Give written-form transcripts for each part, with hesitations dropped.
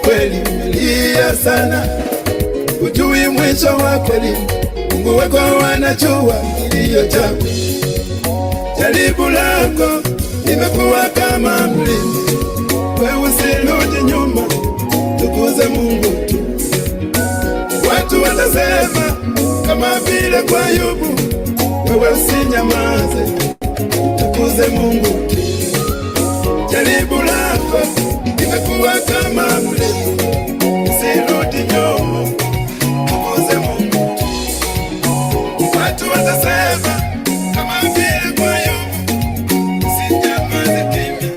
kweli umelia sana, hujui mwisho wako lini. Mungu wako anajua kilio chako. Jaribu lako limekuwa kama mlima, wewe usirudi nyuma, tukuze Mungu tu. Watu watasema kama vile kwa Ayubu, wewe usinyamaze, tukuze Mungu tu. Jaribu lako limekuwa kama mlima, usirudi nyuma, tukuze Mungu tu. Watu watasema kama vile kwa Ayubu, usinyamaze kimya.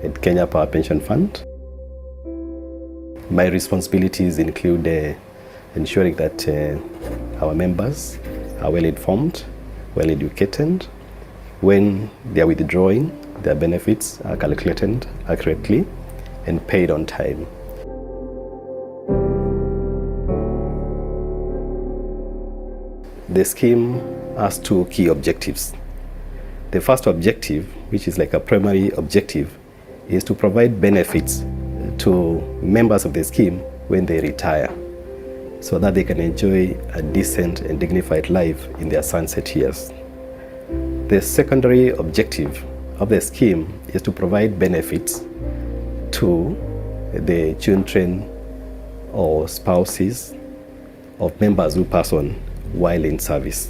At Kenya Power Pension Fund, my responsibilities include ensuring that our members are well informed, well educated. When they are withdrawing, their benefits are calculated accurately and paid on time. The scheme has two key objectives. The first objective, which is like a primary objective, is to provide benefits to members of the scheme when they retire, so that they can enjoy a decent and dignified life in their sunset years. The secondary objective of the scheme is to provide benefits to the children or spouses of members who pass on while in service.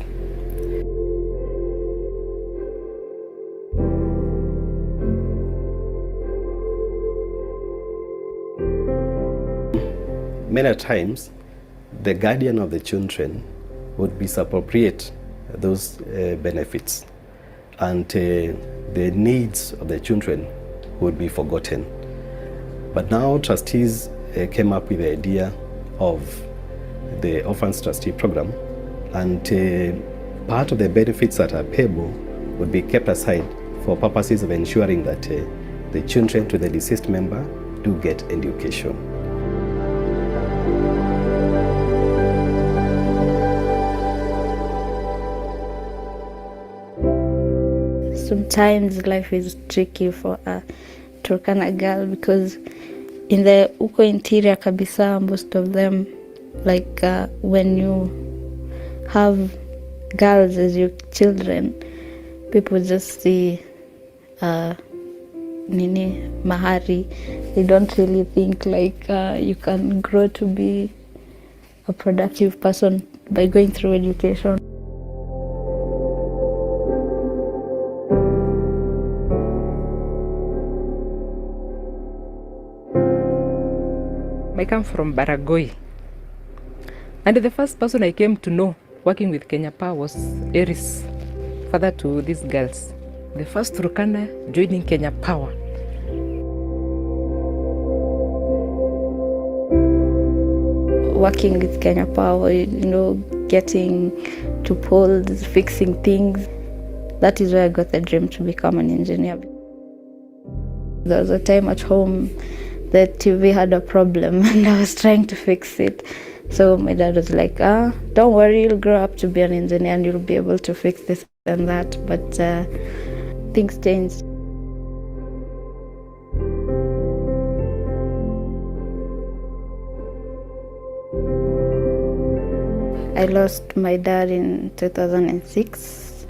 many times the guardian of the children would misappropriate those benefits, and the needs of the children would be forgotten. But now trustees came up with the idea of the Orphans Trustee Program, and part of the benefits that are payable would be kept aside for purposes of ensuring that the children to the deceased member do get education. Sometimes life is tricky for a Turkana girl because in the uko interior kabisa, most of them, like when you have girls as your children, people just see mahari. They don't really think like you can grow to be a productive person by going through education. I come from Baragoi, and the first person I came to know working with Kenya Power was Eris, father to these girls. The first Turkana joining Kenya Power. Working with Kenya Power, getting to polls, fixing things, that is where I got the dream to become an engineer. There was a time at home the TV had a problem and I was trying to fix it. So my dad was like, don't worry, you'll grow up to be an engineer and you'll be able to fix this and that. But things changed. I lost my dad in 2006.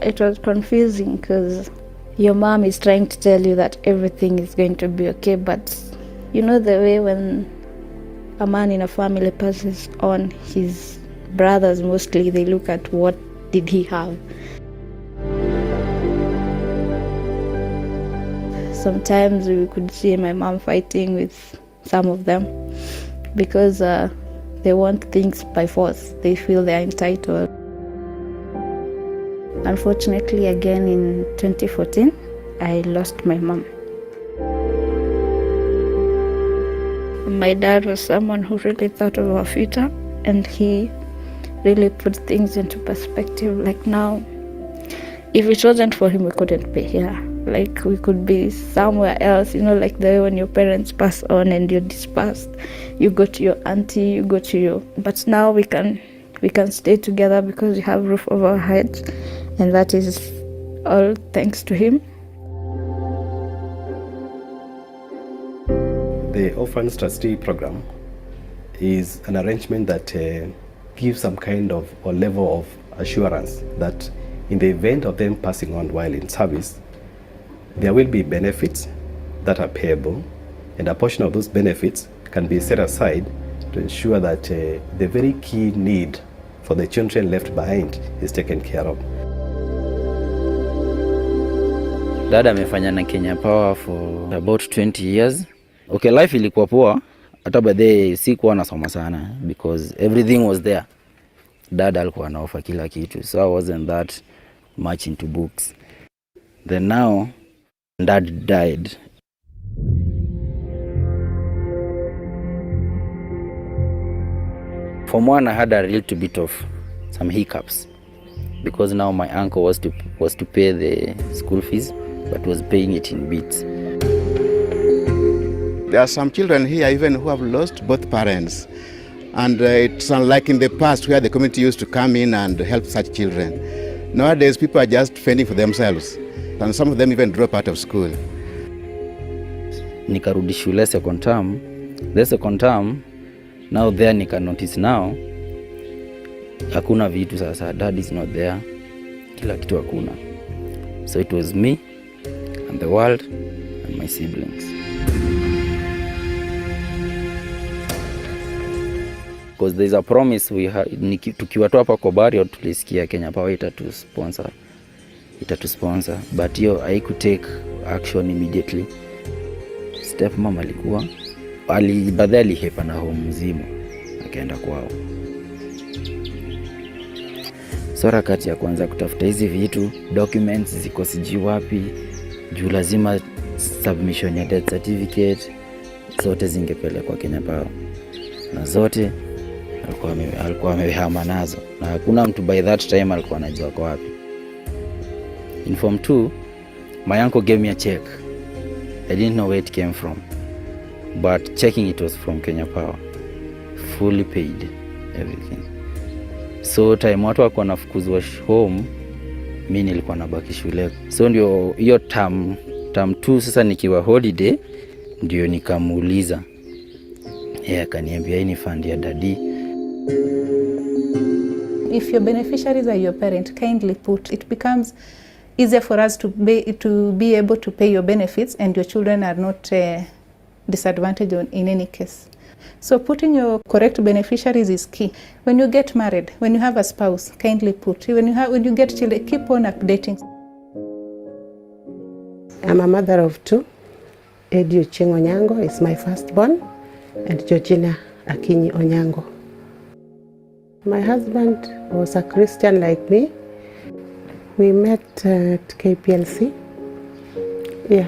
It was confusing because your mom is trying to tell you that everything is going to be okay, but you know the way when a man in a family passes on, his brothers mostly, they look at what did he have. Sometimes we could see my mom fighting with some of them because they want things by force. They feel they're entitled. Unfortunately, again in 2014, I lost my mom. My dad was someone who really thought of our future, and he really put things into perspective. Like now, if it wasn't for him, we couldn't be here. Like we could be somewhere else, like the way when your parents pass on and you're dispersed, you go to your auntie, you go to your... But now we can stay together because we have roof over our heads, and that is all thanks to him. The Orphans Trustee Program is an arrangement that gives some kind of or level of assurance that in the event of them passing on while in service, there will be benefits that are payable, and a portion of those benefits can be set aside to ensure that the very key need for the children left behind is taken care of. Dad amefanya na Kenya Power for about 20 years. Okay, life ilikuwa poa, hata baadaye sikuwa nasoma sana because everything was there. Dad alikuwa anaofa kila kitu, so I wasn't that much into books. Then now, Dad died. From one, I had a little bit of some hiccups because now my uncle was to pay the school fees, but was paying it in bits. There are some children here even who have lost both parents, and it's unlike in the past where the community used to come in and help such children. Nowadays, people are just fending for themselves, and some of them even drop out of school. Nikarudi shule second term. The second term, now there nika notice now, hakuna vitu sasa, dad is not there, kila kitu hakuna. So it was me and the world and my siblings. Because there's a promise we had, tukiwa tu hapa kwa Bario tulisikia Kenya Power itatusponsor, but I could take action immediately. Step mom alikuwa baadaye alihepa na home mzima akaenda kwao. Sora kati ya kwanza kutafuta hizi vitu, documents ziko sijui wapi, juu lazima submission ya death certificate zote zingepelekwa Kenya Power, na zote alikuwa amehama nazo, na hakuna mtu by that time alikuwa anajua kwa wapi. In Form 2, my uncle gave me a check. I didn't know where it came from, but checking it was from Kenya Power, fully paid everything. So time watu wako nafukuzwa home, mimi nilikuwa nabaki shule. So ndio hiyo term 2 sasa nikiwa holiday ndio nikamuuliza. Akaniambia hii ni fund ya daddy. If your beneficiaries are your parent, kindly put, it becomes easier for us to be able to pay your benefits, and your children are not disadvantaged in any case. So putting your correct beneficiaries is key. When you get married, when you have a spouse, kindly put. When you get children, keep on updating. I'm a mother of 2. Edu Cheng Onyango is my firstborn, and Georgina Akinyi Onyango. My husband was a Christian like me. We met at KPLC. Yeah.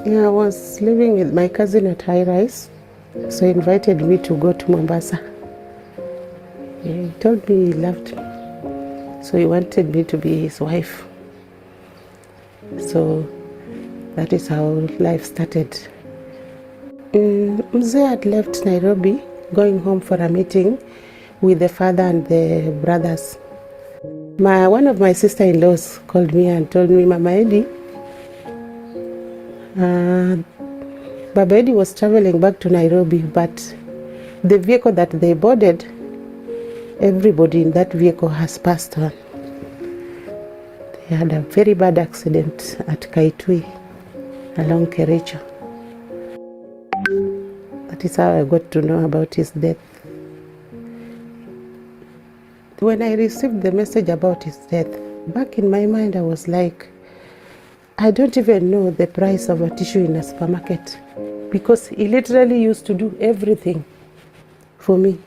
Yeah, I was living with my cousin at High Rise, so he invited me to go to Mombasa. He told me he loved me, so he wanted me to be his wife. So that is how life started. Mzee had left Nairobi, going home for a meeting with the father and the brothers. One of my sister-in-laws called me and told me, Mama Eddie, Baba Eddie was traveling back to Nairobi, but the vehicle that they boarded, everybody in that vehicle has passed on. They had a very bad accident at Kaitui along Kericho. That is how I got to know about his death. When I received the message about his death, back in my mind I was like, I don't even know the price of a tissue in a supermarket, because he literally used to do everything for me.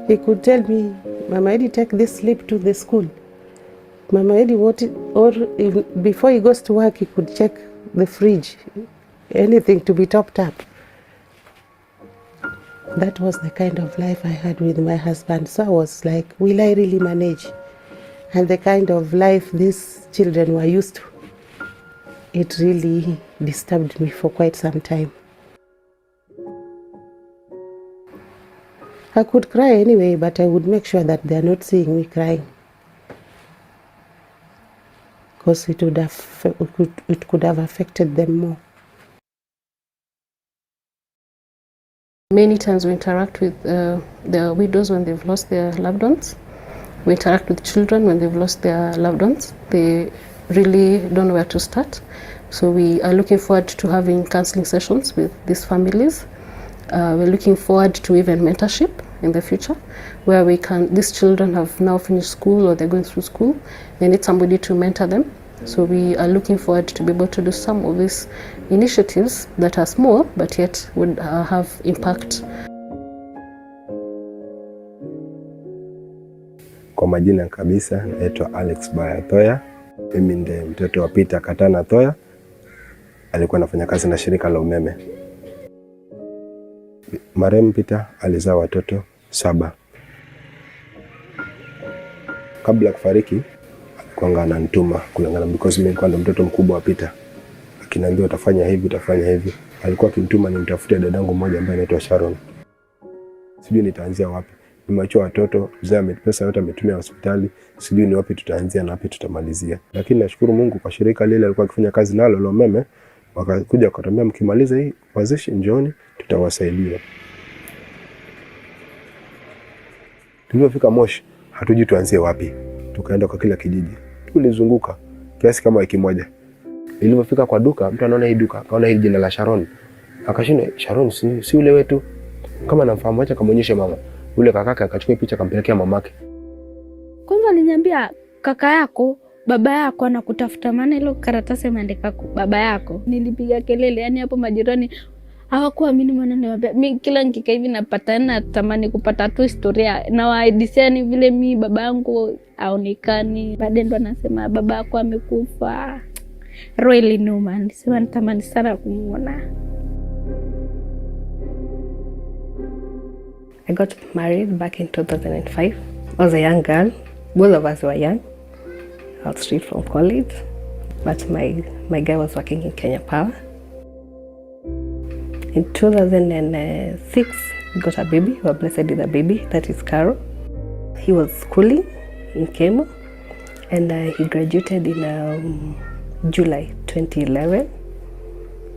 He could tell me, Mama Eddie, take this slip to the school. Mama Eddie, before he goes to work, he could check the fridge, anything to be topped up. That was the kind of life I had with my husband. So I was like, will I really manage? And the kind of life these children were used to, it really disturbed me for quite some time. I could cry anyway, but I would make sure that they are not seeing me crying, because it could have affected them more. Many times we interact with the widows when they've lost their loved ones. We interact with children when they've lost their loved ones. They really don't know where to start. So we are looking forward to having counseling sessions with these families. We're looking forward to even mentorship in the future, where these children have now finished school or they're going through school. They need somebody to mentor them. So we are looking forward to be able to do some of these initiatives that are small but yet would have impact. Kwa majina kabisa naitwa Alex Baya Thoya. Mimi ndiye mtoto wa Peter Katana Thoya. Alikuwa anafanya kazi na shirika la umeme. Marehemu Peter alizaa watoto 7. Kabla ya kufariki alikuwa ananituma kulingana, because mimi nilikuwa ndo mtoto mkubwa wa Peter. Akiniambia utafanya hivi, utafanya hivi. Alikuwa akinituma nimtafutie dadangu mmoja ambaye anaitwa Sharon. Sijui nitaanzia wapi. Nimeachwa watoto, mzee pesa yote ametumia hospitali. Sijui ni wapi tutaanzia na wapi tutamalizia. Lakini nashukuru Mungu kwa shirika lile alikuwa akifanya kazi nalo la umeme, wakakuja wakatambia mkimaliza hii wazishi njooni tutawasaidia. Tulipofika Moshi hatujui tuanzie wapi. Tukaenda kwa kila kijiji. Tulizunguka kiasi kama wiki moja. Nilipofika kwa duka, mtu anaona hii duka, akaona hii jina la Sharon. Akashinda, Sharon si ule wetu. Kama namfahamu, acha kamuonyeshe mama. Ule kakaka akachukua picha akampelekea mamake. Kwanza aliniambia kaka yako baba yako anakutafuta, maana ile karatasi imeandika baba yako. Nilipiga kelele, yani hapo majirani hawakuamini maneno ya baba. Mimi kila nikika hivi napata na tamani kupata tu historia na waidisia ni vile mimi baba yangu aonekani. Baadaye ndo anasema baba yako amekufa. Really no man, sema natamani sana kumuona. I got married back in 2005. I was a young girl. Both of us were young. I was straight from college, but my guy was working in Kenya Power. In 2006, we got a baby. We were blessed with a baby. That is Carol. He was schooling in Kemo, and he graduated in July 2011.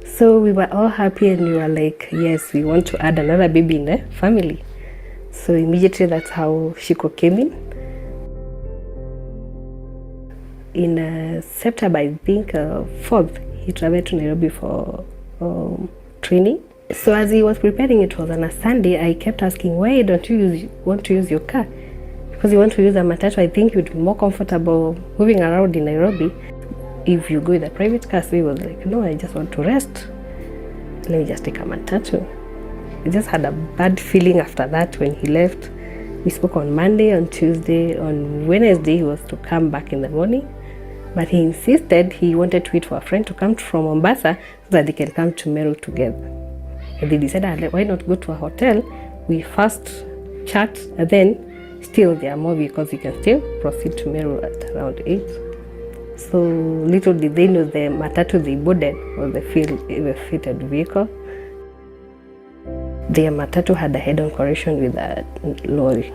So we were all happy, and we were like, yes, we want to add another baby in the family. So immediately that's how Shiko came in. In September, I think 4th, he traveled to Nairobi for training. So as he was preparing, it was on a Sunday, I kept asking, why don't you want to use your car? Because you want to use a matatu, I think you'd be more comfortable moving around in Nairobi if you go with a private car. So he was like, no, I just want to rest. Let me just take a matatu. I just had a bad feeling after that when he left. We spoke on Monday, on Tuesday, on Wednesday he was to come back in the morning. But he insisted he wanted to wait for a friend to come from Mombasa so that they can come to Meru together. And they decided, why not go to a hotel? We first chat and then still there are more because we can still proceed to Meru at around 8. So little did they know the matatu they boarded was the fitted vehicle. The matatu had a head-on collision with a lorry.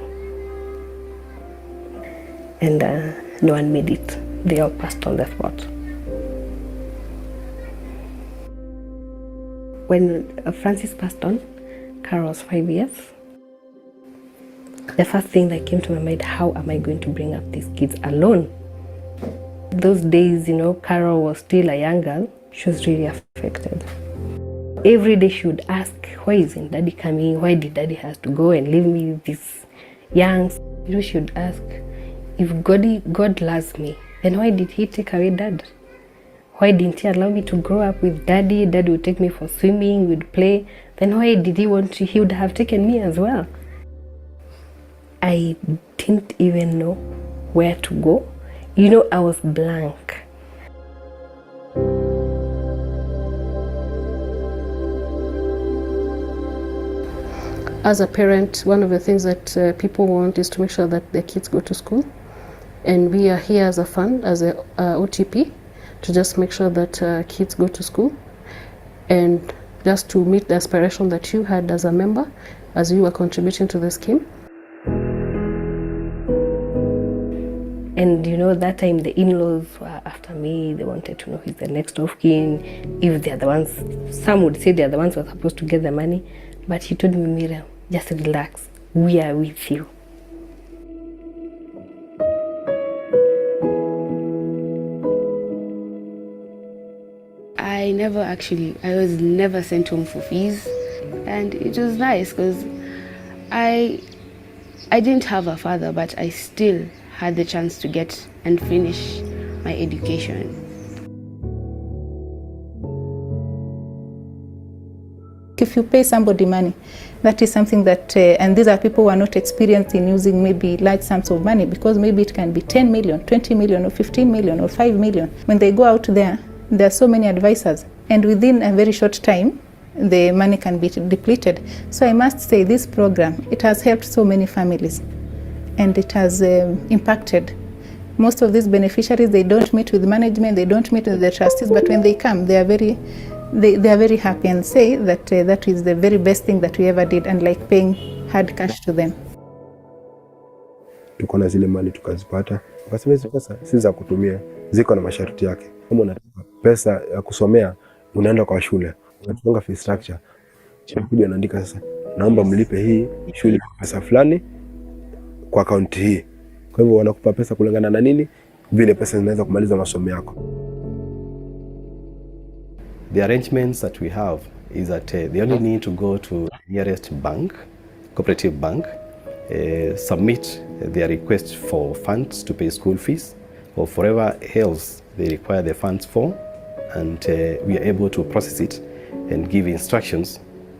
And no one made it. They all passed on the spot. When Francis passed on, Carol was 5 years. The first thing that came to my mind, how am I going to bring up these kids alone? Those days, Carol was still a young girl. She was really affected. Every day she would ask, why isn't daddy coming? Why did daddy have to go and leave me with these youngs? She would ask, if God loves me, then why did he take away dad? Why didn't he allow me to grow up with daddy? Daddy would take me for swimming, we'd play. Then why did he would have taken me as well? I didn't even know where to go. I was blank. As a parent, one of the things that people want is to make sure that their kids go to school. And we are here as a fund, as a OTP, to just make sure that kids go to school and just to meet the aspiration that you had as a member, as you were contributing to the scheme. And that time the in-laws were after me. They wanted to know who's the next of kin, if they're the ones. Some would say they're the ones who are supposed to get the money. But he told me, Miriam, just relax. We are with you. I was never sent home for fees, and it was nice because I didn't have a father, but I still had the chance to get and finish my education. If you pay somebody money, that is something that, and these are people who are not experienced in using maybe large sums of money, because maybe it can be 10 million, 20 million, or 15 million, or 5 million. When they go out there are so many advisors, and within a very short time, the money can be depleted. So I must say this program, it has helped so many families, and it has impacted. Most of these beneficiaries, they don't meet with management, they don't meet with the trustees, but when they come, they are very happy and say that that is the very best thing that we ever did, and like paying hard cash to them. Tuko na zile mali tukazipata, wakasema hizo pesa si za kutumia, ziko na masharti yake. Kama unataka pesa ya kusomea, unaenda kwa shule, unachunga fee structure, chakudi anaandika sasa, naomba mlipe hii shule pesa fulani kwa account hii. Kwa hivyo wanakupa pesa kulingana na nini, vile pesa zinaweza kumaliza masomo yako. The arrangements that we have is that they only need to go to the nearest bank, cooperative bank, submit their request for funds to pay school fees, or for whatever else they require the funds for, and we are able to process it and give instructions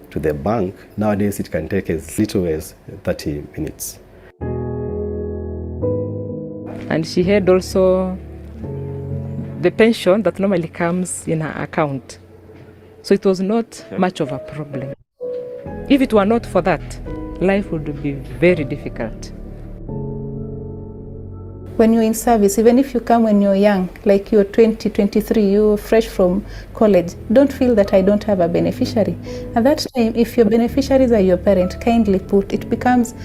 to the bank. Nowadays it can take as little as 30 minutes. And she had also the pension that normally comes in her account. So it was not much of a problem. If it were not for that, life would be very difficult. When you're in service, even if you come when you're young, like you're 20, 23, you're fresh from college, don't feel that I don't have a beneficiary. At that time, if your beneficiaries are your parent, kindly put, it becomes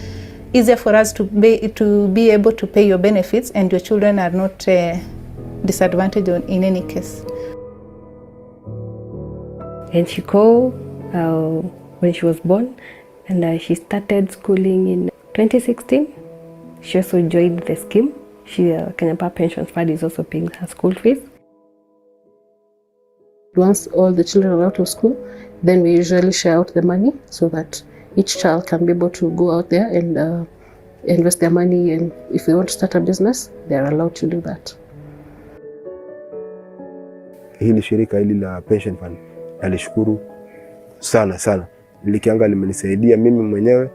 easier for us to be able to pay your benefits, and your children are not disadvantaged in any case. And she called when she was born, and she started schooling in 2016. She also joined the scheme. Kenya Power Pension Fund is also paying her school fees. Once all the children are out of school, then we usually share out the money so that each child can be able to go out there and invest their money, and if they want to start a business, they are allowed to do that. Hili shirika hili la pension fund nalishukuru sana sana. Likianga limenisaidia mimi mwenyewe,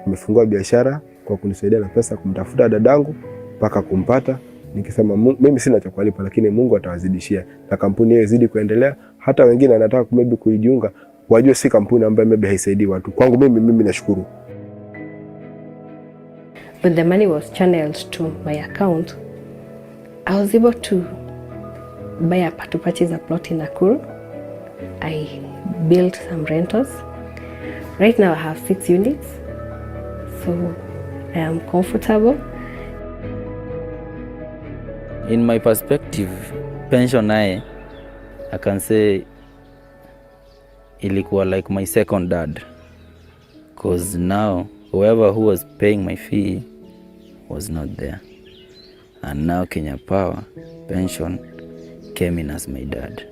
nimefungua biashara kwa kunisaidia na pesa kumtafuta dadangu mpaka kumpata. Nikisema mimi sina cha kulipa, lakini Mungu atawazidishia na kampuni hiyo izidi kuendelea. Hata wengine wanataka maybe kujiunga, wajue si kampuni ambayo maybe haisaidii watu. Kwangu mimi nashukuru. When the money was channeled to my account, I was able to purchase a plot in Nakuru. I built some rentals. Right now I have 6 units, so I am comfortable. In my perspective, pension I can say ilikuwa like my second dad, because now whoever who was paying my fee was not there, and now Kenya Power Pension came in as my dad.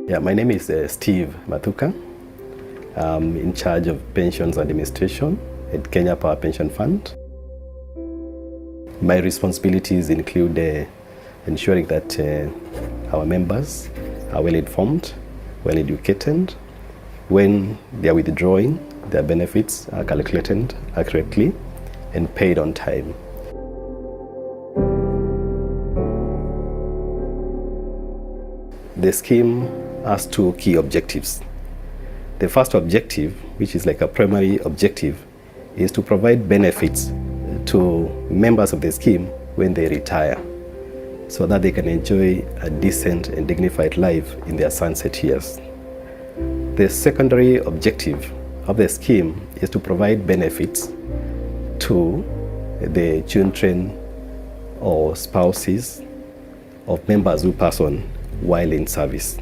Yeah, my name is Steve Mathuka. I'm in charge of pensions administration at Kenya Power Pension Fund. My responsibilities include ensuring that our members are well informed, well educated. When they are withdrawing, their benefits are calculated accurately and paid on time. The scheme has 2 key objectives. The first objective, which is like a primary objective, is to provide benefits to members of the scheme when they retire, so that they can enjoy a decent and dignified life in their sunset years. The secondary objective of the scheme is to provide benefits to the children or spouses of members who pass on while in service.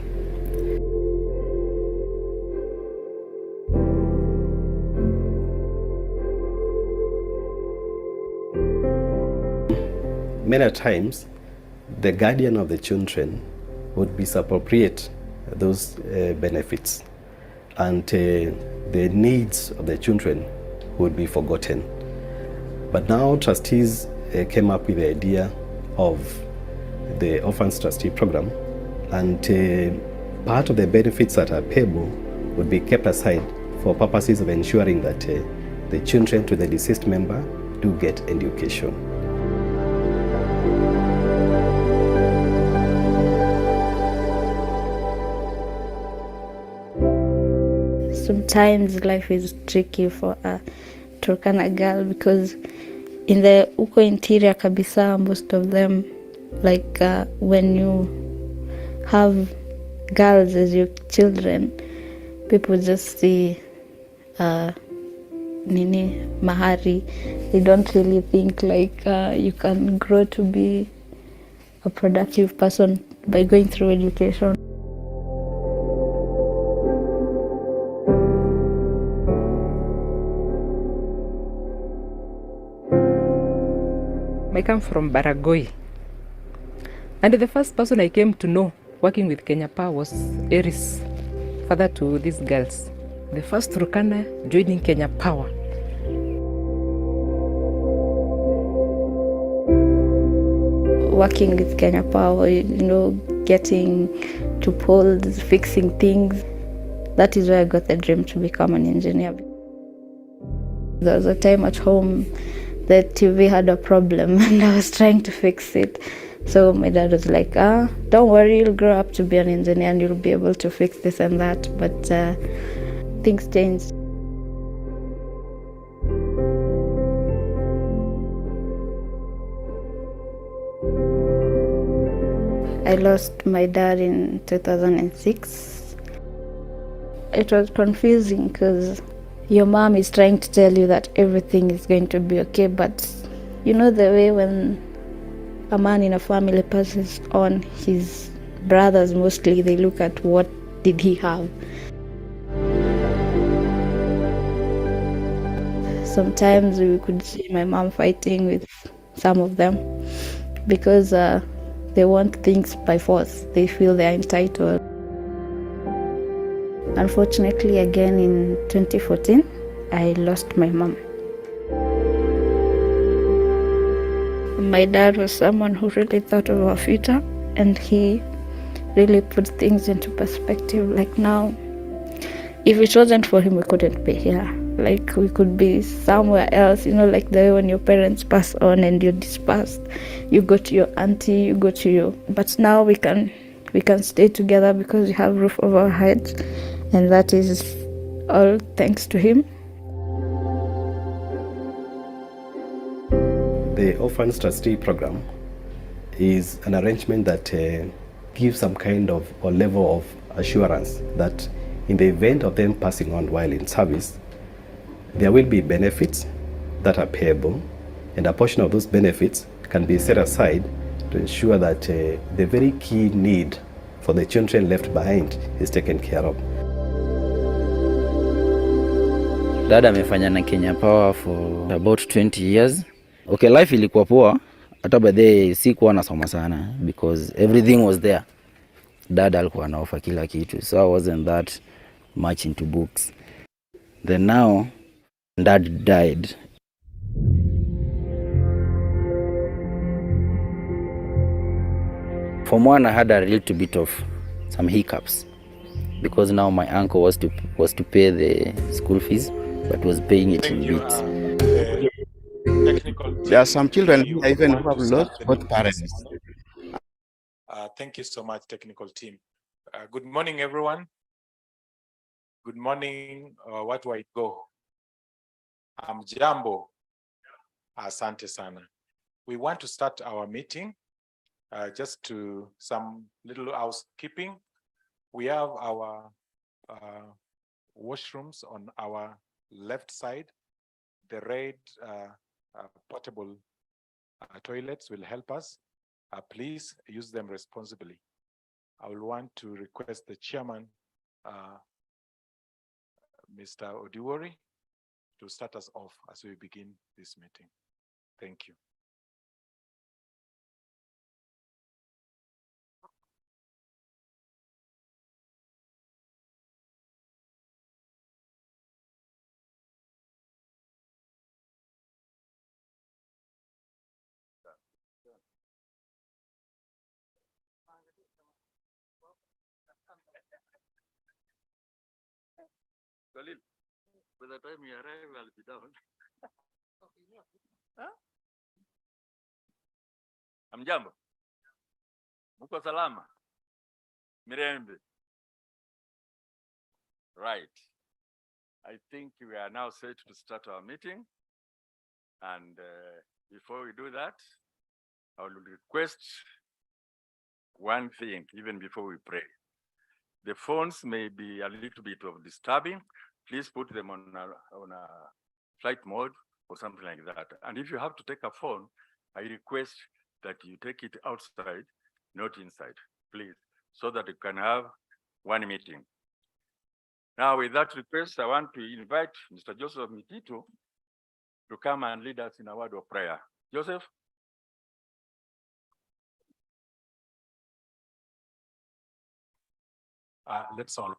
Many times, the guardian of the children would misappropriate those benefits, and the needs of the children would be forgotten. But now trustees came up with the idea of the Orphans Trustee Program, and part of the benefits that are payable would be kept aside for purposes of ensuring that the children to the deceased member do get education. Sometimes life is tricky for a Turkana girl, because in the uko interior kabisa, most of them, like when you have girls as your children, people just see nini mahari. They don't really think like you can grow to be a productive person by going through education. I come from Baragoi. And the first person I came to know working with Kenya Power was Eris, father to these girls. The first Turkana joining Kenya Power. Working with Kenya Power, getting to polls, fixing things. That is where I got the dream to become an engineer. There was a time at home the TV had a problem and I was trying to fix it. So my dad was like, don't worry, you'll grow up to be an engineer and you'll be able to fix this and that. But things changed. I lost my dad in 2006. It was confusing because your mom is trying to tell you that everything is going to be okay, but you know the way when a man in a family passes on, his brothers mostly, they look at what did he have. Sometimes we could see my mom fighting with some of them because they want things by force. They feel they're entitled. Unfortunately, again in 2014, I lost my mom. My dad was someone who really thought of our future, and he really put things into perspective. Like now, if it wasn't for him, we couldn't be here. Like we could be somewhere else, like the way when your parents pass on and you're dispersed, you go to your auntie, you go to your. But now we can stay together because we have roof over our heads, and that is all thanks to him. The Orphans Trustee Program is an arrangement that gives some kind of or level of assurance that in the event of them passing on while in service, there will be benefits that are payable, and a portion of those benefits can be set aside to ensure that the very key need for the children left behind is taken care of. Dad amefanya na Kenya Power for about 20 years. Okay, life ilikuwa poa. Hata baadaye sikuwa nasoma sana because everything was there. Dad alikuwa anaofa kila kitu, so I wasn't that much into books. Then now, Dad died. From one, I had a little bit of some hiccups because now my uncle was to pay the school fees, but was paying it in bits. There are some children even who have lost both parents. Thank you so much, technical team. Good morning, everyone. Good morning. What do I go? I'm Jambo. Asante sana. We want to start our meeting. Just to some little housekeeping. We have our washrooms on our left side. The red portable toilets will help us. Please use them responsibly. I will want to request the chairman, Mr. Odiwori, to start us off as we begin this meeting. Thank you. Khalil, by the time you arrive, I'll be down. Huh? Amjambo. Muko salama. Mirembe. Right. I think we are now set to start our meeting. And before we do that, I will request one thing, even before we pray. The phones may be a little bit of disturbing. Please put them on a flight mode or something like that. And if you have to take a phone, I request that you take it outside, not inside, please, so that you can have one meeting. Now, with that request, I want to invite Mr. Joseph Mitito to come and lead us in a word of prayer. Joseph? Let's all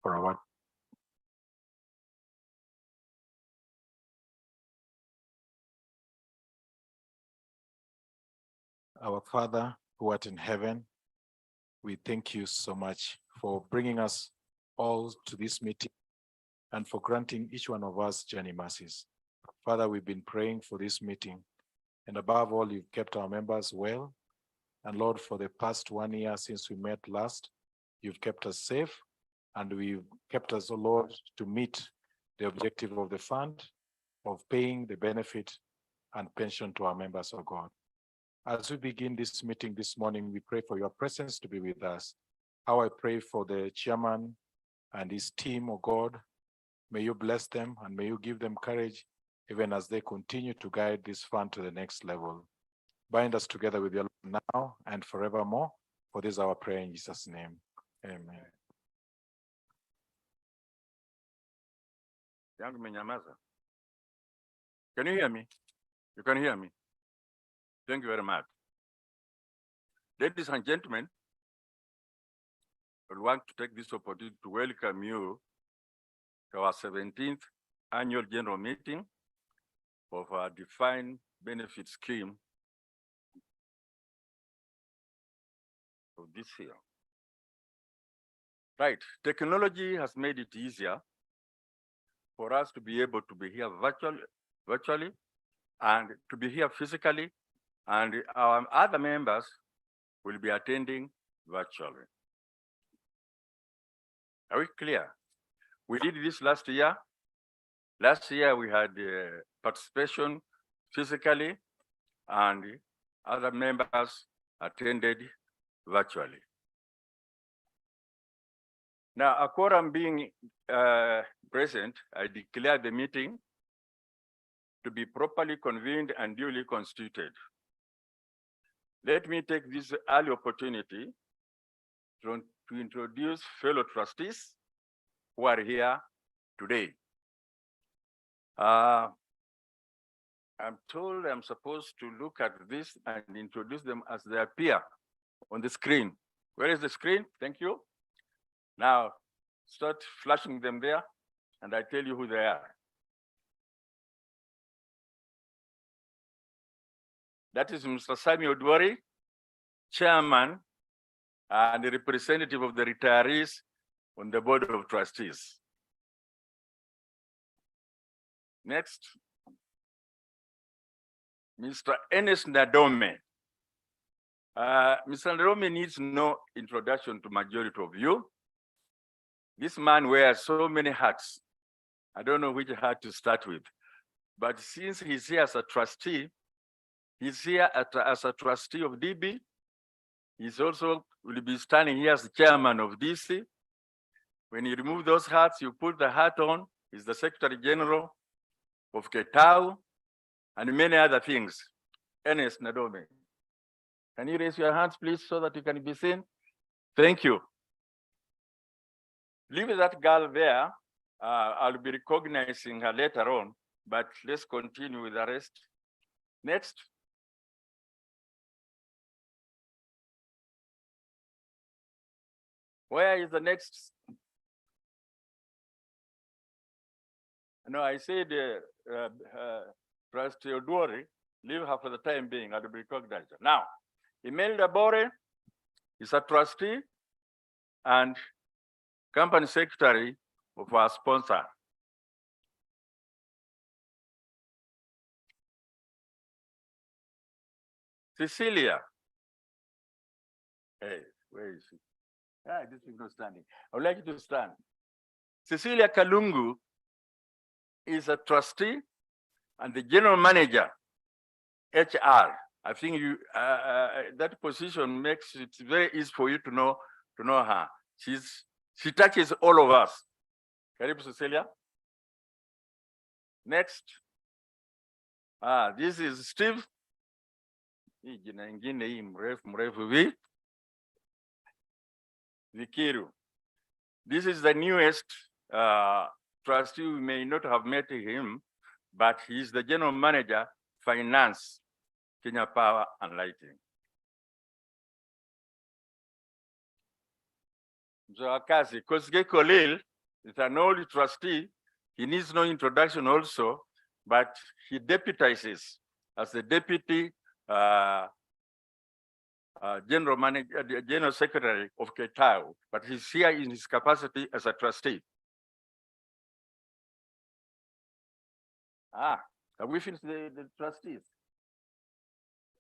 for a word. Our Father, who art in heaven, we thank you so much for bringing us all to this meeting and for granting each one of us journey mercies. Father, we've been praying for this meeting, and above all, you've kept our members well. And Lord, for the past 1 year since we met last, you've kept us safe, and we've kept us, oh Lord, to meet the objective of the fund of paying the benefit and pension to our members, oh God. As we begin this meeting this morning, we pray for your presence to be with us. How I pray for the chairman and his team, oh God. May you bless them and may you give them courage even as they continue to guide this fund to the next level. Bind us together with your love now and forevermore. For this is our prayer in Jesus' name. Amen. Yangu menyamaza. Can you hear me? You can hear me. Thank you very much. Ladies and gentlemen, I want to take this opportunity to welcome you to our 17th annual general meeting of our defined benefit scheme of this year. Right, technology has made it easier for us to be able to be here virtually and to be here physically, and our other members will be attending virtually. Are we clear? We did this last year. Last year we had participation physically and other members attended virtually. Now, a quorum being present, I declare the meeting to be properly convened and duly constituted. Let me take this early opportunity to introduce fellow trustees who are here today. I'm told I'm supposed to look at this and introduce them as they appear on the screen. Where is the screen? Thank you. Now, start flashing them there, and I tell you who they are. That is Mr. Samuel Odwari, Chairman and the representative of the retirees on the Board of Trustees. Next, Mr. Ernest Nadome. Mr. Nadome needs no introduction to majority of you. This man wears so many hats. I don't know which hat to start with. But since he's here as a trustee, he's here as a trustee of DB. He's also will be standing here as the chairman of DC. When you remove those hats, you put the hat on. He's the Secretary General of Ketau and many other things. Ernest Nadome. Can you raise your hands, please, so that you can be seen? Thank you. Leave that girl there. I'll be recognizing her later on, but let's continue with the rest. Next. Where is the next? No, I said Trustee Odwari, leave her for the time being. I'll be recognized. Now, Imelda Bore is a trustee and company secretary of our sponsor. Cecilia. Hey, where is she? Ah, this is not standing. I would like you to stand. Cecilia Kalungu is a trustee and the general manager, HR. I think you that position makes it very easy for you to know her. She touches all of us. Karibu Cecilia. Next. This is Steve. Vikiru. This is the newest trustee. We may not have met him, but he's the general manager, finance, Kenya Power and Lighting. Mzawakazi, because Kolil is an old trustee. He needs no introduction also, but he deputizes as the deputy general manager, general secretary of Ketao, but he's here in his capacity as a trustee. Have we finished the trustees?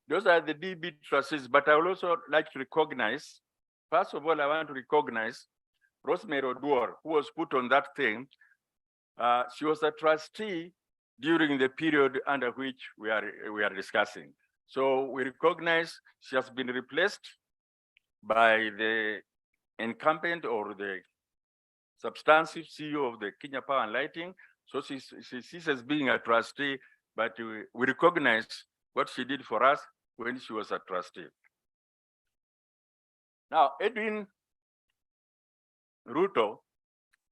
Those are the DB trustees, but I would also like to recognize, first of all, I want to recognize Rosemary Oduor, who was put on that thing. She was a trustee during the period under which we are discussing. So we recognize she has been replaced by the incumbent or the substantive CEO of the Kenya Power and Lighting. So she ceases being a trustee, but we recognize what she did for us when she was a trustee. Now, Edwin Ruto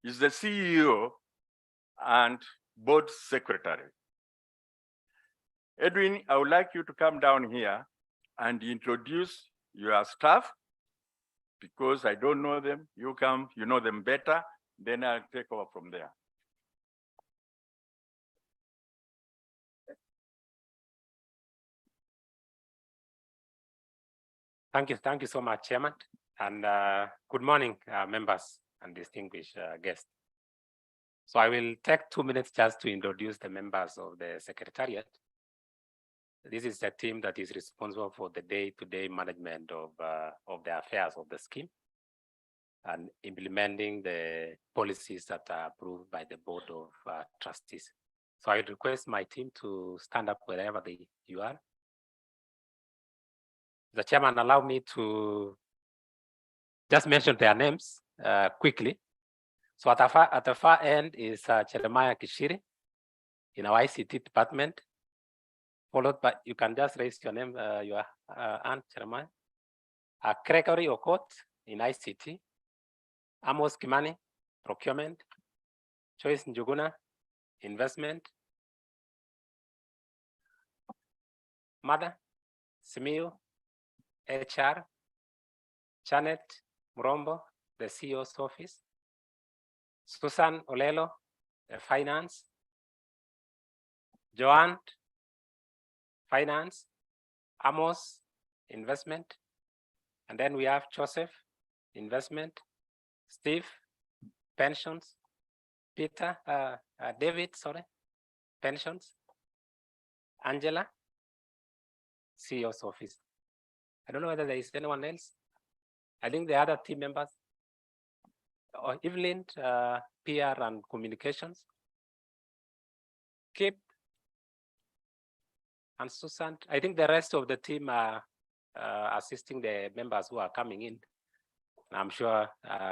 is the CEO and board secretary. Edwin, I would like you to come down here and introduce your staff, because I don't know them. You come, you know them better, then I'll take over from there. Thank you so much, Chairman, and good morning, members and distinguished guests. So I will take 2 minutes just to introduce the members of the Secretariat. This is a team that is responsible for the day-to-day management of the affairs of the scheme and implementing the policies that are approved by the Board of Trustees. So I would request my team to stand up wherever you are. The Chairman, allow me to just mention their names quickly. So at the far end is Jeremiah Kishiri in our ICT department, followed by, you can just raise your name, your aunt, Jeremiah. Gregory Okot in ICT, Amos Kimani, procurement, Joyce Njuguna, investment, Mother Simiyu, HR, Janet Murombo, the CEO's office, Susan Olelo, the finance, Joanne, finance, Amos, investment, and then we have Joseph, investment, Steve, pensions, Peter, David, sorry, pensions, Angela, CEO's office. I don't know whether there is anyone else. I think the other team members, or Evelyn, PR and communications, Kip, and Susan. I think the rest of the team are assisting the members who are coming in. I'm sure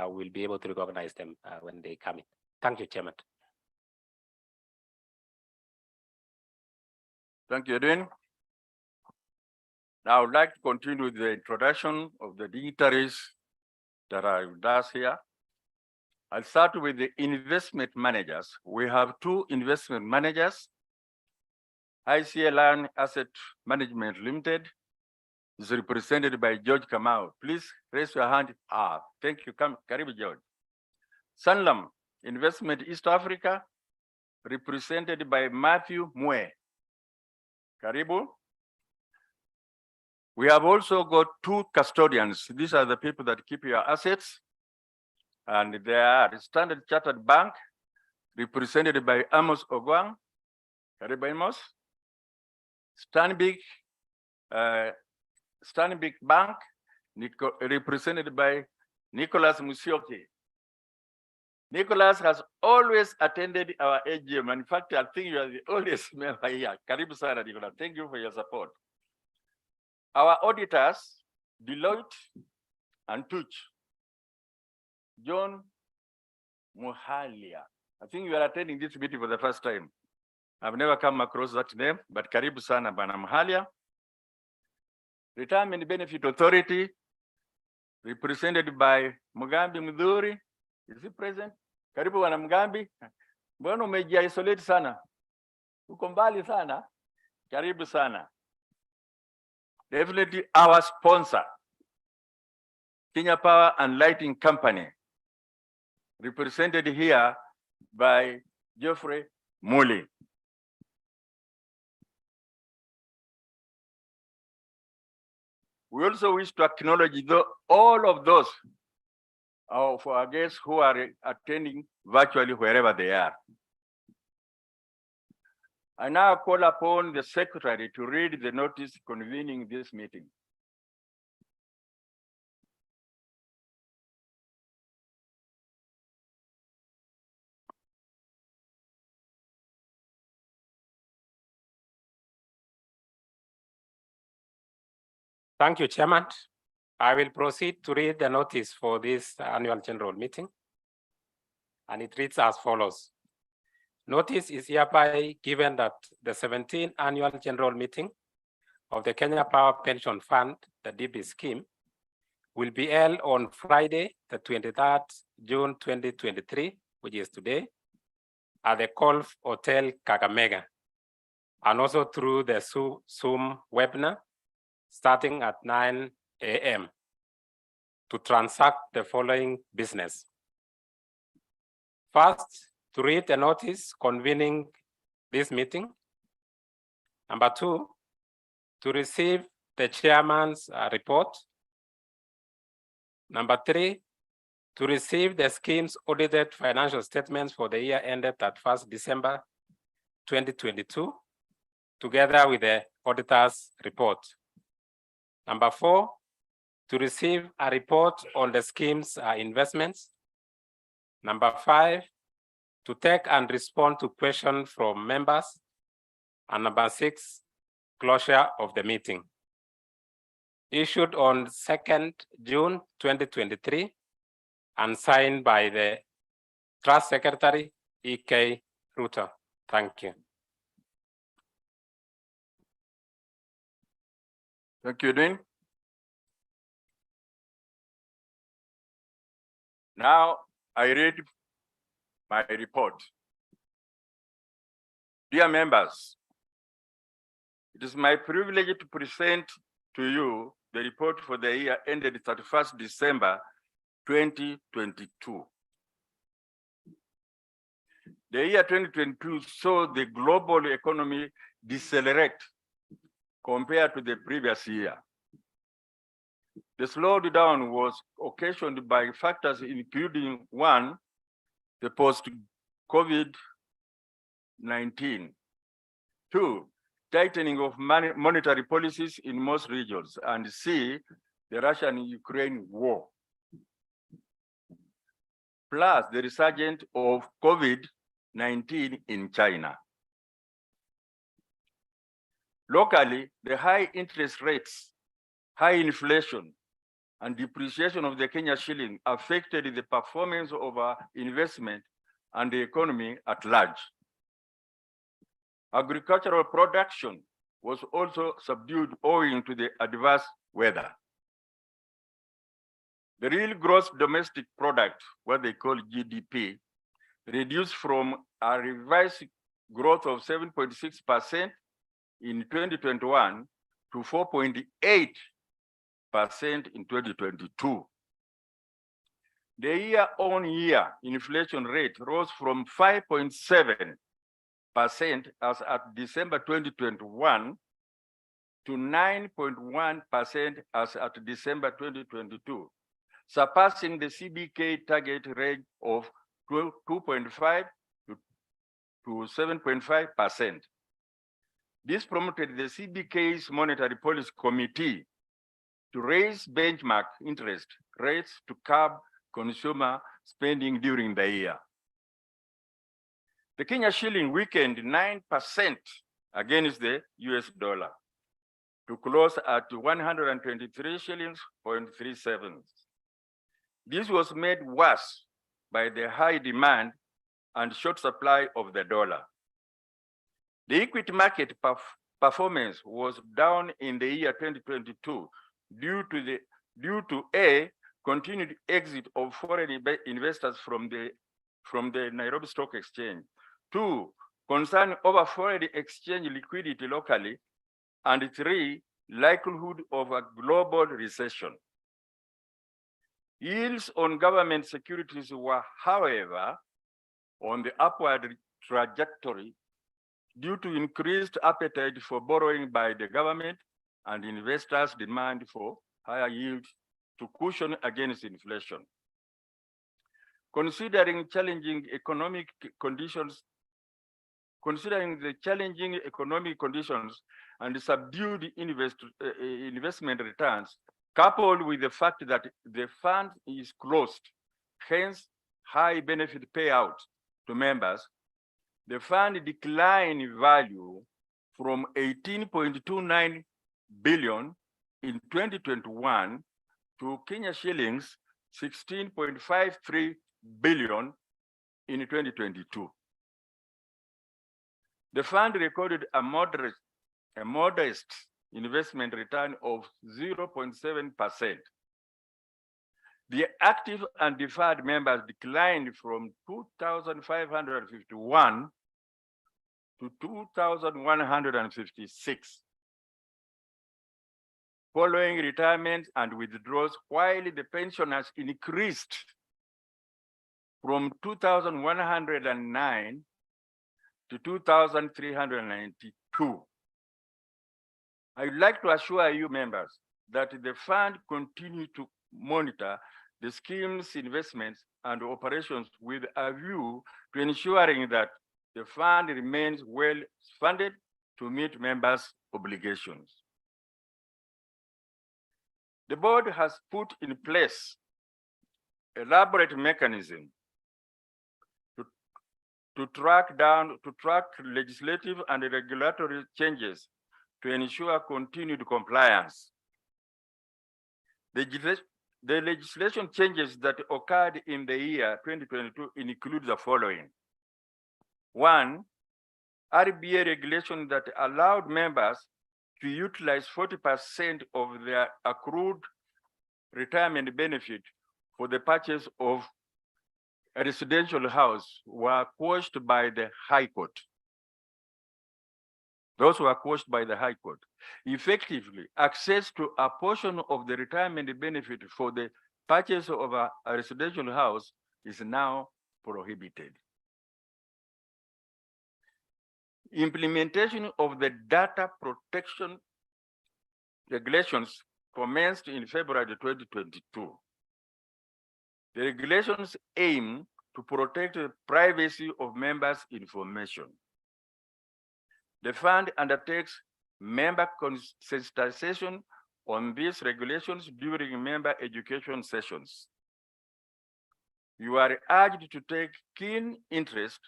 we'll be able to recognize them when they come in. Thank you, Chairman. Thank you, Edwin. Now I would like to continue with the introduction of the dignitaries that are with us here. I'll start with the investment managers. We have 2 investment managers. ICLN Asset Management Limited is represented by George Kamau. Please raise your hand. Thank you. Karibu, George. Sanlam Investment East Africa, represented by Matthew Mwe. Karibu. We have also got 2 custodians. These are the people that keep your assets. And they are Standard Chartered Bank, represented by Amos Ogwang. Karibu, Amos. Stanbic Bank, represented by Nicholas Musioki. Nicholas has always attended our AGM. In fact, I think you are the oldest member here. Karibu sana, Nicholas. Thank you for your support. Our auditors, Deloitte and Touch. John Muhalia. I think you are attending this meeting for the first time. I've never come across that name, but karibu sana Bana Muhalia. Retirement Benefit Authority, represented by Mugambi Mudhuri. Is he present? Karibu Bana Mugambi. Mbona umejia-isolate sana? Uko mbali sana? Karibu sana. Definitely our sponsor, Kenya Power and Lighting Company, represented here by Geoffrey Muli. We also wish to acknowledge all of those of our guests who are attending virtually wherever they are. I now call upon the Secretary to read the notice convening this meeting. Thank you, Chairman. I will proceed to read the notice for this annual general meeting. And it reads as follows. Notice is hereby given that the 17th annual general meeting of the Kenya Power Pension Fund, the DB scheme, will be held on Friday, the 23rd June 2023, which is today, at the Golf Hotel Kakamega, and also through the Zoom webinar starting at 9 a.m. to transact the following business. First, to read the notice convening this meeting. Number 2, to receive the chairman's report. Number 3, to receive the scheme's audited financial statements for the year ended at 1st December 2022, together with the auditor's report. Number 4, to receive a report on the scheme's investments. Number 5, to take and respond to questions from members. And number 6, closure of the meeting. Issued on 2nd June 2023 and signed by the Trust Secretary, E.K. Ruto. Thank you. Thank you, Dean. Now I read my report. Dear members, it is my privilege to present to you the report for the year ended 31st December 2022. The year 2022 saw the global economy decelerate compared to the previous year. The slowdown was occasioned by factors including 1, the post-COVID-19, 2, tightening of monetary policies in most regions, and C, the Russian-Ukraine war, plus the resurgence of COVID-19 in China. Locally, the high interest rates, high inflation, and depreciation of the Kenya shilling affected the performance of our investment and the economy at large. Agricultural production was also subdued owing to the adverse weather. The real gross domestic product, what they call GDP, reduced from a revised growth of 7.6% in 2021 to 4.8% in 2022. The year-on-year inflation rate rose from 5.7% as at December 2021 to 9.1% as at December 2022, surpassing the CBK target range of 2.5 to 7.5%. This prompted the CBK's Monetary Policy Committee to raise benchmark interest rates to curb consumer spending during the year. The Kenya shilling weakened 9% against the US dollar to close at 123 shillings.37. This was made worse by the high demand and short supply of the dollar. The equity market performance was down in the year 2022 due to a continued exit of foreign investors from the Nairobi Stock Exchange, 2, concern over foreign exchange liquidity locally, and 3, likelihood of a global recession. Yields on government securities were, however, on the upward trajectory due to increased appetite for borrowing by the government and investors' demand for higher yields to cushion against inflation. Considering the challenging economic conditions and subdued investment returns, coupled with the fact that the fund is closed, hence high benefit payout to members, the fund declined in value from 18.29 billion in 2021 to Kenya shillings 16.53 billion in 2022. The fund recorded a modest investment return of 0.7%. The active and deferred members declined from 2,551 to 2,156 following retirement and withdrawals, while the pensioners increased from 2,109 to 2,392. I would like to assure you members that the fund continues to monitor the scheme's investments and operations with a view to ensuring that the fund remains well funded to meet members' obligations. The board has put in place elaborate mechanism to track legislative and regulatory changes to ensure continued compliance. The legislation changes that occurred in the year 2022 include the following. 1, RBA regulation that allowed members to utilize 40% of their accrued retirement benefit for the purchase of a residential house were quashed by the High Court. Those were quashed by the High Court. Effectively, access to a portion of the retirement benefit for the purchase of a residential house is now prohibited. Implementation of the data protection regulations commenced in February 2022. The regulations aim to protect the privacy of members' information. The fund undertakes member sensitization on these regulations during member education sessions. You are urged to take keen interest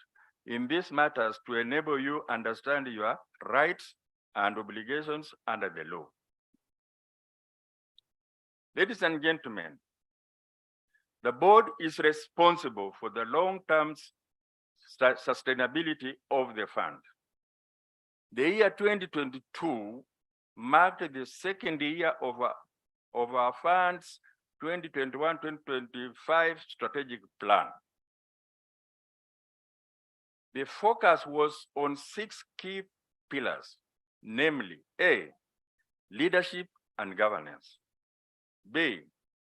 in these matters to enable you understand your rights and obligations under the law. Ladies and gentlemen, the board is responsible for the long-term sustainability of the fund. The year 2022 marked the second year of our fund's 2021-2025 strategic plan. The focus was on 6 key pillars, namely A, leadership and governance, B,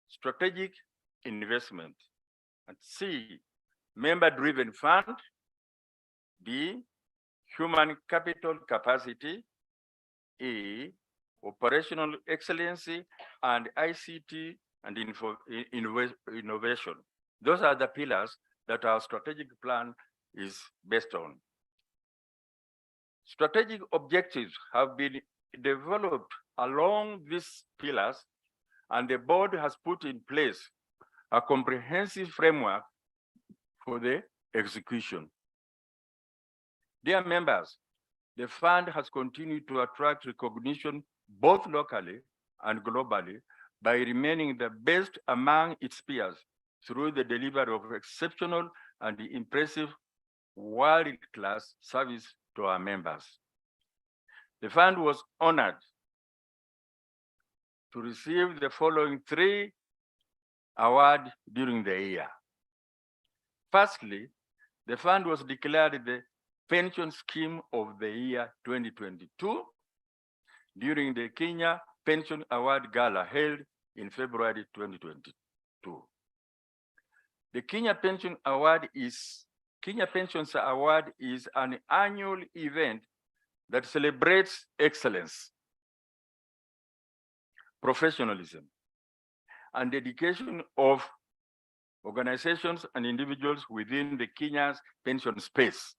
strategic investment, and C, member-driven fund, D, human capital capacity, E, operational excellency, and ICT and innovation. Those are the pillars that our strategic plan is based on. Strategic objectives have been developed along these pillars, and the board has put in place a comprehensive framework for the execution. Dear members, the fund has continued to attract recognition both locally and globally by remaining the best among its peers through the delivery of exceptional and impressive world-class service to our members. The fund was honored to receive the following 3 awards during the year. Firstly, the fund was declared the Pension Scheme of the Year 2022 during the Kenya Pension Award Gala held in February 2022. The Kenya Pensions Award is an annual event that celebrates excellence, professionalism, and dedication of organizations and individuals within the Kenya's pension space.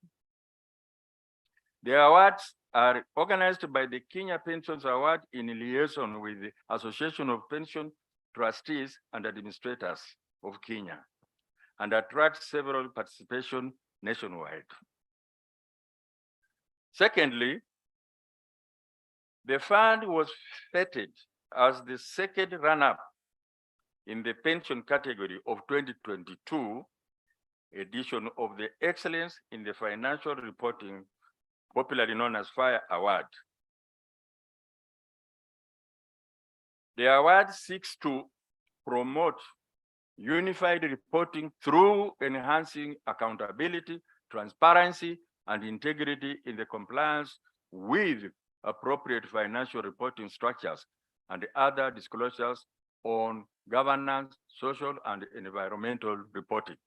The awards are organized by the Kenya Pensions Award in liaison with the Association of Pension Trustees and Administrators of Kenya, and attract several participation nationwide. Secondly, the fund was feted as the second runner-up in the pension category of 2022 edition of the Excellence in the Financial Reporting, popularly known as FIRE Award. The award seeks to promote unified reporting through enhancing accountability, transparency, and integrity in the compliance with appropriate financial reporting structures and other disclosures on governance, social, and environmental reporting.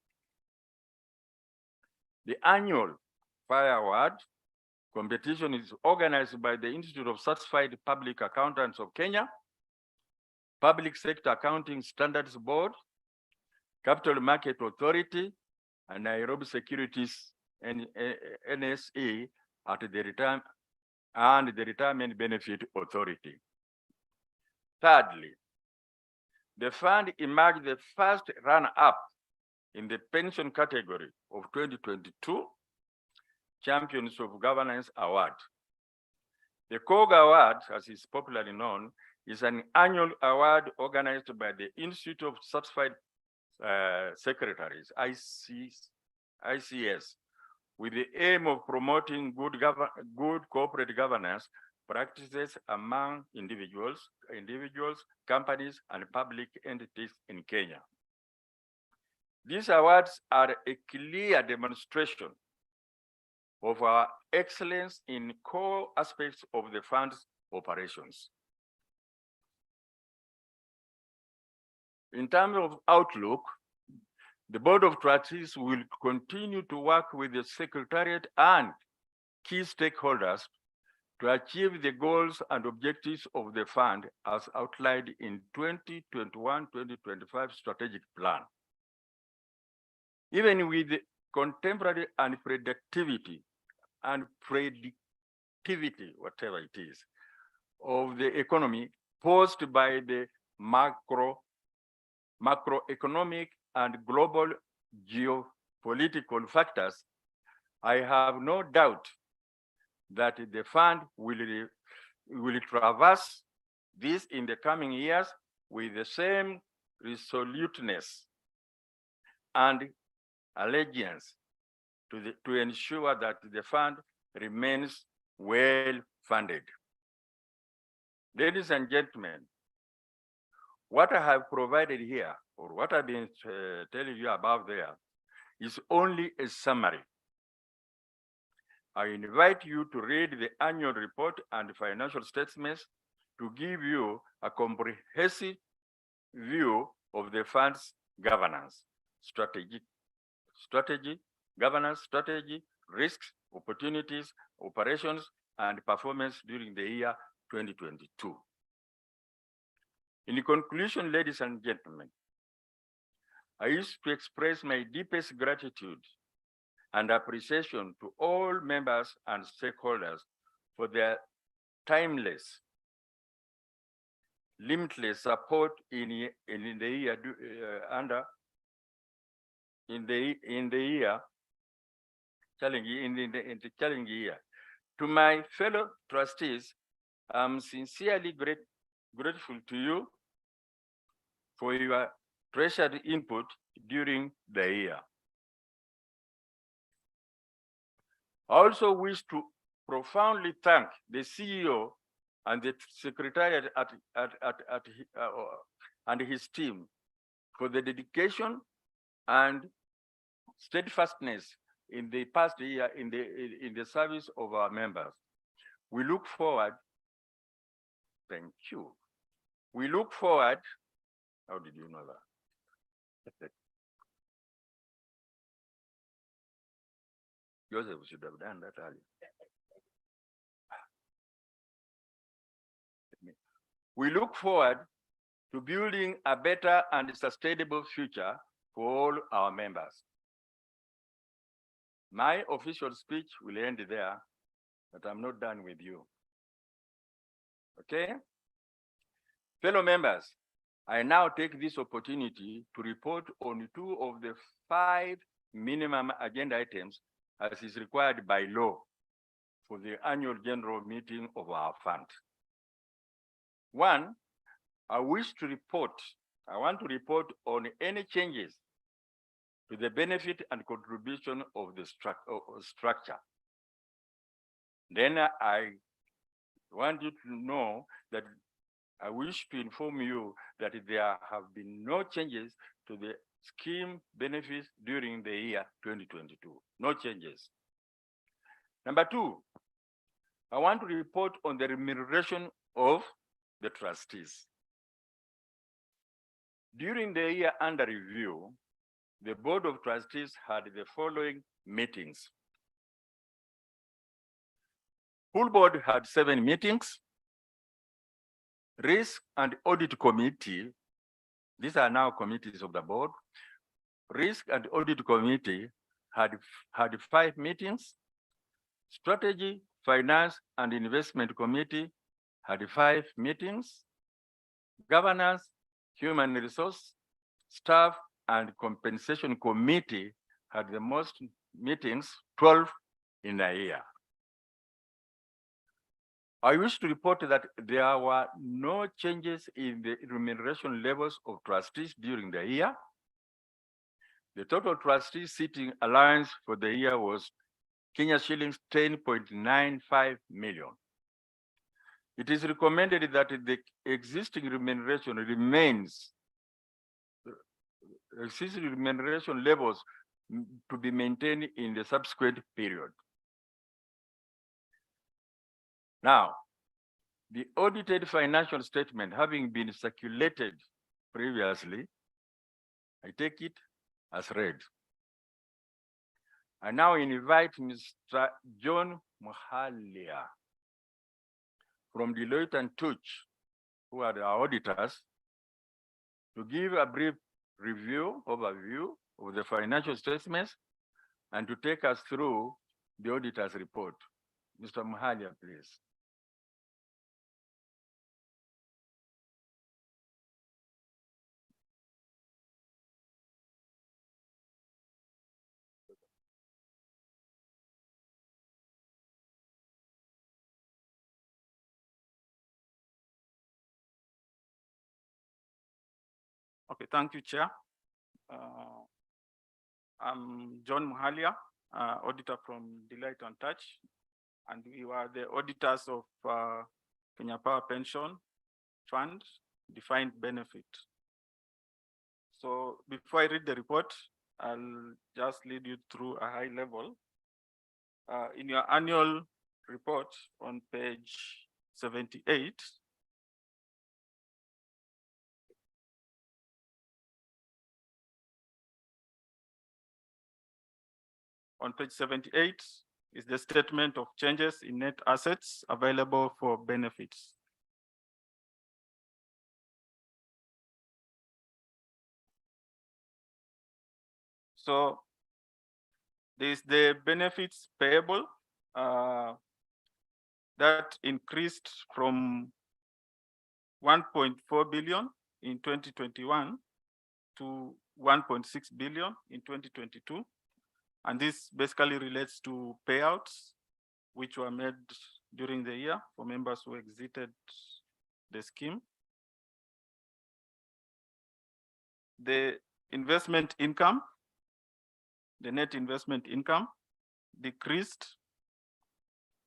The annual FIRE Award competition is organized by the Institute of Certified Public Accountants of Kenya, Public Sector Accounting Standards Board, Capital Market Authority, and Nairobi Securities NSA at the Retirement Benefit Authority. Thirdly, the fund emerged the first runner-up in the pension category of 2022 Champions of Governance Award. The COG Award, as is popularly known, is an annual award organized by the Institute of Certified Secretaries, ICS, with the aim of promoting good corporate governance practices among individuals, companies, and public entities in Kenya. These awards are a clear demonstration of our excellence in core aspects of the fund's operations. In terms of outlook, the Board of Trustees will continue to work with the Secretariat and key stakeholders to achieve the goals and objectives of the fund as outlined in 2021-2025 strategic plan. Even with the contemporary unpredictability and predictivity, whatever it is, of the economy posed by the macroeconomic and global geopolitical factors, I have no doubt that the fund will traverse this in the coming years with the same resoluteness and allegiance to ensure that the fund remains well funded. Ladies and gentlemen, what I have provided here, or what I've been telling you about there, is only a summary. I invite you to read the annual report and financial statements to give you a comprehensive view of the fund's governance, governance strategy, risks, opportunities, operations, and performance during the year 2022. In conclusion, ladies and gentlemen, I wish to express my deepest gratitude and appreciation to all members and stakeholders for their timeless, limitless support in the challenging year. To my fellow trustees, I'm sincerely grateful to you for your treasured input during the year. I also wish to profoundly thank the CEO and the Secretariat and his team for the dedication and steadfastness in the past year in the service of our members. We look forward. Thank you. We look forward. How did you know that? Joseph should have done that earlier. We look forward to building a better and sustainable future for all our members. My official speech will end there, but I'm not done with you. Okay? Fellow members, I now take this opportunity to report on 2 of the 5 minimum agenda items as is required by law for the annual general meeting of our fund. 1, I want to report on any changes to the benefit and contribution of the structure. Then I want you to know that I wish to inform you that there have been no changes to the scheme benefits during the year 2022. No changes. Number 2, I want to report on the remuneration of the trustees. During the year under review, the Board of Trustees had the following meetings. Full Board had 7 meetings. Risk and Audit Committee, these are now committees of the board. Risk and Audit Committee had 5 meetings. Strategy, Finance and Investment Committee had 5 meetings. Governance, Human Resource, Staff and Compensation Committee had the most meetings, 12 in a year. I wish to report that there were no changes in the remuneration levels of trustees during the year. The total trustee sitting allowance for the year was Kenya shillings 10.95 million. It is recommended that the existing remuneration levels to be maintained in the subsequent period. Now, the audited financial statement having been circulated previously, I take it as read. I now invite Mr. John Muhalia from Deloitte and Touch, who are our auditors, to give a brief overview of the financial statements and to take us through the auditor's report. Mr. Muhalia, please. Okay, thank you, Chair. I'm John Muhalia, auditor from Deloitte and Touch, and we are the auditors of Kenya Power Pension Fund Defined Benefit. So before I read the report, I'll just lead you through a high level. In your annual report on page 78, on page 78 is the statement of changes in net assets available for benefits. So there's the benefits payable that increased from 1.4 billion in 2021 to 1.6 billion in 2022. And this basically relates to payouts which were made during the year for members who exited the scheme. The investment income, the net investment income decreased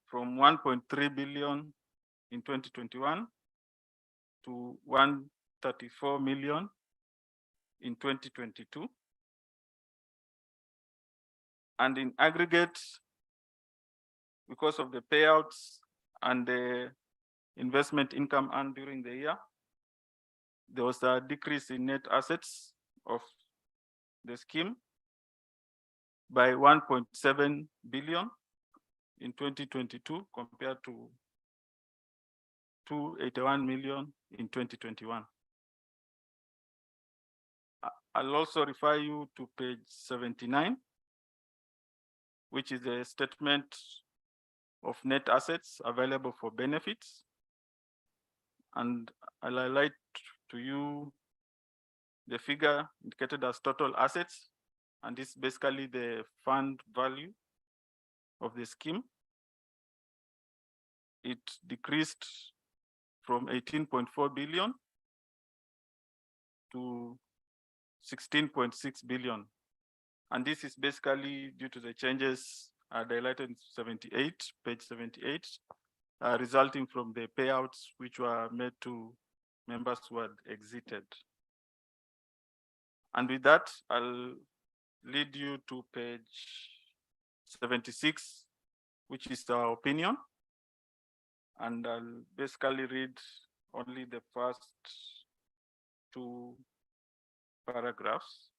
from 1.3 billion in 2021 to 134 million in 2022. And in aggregate, because of the payouts and the investment income earned during the year, there was a decrease in net assets of the scheme. by 1.7 billion in 2022 compared to 281 million in 2021. I'll also refer you to page 79, which is a statement of net assets available for benefits. And I'll highlight to you the figure indicated as total assets, and this is basically the fund value of the scheme. It decreased from 18.4 billion to 16.6 billion. And this is basically due to the changes highlighted in 78, page 78, resulting from the payouts which were made to members who had exited. And with that, I'll lead you to page 76, which is our opinion. And I'll basically read only the first two paragraphs.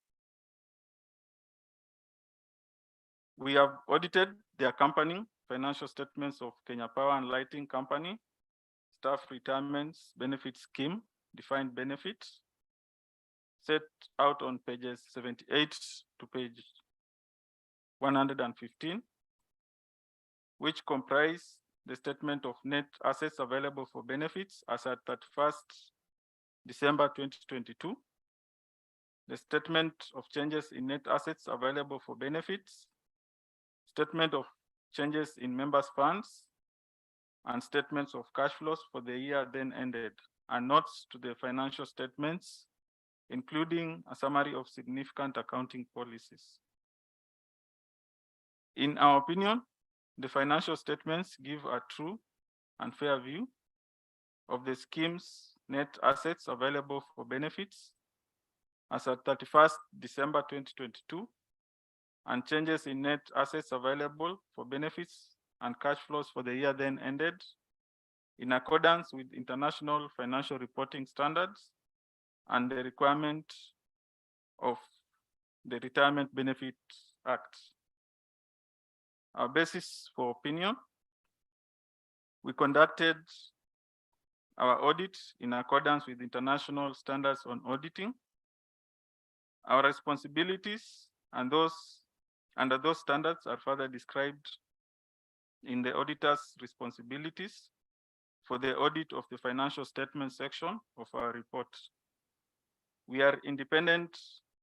We have audited the accompanying financial statements of Kenya Power and Lighting Company, staff retirements benefit scheme, defined benefits, set out on pages 78 to page 115, which comprise the statement of net assets available for benefits as at 31st December 2022, the statement of changes in net assets available for benefits, statement of changes in members' funds, and statements of cash flows for the year then ended, and notes to the financial statements, including a summary of significant accounting policies. In our opinion, the financial statements give a true and fair view of the scheme's net assets available for benefits as at 31st December 2022, and changes in net assets available for benefits and cash flows for the year then ended in accordance with international financial reporting standards and the requirement of the Retirement Benefits Act. Our basis for opinion: we conducted our audit in accordance with international standards on auditing. Our responsibilities and under those standards are further described in the auditor's responsibilities for the audit of the financial statement section of our report. We are independent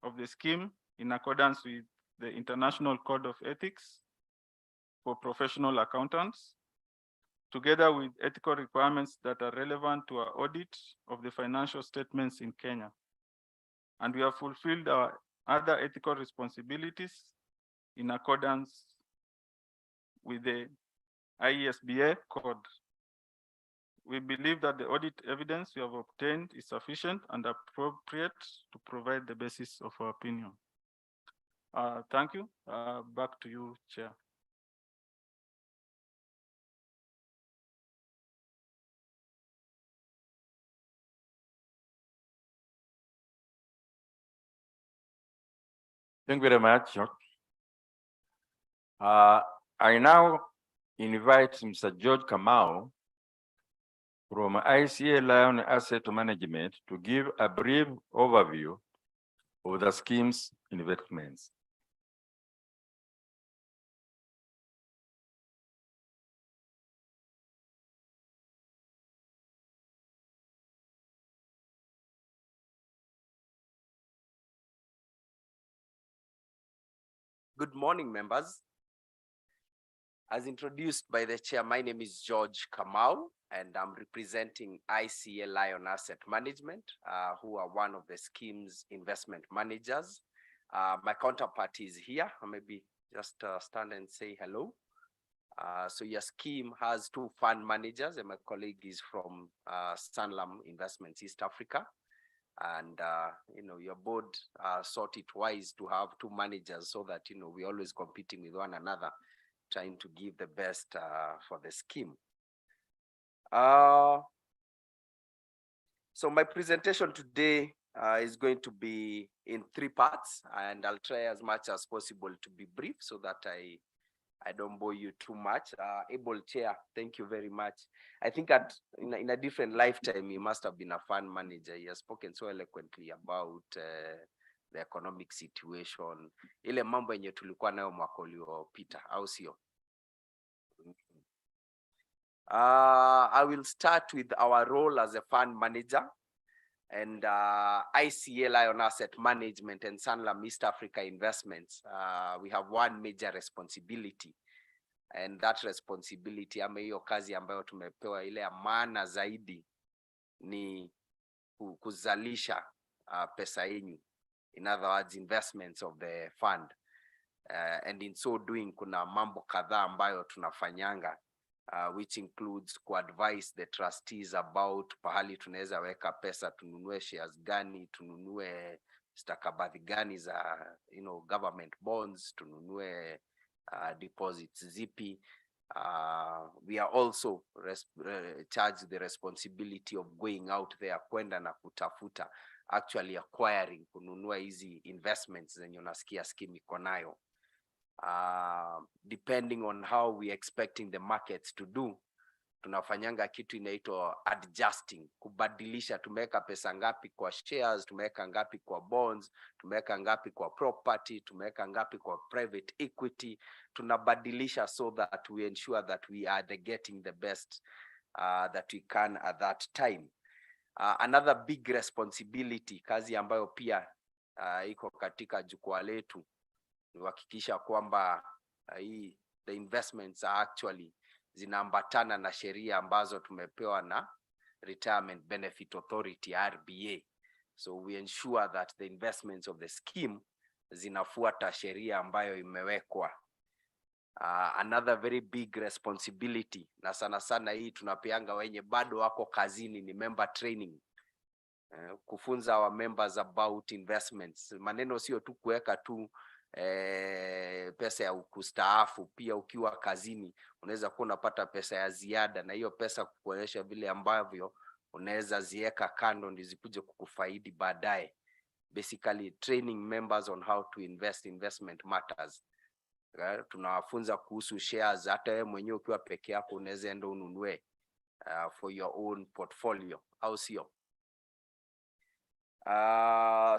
of the scheme in accordance with the International Code of Ethics for Professional Accountants, together with ethical requirements that are relevant to our audit of the financial statements in Kenya. And we have fulfilled our other ethical responsibilities in accordance with the IESBA code. We believe that the audit evidence we have obtained is sufficient and appropriate to provide the basis of our opinion. Thank you. Back to you, Chair. Thank you very much. I now invite Mr. George Kamau from ICA Lion Asset Management to give a brief overview of the scheme's investments. Good morning, members. As introduced by the chair, my name is George Kamau, and I'm representing ICA Lion Asset Management, who are one of the scheme's investment managers. My counterpart is here. Maybe just stand and say hello. So your scheme has two fund managers, and my colleague is from Sanlam Investments East Africa. And your board sought it wise to have two managers so that we're always competing with one another, trying to give the best for the scheme. So my presentation today is going to be in 3 parts, and I'll try as much as possible to be brief so that I don't bore you too much. Able Chair, thank you very much. I think in a different lifetime, he must have been a fund manager. He has spoken so eloquently about the economic situation. Ile mambo yenye tulikuwa nayo mwaka uliopita, au sio? I will start with our role as a fund manager and ICA Lion Asset Management and Sanlam East Africa Investments. We have one major responsibility, and that responsibility ama hiyo kazi ambayo tumepewa ile ya maana zaidi ni kuzalisha pesa yenyu, in other words investments of the fund, and in so doing kuna mambo kadhaa ambayo tunafanyanga, which includes advise the trustees about pahali tunaweza weka pesa, tununue shares gani, tununue stakabadhi gani za government bonds, tununue deposits zipi. We are also charged the responsibility of going out there, kwenda na kutafuta, actually acquiring, kununua hizi investments zenye unasikia scheme iko nayo. Depending on how we expecting the markets to do, tunafanyanga kitu inaitwa adjusting, kubadilisha, tumeweka pesa ngapi kwa shares, tumeweka ngapi kwa bonds, tumeweka ngapi kwa property, tumeweka ngapi kwa private equity, tunabadilisha so that we ensure that we are getting the best that we can at that time. Another big responsibility, kazi ambayo pia iko katika jukwaa letu, ni kuhakikisha kwamba the investments are actually zinaambatana na sheria ambazo tumepewa na Retirement Benefit Authority RBA. So we ensure that the investments of the scheme zinafuata sheria ambayo imewekwa. Another very big responsibility, na sana sana hii tunapeanga wenye bado wako kazini, ni member training. Kufunza our members about investments. Maneno sio tu kuweka tu pesa ya kustaafu, pia ukiwa kazini unaweza kuwa unapata pesa ya ziada, na hiyo pesa kukuonyesha vile ambavyo unaweza ziweka kando ndio zikuje kukufaidi baadaye. Basically training members on how to investment matters. Tunawafunza kuhusu shares, hata wewe mwenyewe ukiwa peke yako unaweza enda ununue for your own portfolio, au sio?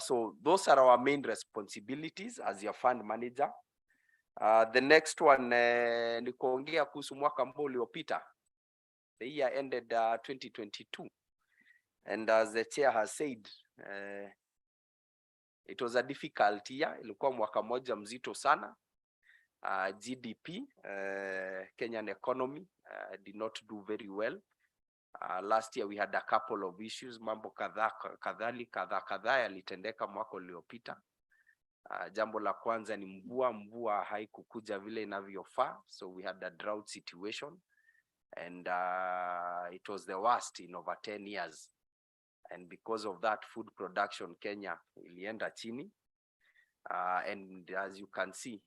So those are our main responsibilities as your fund manager. The next one ni kuongea kuhusu mwaka ambao uliopita. The year ended 2022, and as the chair has said, it was a difficult year. Ilikuwa mwaka moja mzito sana. GDP, Kenyan economy did not do very well. Last year we had a couple of issues, mambo kadhaa yalitendeka mwaka uliopita. Jambo la kwanza ni mvua haikukuja vile inavyofaa, so we had a drought situation, and it was the worst in over 10 years, and because of that food production Kenya ilienda chini, and as you can see,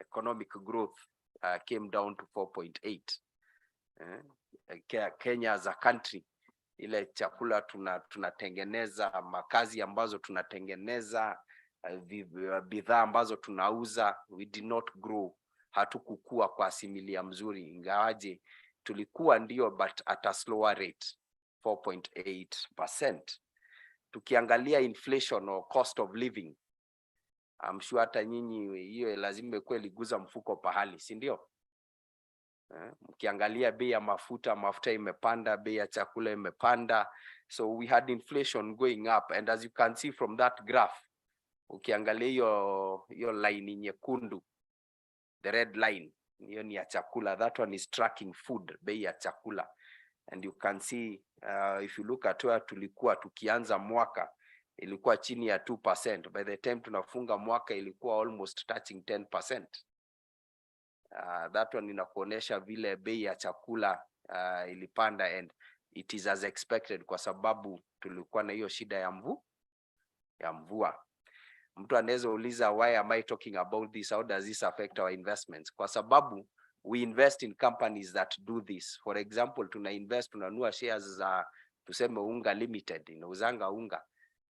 economic growth came down to 4.8. Kenya as a country, ile chakula tunatengeneza, makazi ambazo tunatengeneza, bidhaa ambazo tunauza, we did not grow, hatukukua kwa asimilia mzuri, ingawaje tulikuwa ndio, but at a slower rate, 4.8%. Tukiangalia inflation or cost of living, I'm sure hata nyinyi hiyo lazima kweli guza mfuko pahali, si ndio? Mkiangalia bei ya mafuta imepanda, bei ya chakula imepanda, so we had inflation going up, and as you can see from that graph, ukiangalia hiyo line nyekundu, the red line, hiyo ni ya chakula, that one is tracking food, bei ya chakula, and you can see if you look at where tulikuwa tukianza mwaka, ilikuwa chini ya 2%, by the time tunafunga mwaka ilikuwa almost touching 10%. That one inakuonesha vile bei ya chakula ilipanda, and it is as expected kwa sababu tulikuwa na hiyo shida ya mvua. Mtu anaweza uliza, why am I talking about this? How does this affect our investments? Kwa sababu we invest in companies that do this. For example, tunanunua shares za tuseme Unga Limited, inauzanga unga.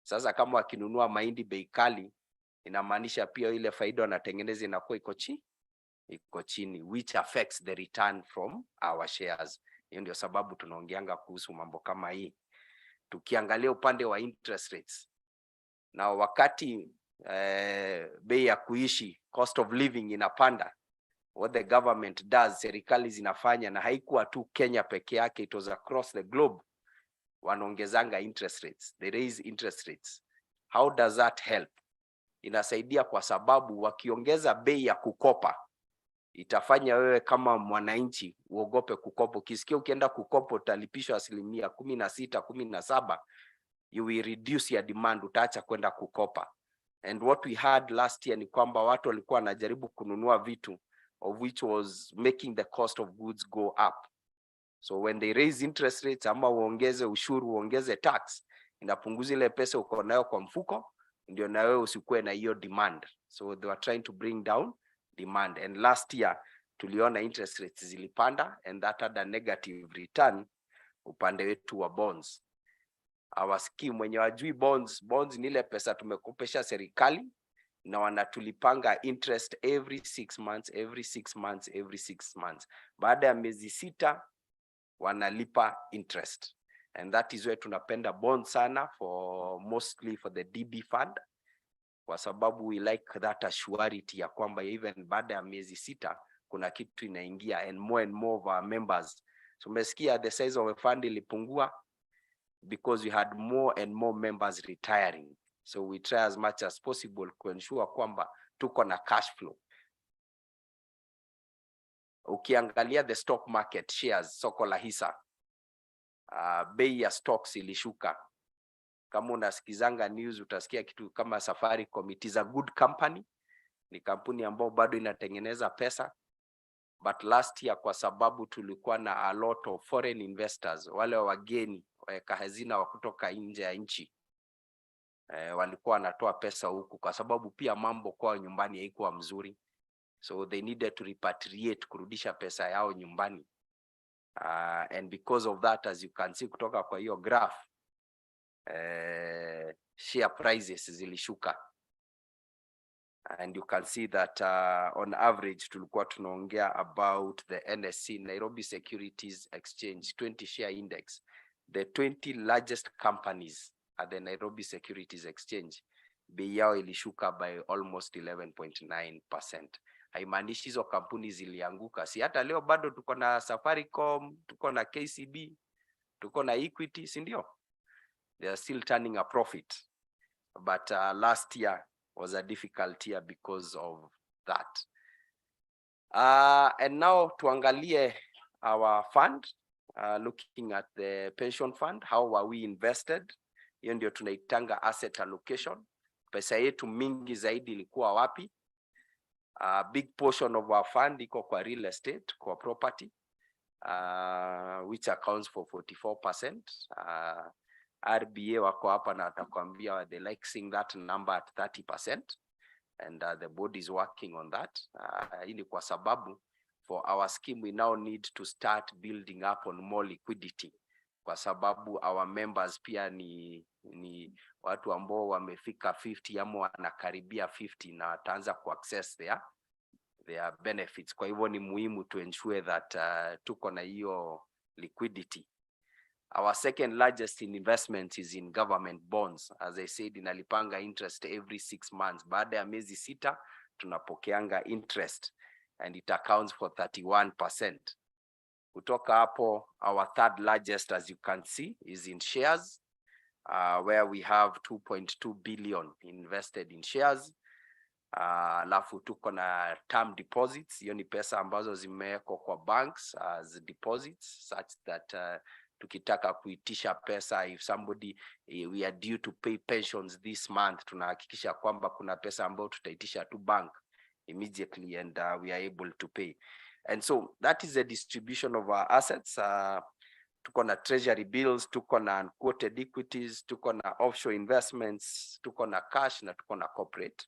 Sasa kama wakinunua mahindi bei kali, inamaanisha pia ile faida wanatengeneza inakuwa iko chini, which affects the return from our shares. Hiyo ndio sababu tunaongeanga kuhusu mambo kama hii. Tukiangalia upande wa interest rates, na wakati bei ya kuishi, cost of living inapanda, what the government does, serikali zinafanya, na haikuwa tu Kenya peke yake, it was across the globe, wanaongezanga interest rates, they raise interest rates. How does that help? Inasaidia kwa sababu wakiongeza bei ya kukopa, itafanya wewe kama mwananchi uogope kukopa. Ukisikia ukienda kukopa utalipishwa 16%, 17%, you will reduce your demand, utaacha kwenda kukopa. And what we had last year ni kwamba watu walikuwa wanajaribu kununua vitu of which was making the cost of goods go up. So when they raise interest rates, ama uongeze ushuru, uongeze tax, inapunguza ile pesa uko nayo kwa mfuko, ndio na wewe usikue na hiyo demand. So they were trying to bring down demand. And last year tuliona interest rates zilipanda, and that had a negative return upande wetu wa bonds. Our scheme, wenye wajui bonds ni ile pesa tumekopesha serikali na wanatulipanga interest every 6 months, every 6 months, every 6 months. Baada ya miezi 6 wanalipa interest. And that is where tunapenda bonds sana, for mostly for the DB fund, kwa sababu we like that assurity ya kwamba even baada ya miezi 6 kuna kitu inaingia, and more of our members. So umesikia the size of a fund ilipungua because we had more and more members retiring. So we try as much as possible to ensure kwamba tuko na cash flow. Ukiangalia the stock market shares, soko la hisa, bei ya stocks ilishuka. Kama unasikizanga news utasikia kitu kama Safaricom, it is a good company, ni kampuni ambayo bado inatengeneza pesa. But last year, kwa sababu tulikuwa na a lot of foreign investors, wale wageni waweka hazina wa kutoka nje ya nchi, walikuwa wanatoa pesa huku kwa sababu pia mambo kwa nyumbani haikuwa mzuri. So they needed to repatriate, kurudisha pesa yao nyumbani. And because of that, as you can see kutoka kwa hiyo graph, share prices zilishuka. And you can see that on average tulikuwa tunaongea about the NSC, Nairobi Securities Exchange 20 share index. The 20 largest companies at the Nairobi Securities Exchange, bei yao ilishuka by almost 11.9%. Haimaanishi hizo kampuni zilianguka. Si hata leo bado tuko na Safaricom, tuko na KCB, tuko na Equity, si ndio? They are still turning a profit. But last year was a difficult year because of that. And now tuangalie our fund, looking at the pension fund, how are we invested? Hiyo ndio tunaitanga asset allocation. Pesa yetu mingi zaidi ilikuwa wapi? Big portion of our fund iko kwa real estate, kwa property, which accounts for 44%. RBA wako hapa na atakwambia they like seeing that number at 30%, and the board is working on that. Hii ni kwa sababu for our scheme we now need to start building up on more liquidity, kwa sababu our members pia ni watu ambao wamefika 50 ama wanakaribia 50 na wataanza ku access their benefits. Kwa hivyo ni muhimu to ensure that tuko na hiyo liquidity. Our second largest investment is in government bonds. As I said, inalipanga interest every 6 months. Baada ya miezi 6 tunapokeanga interest, and it accounts for 31%. Kutoka hapo, our third largest, as you can see, is in shares, where we have 2.2 billion invested in shares. Alafu tuko na term deposits. Hiyo ni pesa ambazo zimewekwa kwa banks as deposits, such that tukitaka kuitisha pesa, if somebody we are due to pay pensions this month, tunahakikisha kwamba kuna pesa ambayo tutaitisha tu bank immediately, and we are able to pay. And so that is the distribution of our assets. Tuko na treasury bills, tuko na unquoted equities, tuko na offshore investments, tuko na cash, na tuko na corporate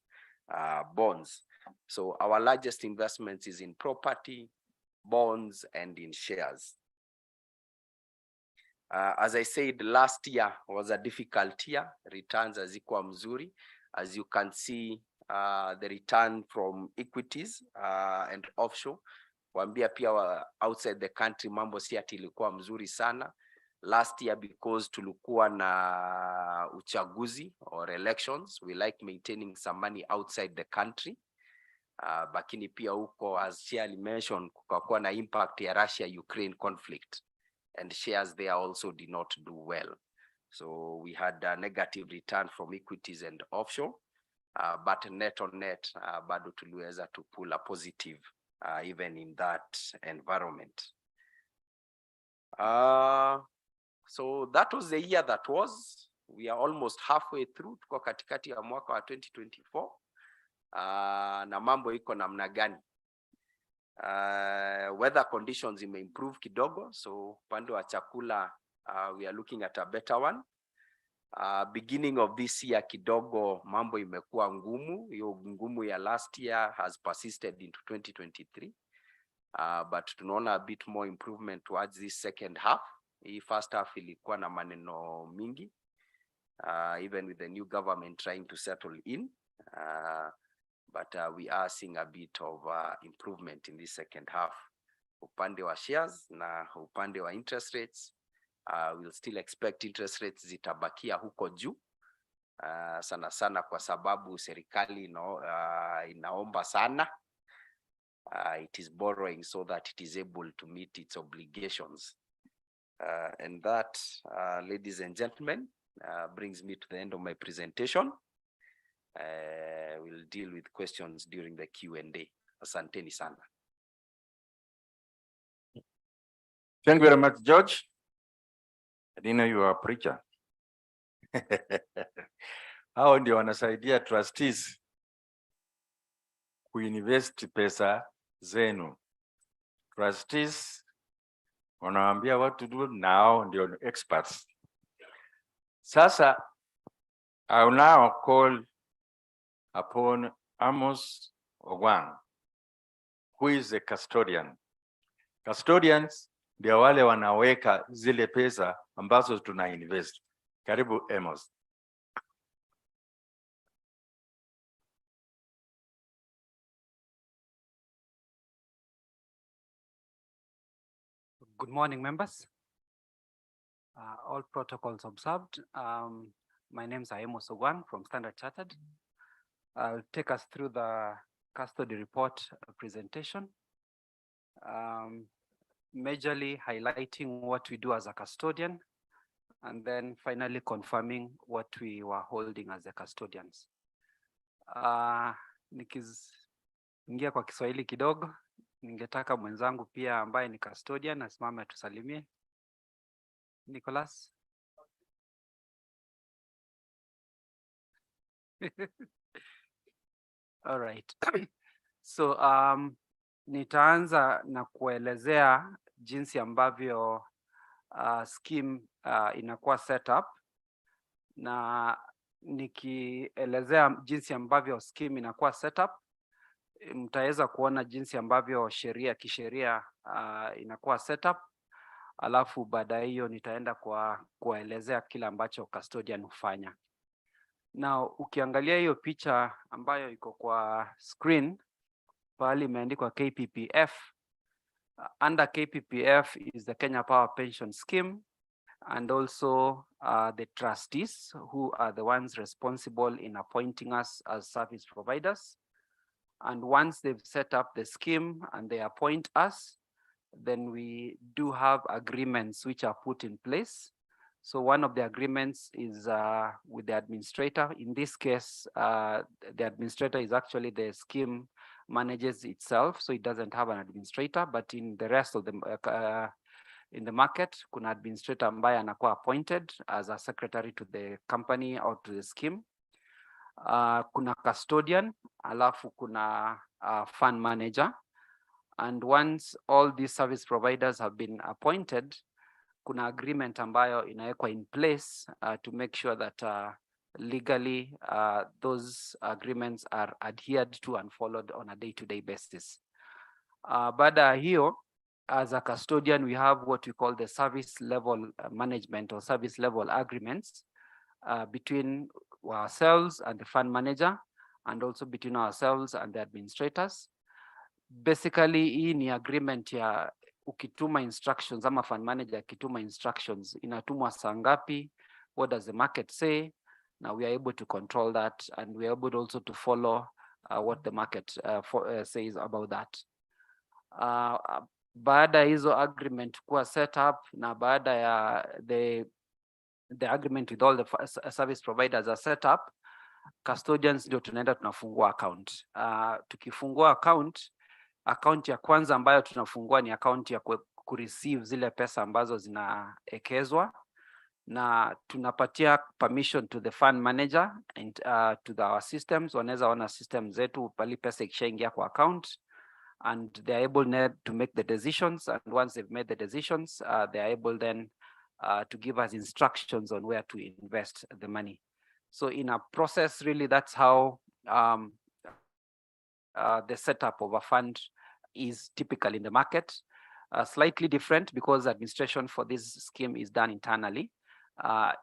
bonds. So our largest investments is in property, bonds, and in shares. As I said, last year was a difficult year. Returns hazikuwa mzuri. As you can see, the return from equities and offshore. Kuambia pia outside the country mambo si ati ilikuwa mzuri sana. Last year because tulikuwa na uchaguzi or elections, we like maintaining some money outside the country. Lakini pia huko, as Shirley mentioned, kukakuwa na impact ya Russia-Ukraine conflict, and shares there also did not do well. So we had a negative return from equities and offshore, but net on net, bado tuliweza to pull a positive even in that environment. So that was the year that was. We are almost halfway through, tuko katikati ya mwaka wa 2024. Na mambo iko namna gani? Weather conditions improve kidogo, so upande wa chakula we are looking at a better one. Beginning of this year kidogo mambo imekuwa ngumu. Hiyo ngumu ya last year has persisted into 2023, but tunaona a bit more improvement towards this second half. Hii first half ilikuwa na maneno mingi, even with the new government trying to settle in, but we are seeing a bit of improvement in this second half. Upande wa shares na upande wa interest rates, we'll still expect interest rates zitabakia huko juu, sana sana kwa sababu serikali inaomba sana. It is borrowing so that it is able to meet its obligations. And that, ladies and gentlemen, brings me to the end of my presentation. We'll deal with questions during the Q&A. Asanteni sana. Thank you very much, George. I didn't know you were a preacher. Hao ndio wanasaidia trustees kuinvest pesa zenu. Trustees wanawaambia what to do, now ndio experts. Sasa, I will now call upon Amos Ogwang, who is a custodian. Custodians ndio wale wanaweka zile pesa ambazo tuna invest. Karibu Amos. Good morning, members. All protocols observed. My name is Amos Ogwang from Standard Chartered. I'll take us through the custody report presentation, majorly highlighting what we do as a custodian, and then finally confirming what we were holding as the custodians. Nikiingia kwa Kiswahili kidogo, ningetaka mwenzangu pia ambaye ni custodian asimame tusalimie. Nicholas. All right. So nitaanza na kuelezea jinsi ambavyo scheme inakuwa set up, na nikielezea jinsi ambavyo scheme inakuwa set up, mtaweza kuona jinsi ambavyo kisheria inakuwa set up. Alafu baada hiyo nitaenda kuelezea kile ambacho custodian hufanya. Na ukiangalia hiyo picha ambayo iko kwa screen, pale imeandikwa KPPF. Under KPPF is the Kenya Power Pension Scheme, and also the trustees who are the ones responsible in appointing us as service providers. And once they've set up the scheme and they appoint us, then we do have agreements which are put in place. So one of the agreements is with the administrator. In this case, the administrator is actually the scheme manages itself, so it doesn't have an administrator. But in the rest of the in the market, kuna administrator ambaye anakuwa appointed as a secretary to the company or to the scheme. Kuna custodian, alafu kuna fund manager. And once all these service providers have been appointed, kuna agreement ambayo inawekwa in place to make sure that legally those agreements are adhered to and followed on a day-to-day basis. Baada ya hiyo, as a custodian, we have what we call the service level management or service level agreements between ourselves and the fund manager, and also between ourselves and the administrators. Basically, hii ni agreement ya ukituma instructions ama fund manager akituma instructions, inatumwa saa ngapi, what does the market say. Now we are able to control that, and we are able also to follow what the market says about that. Baada hizo agreement kuwa set up na baada ya the agreement with all the service providers are set up, custodians ndio tunaenda tunafungua account. Tukifungua account ya kwanza ambayo tunafungua ni account ya kureceive zile pesa ambazo zinaekezwa, na tunapatia permission to the fund manager and to our systems. Wanaweza ona system zetu pali pesa ikishaingia kwa account, and they are able to make the decisions, and once they've made the decisions, they are able then to give us instructions on where to invest the money. So in a process, really, that's how the setup of a fund is typical in the market. Slightly different because administration for this scheme is done internally.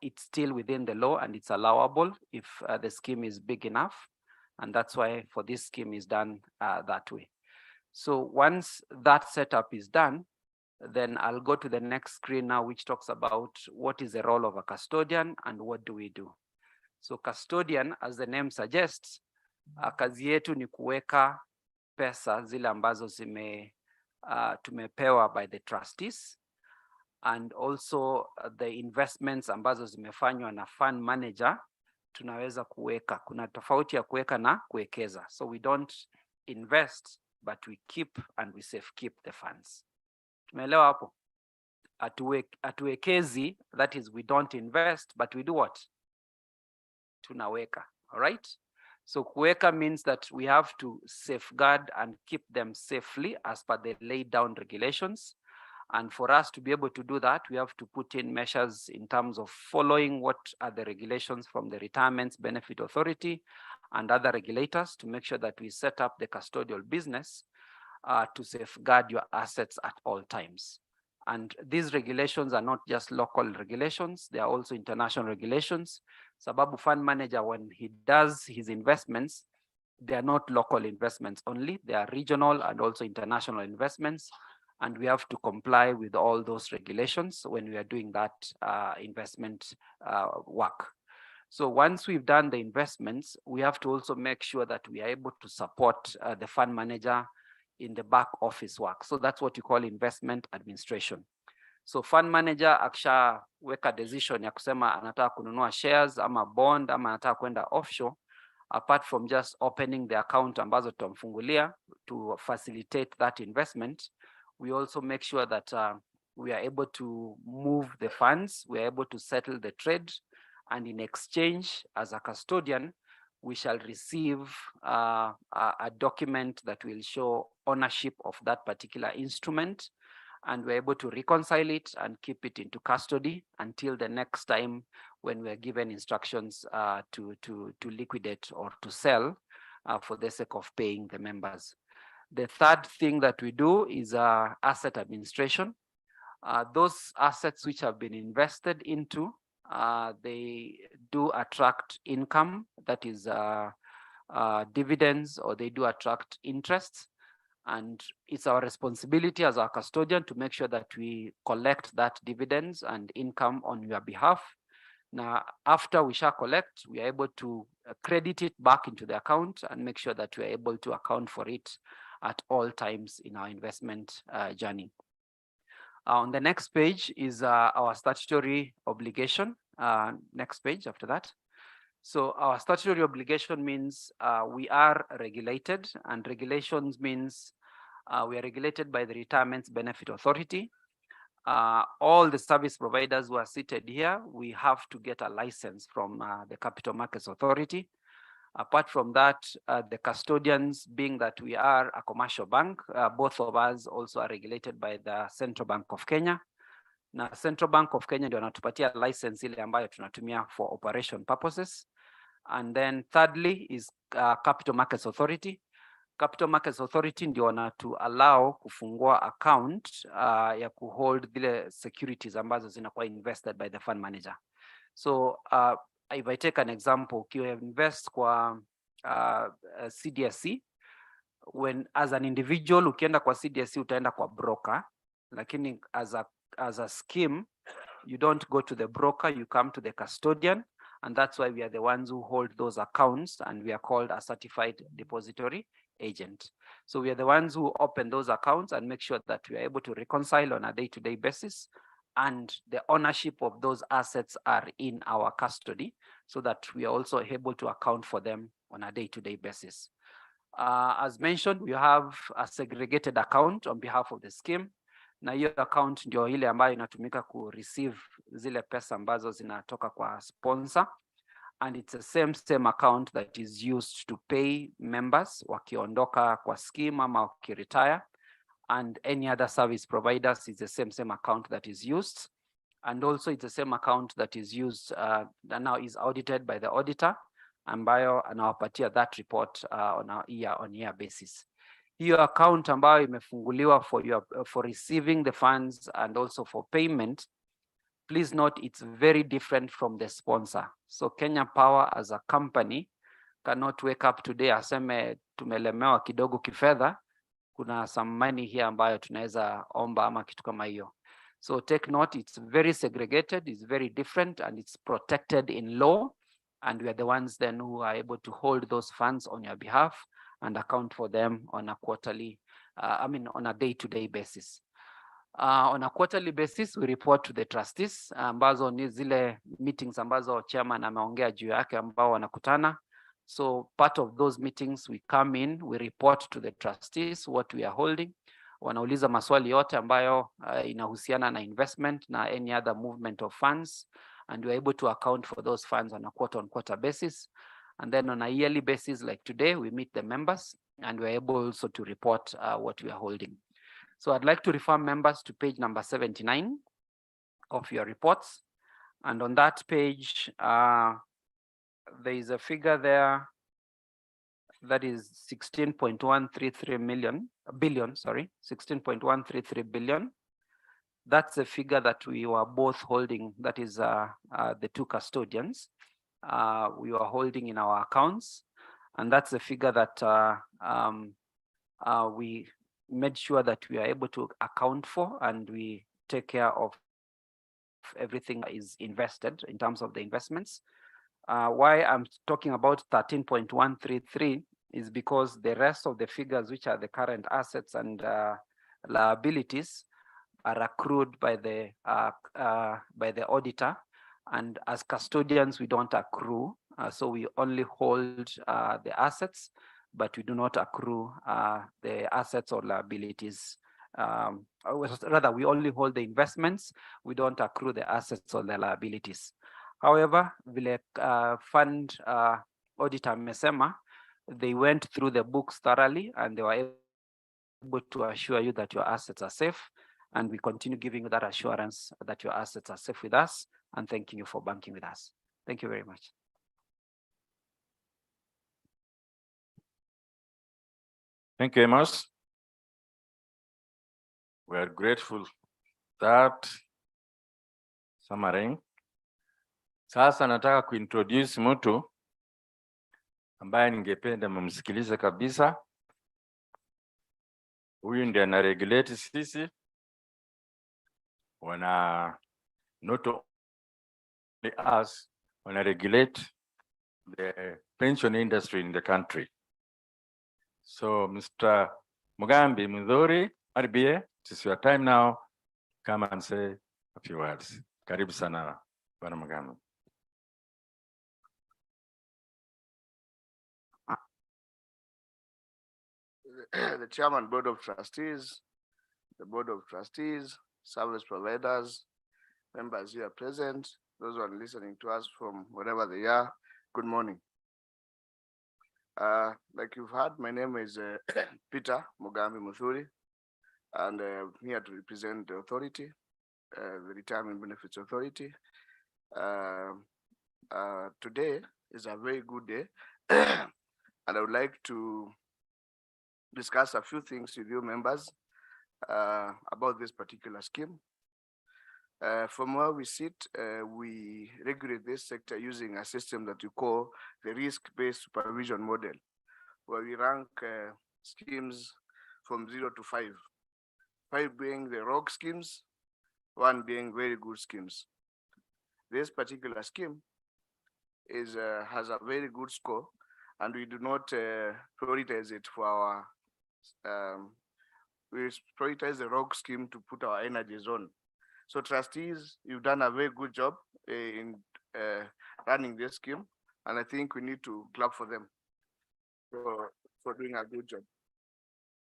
It's still within the law and it's allowable if the scheme is big enough, and that's why for this scheme is done that way. So once that setup is done, then I'll go to the next screen now, which talks about what is the role of a custodian and what do we do. So custodian, as the name suggests, kazi yetu ni kuweka pesa zile ambazo tumepewa by the trustees, and also the investments ambazo zimefanywa na fund manager tunaweza kuweka. Kuna tofauti ya kuweka na kuwekeza. So we don't invest, but we keep and we safekeep the funds. Tumeelewa hapo? Atuwekezi, that is we don't invest, but we do what? Tunaweka. All right? So kuweka means that we have to safeguard and keep them safely as per the laid down regulations. And for us to be able to do that, we have to put in measures in terms of following what are the regulations from the Retirement Benefit Authority and other regulators to make sure that we set up the custodial business to safeguard your assets at all times. And these regulations are not just local regulations, they are also international regulations. Sababu fund manager, when he does his investments, they are not local investments only, they are regional and also international investments. And we have to comply with all those regulations when we are doing that investment work. So once we've done the investments, we have to also make sure that we are able to support the fund manager in the back office work. So that's what you call investment administration. So fund manager akishaweka decision ya kusema anataka kununua shares ama bond ama anataka kwenda offshore, apart from just opening the account ambazo tutamfungulia to facilitate that investment, we also make sure that we are able to move the funds, we are able to settle the trade, and in exchange, as a custodian, we shall receive a document that will show ownership of that particular instrument, and we're able to reconcile it and keep it into custody until the next time when we're given instructions to liquidate or to sell for the sake of paying the members. The third thing that we do is asset administration. Those assets which have been invested into, they do attract income, that is dividends, or they do attract interest. And it's our responsibility as our custodian to make sure that we collect that dividends and income on your behalf. Now, after we shall collect, we are able to credit it back into the account and make sure that we are able to account for it at all times in our investment journey. On the next page is our statutory obligation. Next page after that. So our statutory obligation means we are regulated, and regulations means we are regulated by the Retirement Benefit Authority. All the service providers who are seated here, we have to get a license from the Capital Markets Authority. Apart from that, the custodians, being that we are a commercial bank, both of us also are regulated by the Central Bank of Kenya. Na Central Bank of Kenya ndio wanatupatia license ile ambayo tunatumia for operation purposes. And then thirdly is Capital Markets Authority. Capital Markets Authority ndio wanatu allow kufungua account ya kuhold zile securities ambazo zinakuwa invested by the fund manager. So if I take an example, ukiwa invest kwa CDSC, when as an individual ukienda kwa CDSC utaenda kwa broker, lakini as a scheme you don't go to the broker, you come to the custodian, and that's why we are the ones who hold those accounts, and we are called a certified depository agent. So we are the ones who open those accounts and make sure that we are able to reconcile on a day-to-day basis, and the ownership of those assets are in our custody, so that we are also able to account for them on a day-to-day basis. As mentioned, we have a segregated account on behalf of the scheme, na hiyo account ndio ile ambayo inatumika ku receive zile pesa ambazo zinatoka kwa sponsor, and it's the same account that is used to pay members wakiondoka kwa scheme ama wakiretire, and any other service providers is the same account that is used, and also it's the same account that is used that now is audited by the auditor, ambayo anawapatia that report on a year basis. Hiyo account ambayo imefunguliwa for receiving the funds and also for payment, please note it's very different from the sponsor. So Kenya Power as a company cannot wake up today aseme tumelemewa kidogo kifedha, kuna some money here ambayo tunaweza omba ama kitu kama hiyo. So take note, it's very segregated, it's very different, and it's protected in law, and we are the ones then who are able to hold those funds on your behalf and account for them on a quarterly, on a day-to-day basis. On a quarterly basis, we report to the trustees, ambazo ni zile meetings ambazo chairman ameongea juu yake ambao wanakutana. So part of those meetings, we come in, we report to the trustees what we are holding. Wanauliza maswali yote ambayo inahusiana na investment na any other movement of funds, and we are able to account for those funds on a quarter-on-quarter basis. And then on a yearly basis, like today, we meet the members, and we are able also to report what we are holding. So I'd like to refer members to page number 79 of your reports. And on that page, there is a figure there that is 16.133 billion. 16.133 billion. That's a figure that we were both holding, that is the two custodians. We were holding in our accounts, and that's the figure that we made sure that we are able to account for, and we take care of everything that is invested in terms of the investments. Why I'm talking about 13.133 is because the rest of the figures, which are the current assets and liabilities, are accrued by the auditor, and as custodians we don't accrue, so we only hold the assets, but we do not accrue the assets or liabilities. Rather, we only hold the investments, we don't accrue the assets or the liabilities. However, vile fund auditor amesema, they went through the books thoroughly, and they were able to assure you that your assets are safe, and we continue giving you that assurance that your assets are safe with us, and thanking you for banking with us. Thank you very much. Thank you, Amos. We are grateful that summary. Sasa nataka kuintroduce mtu ambaye ningependa mumsikilize kabisa. Huyu ndiye ana regulate sisi, wana not only us, wana regulate the pension industry in the country. So Mr. Mugambi Mudhuri, RBA, it is your time now. Come and say a few words. Karibu sana, Bwana Mugambi. The Chairman, Board of Trustees, the Board of Trustees, service providers, members here present, those who are listening to us from wherever they are, good morning. Like you've heard, my name is Peter Mugambi Muthuri, and I'm here to represent the authority, the Retirement Benefits Authority. Today is a very good day, and I would like to discuss a few things with you members about this particular scheme. From where we sit, we regulate this sector using a system that we call the risk-based supervision model, where we rank schemes from 0 to 5. 5 being the rogue schemes, 1 being very good schemes. This particular scheme has a very good score, and we do not prioritize it for our, we prioritize the rogue scheme to put our energies on. So trustees, you've done a very good job in running this scheme, and I think we need to clap for them for doing a good job.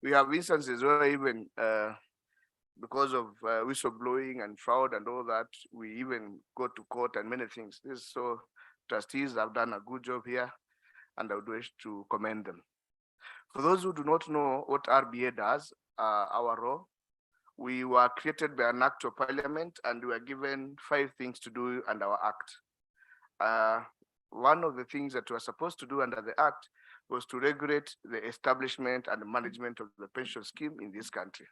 We have instances where even because of whistleblowing and fraud and all that, we even go to court and many things. So trustees have done a good job here, and I would wish to commend them. For those who do not know what RBA does, our role, we were created by an act of parliament, and we were given 5 things to do under our act. One of the things that we were supposed to do under the act was to regulate the establishment and the management of the pension scheme in this country.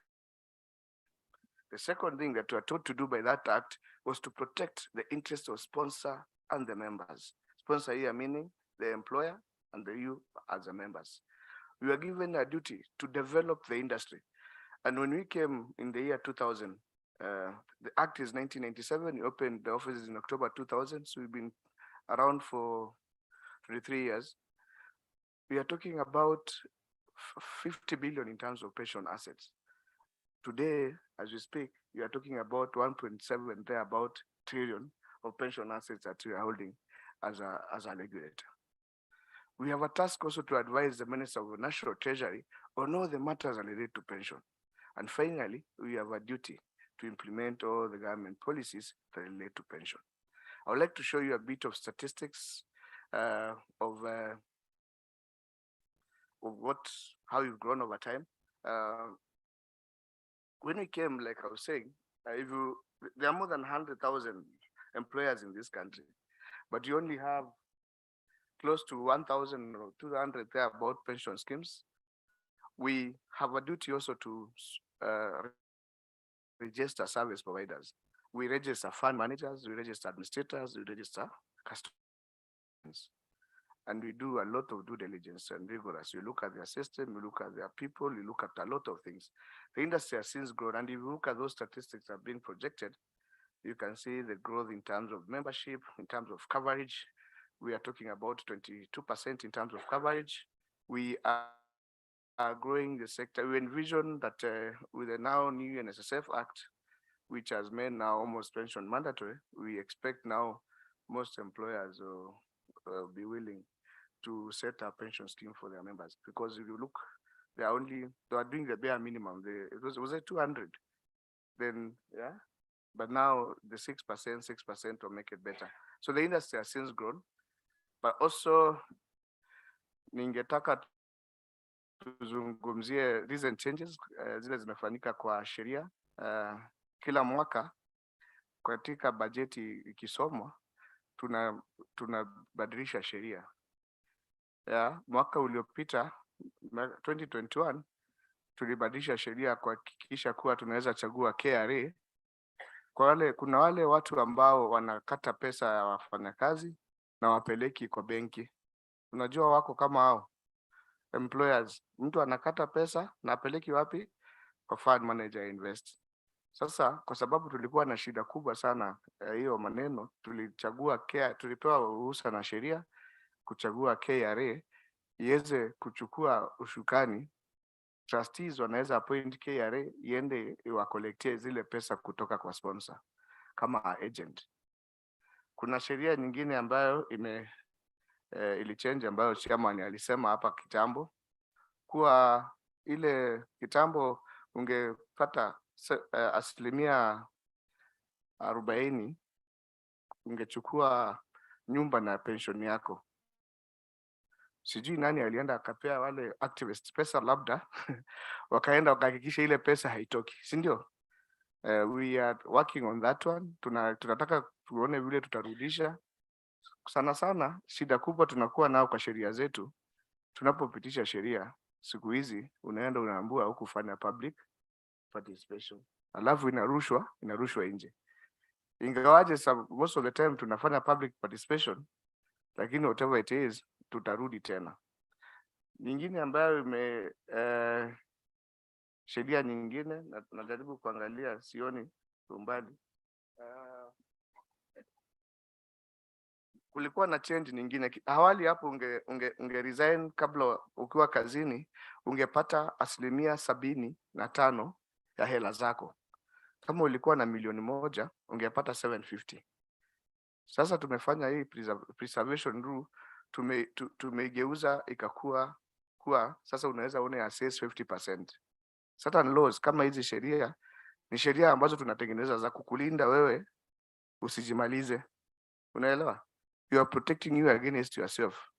The second thing that we were told to do by that act was to protect the interests of sponsor and the members. Sponsor here meaning the employer and you as the members. We were given a duty to develop the industry. And when we came in the year 2000, the act is 1997, we opened the offices in October 2000, so we've been around for 23 years. We are talking about 50 billion in terms of pension assets. Today, as we speak, we are talking about 1.7 thereabout trillion of pension assets that we are holding as a regulator. We have a task also to advise the Minister of the National Treasury on all the matters related to pension. And finally, we have a duty to implement all the government policies that relate to pension. I would like to show you a bit of statistics of how you've grown over time. When we came, like I was saying, there are more than 100,000 employers in this country, but you only have close to 1,200 there about pension schemes. We have a duty also to register service providers. We register fund managers, we register administrators, we register custodians. And we do a lot of due diligence and rigorous. We look at their system, we look at their people, we look at a lot of things. The industry has since grown, and if you look at those statistics that have been projected, you can see the growth in terms of membership, in terms of coverage. We are talking about 22% in terms of coverage. We are growing the sector. We envision that with the now new NSSF Act, which has made now almost pension mandatory, we expect now most employers will be willing to set a pension scheme for their members. Because if you look, they are doing the bare minimum. It was at 200, then yeah, but now the 6% will make it better. So the industry has since grown, but also ningetaka tuzungumzie recent changes zile zimefanyika kwa sheria. Kila mwaka katika bajeti ikisomwa tunabadilisha sheria. Mwaka uliopita 2021 tulibadilisha sheria kuhakikisha kuwa tunaweza chagua KRA. Kuna wale watu ambao wanakata pesa ya wafanyakazi na wapeleki kwa benki. Unajua wako kama hao employers, mtu anakata pesa na apeleki wapi? Kwa fund manager invest. Sasa kwa sababu tulikuwa na shida kubwa sana hiyo maneno, tulipewa ruhusa na sheria kuchagua KRA iweze kuchukua ushukani. Trustees wanaweza appoint KRA iende iwakolektie zile pesa kutoka kwa sponsor kama agent. Kuna sheria nyingine ambayo ilichange, ambayo chairman alisema hapa kitambo, kuwa ile kitambo ungepata 40% ungechukua nyumba na pension yako. Sijui nani alienda akapea wale activists pesa labda wakaenda wakahakikisha ile pesa haitoki, si ndio? We are working on that one. Tunataka tuone vile tutarudisha. Sana shida kubwa tunakuwa nao kwa sheria zetu. Tunapopitisha sheria, siku hizi unaenda unaambua hukufanya public participation, alafu inarushwa nje. Ingawaje most of the time tunafanya public participation, lakini whatever it is tutarudi tena. Nyingine ambayo sheria nyingine najaribu kuangalia, sioni umbali. Kulikuwa na change nyingine awali hapo, unge resign kabla ukiwa kazini, ungepata 75% ya hela zako. Kama ulikuwa na 1,000,000 ungepata 750. Sasa tumefanya hii preservation rule, tumegeuza ikakuwa sasa unaweza una assess 50%. Certain laws kama hizi sheria ni sheria ambazo tunatengeneza za kukulinda wewe usijimalize. Unaelewa? You are protecting you against yourself,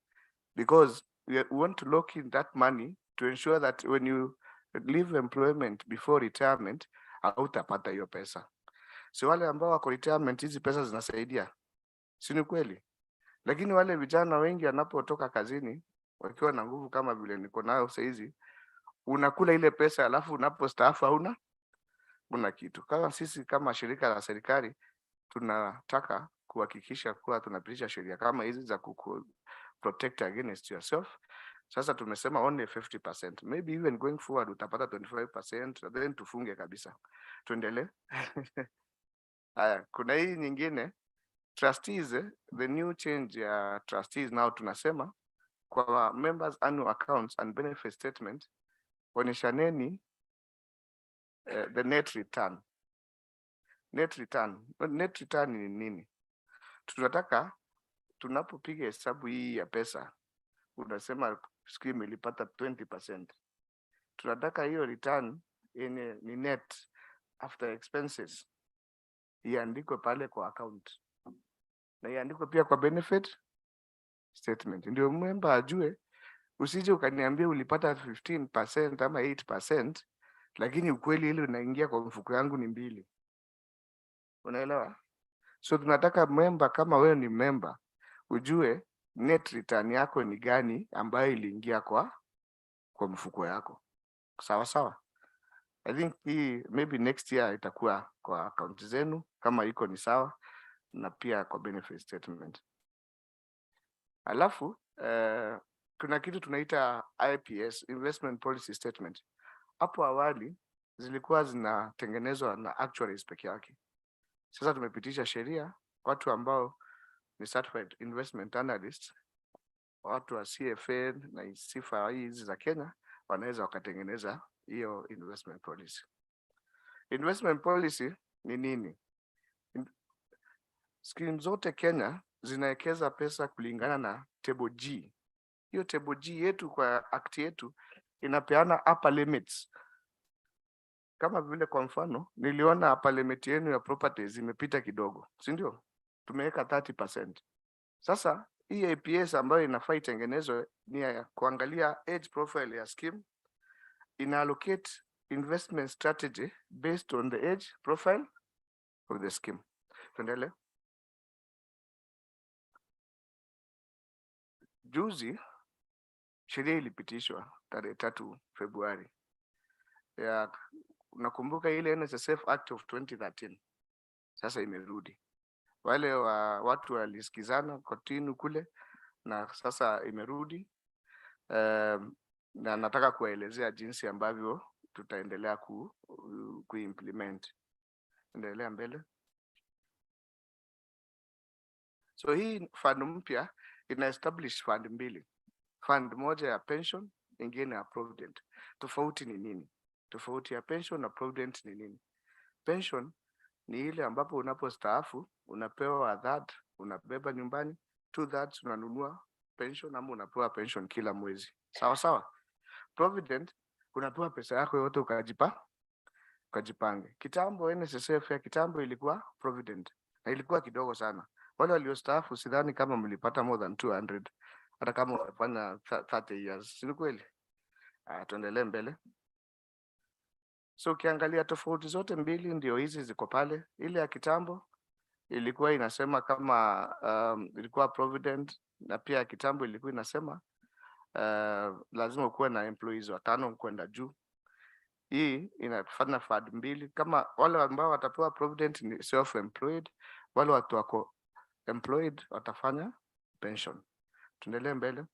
because we want to lock in that money to ensure that when you leave employment before retirement, hautapata hiyo pesa. Si wale ambao wako retirement hizi pesa zinasaidia, si ni kweli? Lakini wale vijana wengi wanapotoka kazini wakiwa na nguvu kama vile niko nayo sasa hizi, unakula ile pesa alafu unapostaafu hauna kitu. Kama sisi kama shirika la serikali tunataka kuhakikisha kuwa tunapitisha sheria kama hizi za protect against yourself. Sasa tumesema only 50%, maybe even going forward utapata 25%, then tufunge kabisa. Tuendelee. Haya, kuna hii nyingine trustees, the new change ya trustees now tunasema kwa members annual accounts and benefit statement, onyeshaneni the net return. Net return ni nini? Tunataka tunapopiga hesabu hii ya pesa, unasema scheme ilipata 20%. Tunataka hiyo return yenye ni net after expenses iandikwe pale kwa account, na iandikwe pia kwa benefit statement, ndio member ajue. Usije ukaniambia ulipata 15% ama 8%, lakini ukweli ile unaingia kwa mfuko yangu ni 2. Unaelewa? So tunataka member, kama wewe ni member, ujue net return yako ni gani ambayo iliingia kwa mfuko yako. Sawa sawa. I think hii maybe next year itakuwa kwa account zenu kama iko ni sawa, na pia kwa benefit statement. Alafu kuna kitu tunaita IPS, investment policy statement. Hapo awali zilikuwa zinatengenezwa na actuaries peke yake. Sasa tumepitisha sheria, watu ambao ni certified investment analysts, watu wa CFA na sifa hizi za Kenya wanaweza wakatengeneza hiyo investment policy. Investment policy ni nini? Scheme zote Kenya zinawekeza pesa kulingana na table G. Hiyo table G yetu kwa act yetu inapeana upper limits. Kama vile kwa mfano, niliona upper limit yenu ya properties imepita kidogo, si ndio? Tumeweka 30%. Sasa hii APS ambayo inafaa itengenezwe ni ya kuangalia age profile ya scheme, ina allocate investment strategy based on the age profile of the scheme. Tuendelee. Juzi sheria ilipitishwa tarehe 3 Februari. Unakumbuka ile NSSF Act of 2013. Sasa imerudi. Wale watu walisikizana kotini kule na sasa imerudi. Na nataka kuwaelezea jinsi ambavyo tutaendelea kuimplement. Endelea mbele. So hii fund mpya ina establish fund 2. Fund moja ya pension, nyingine ya provident. Tofauti ni nini? Tofauti ya pension na provident ni nini? Pension ni ile ambapo unapostaafu unapewa 1/3 unabeba nyumbani, 2/3 unanunua pension ama unapewa pension kila mwezi. Sawa sawa. Provident unapewa pesa yako yote ukajipange. Kitambo NSSF ya kitambo ilikuwa provident na ilikuwa kidogo sana. Wale waliostaafu sidhani kama mlipata more than 200 hata kama umefanya 30 years. Si kweli? Tuendelee mbele. So ukiangalia tofauti zote mbili ndio hizi ziko pale. Ile ya kitambo ilikuwa inasema kama ilikuwa provident, na pia ya kitambo ilikuwa inasema lazima ukuwe na employees 5 kwenda juu. Hii inafanya fund mbili, kama wale ambao watapewa provident ni self employed, wale watu wako employed watafanya pension. Tuendelee mbele.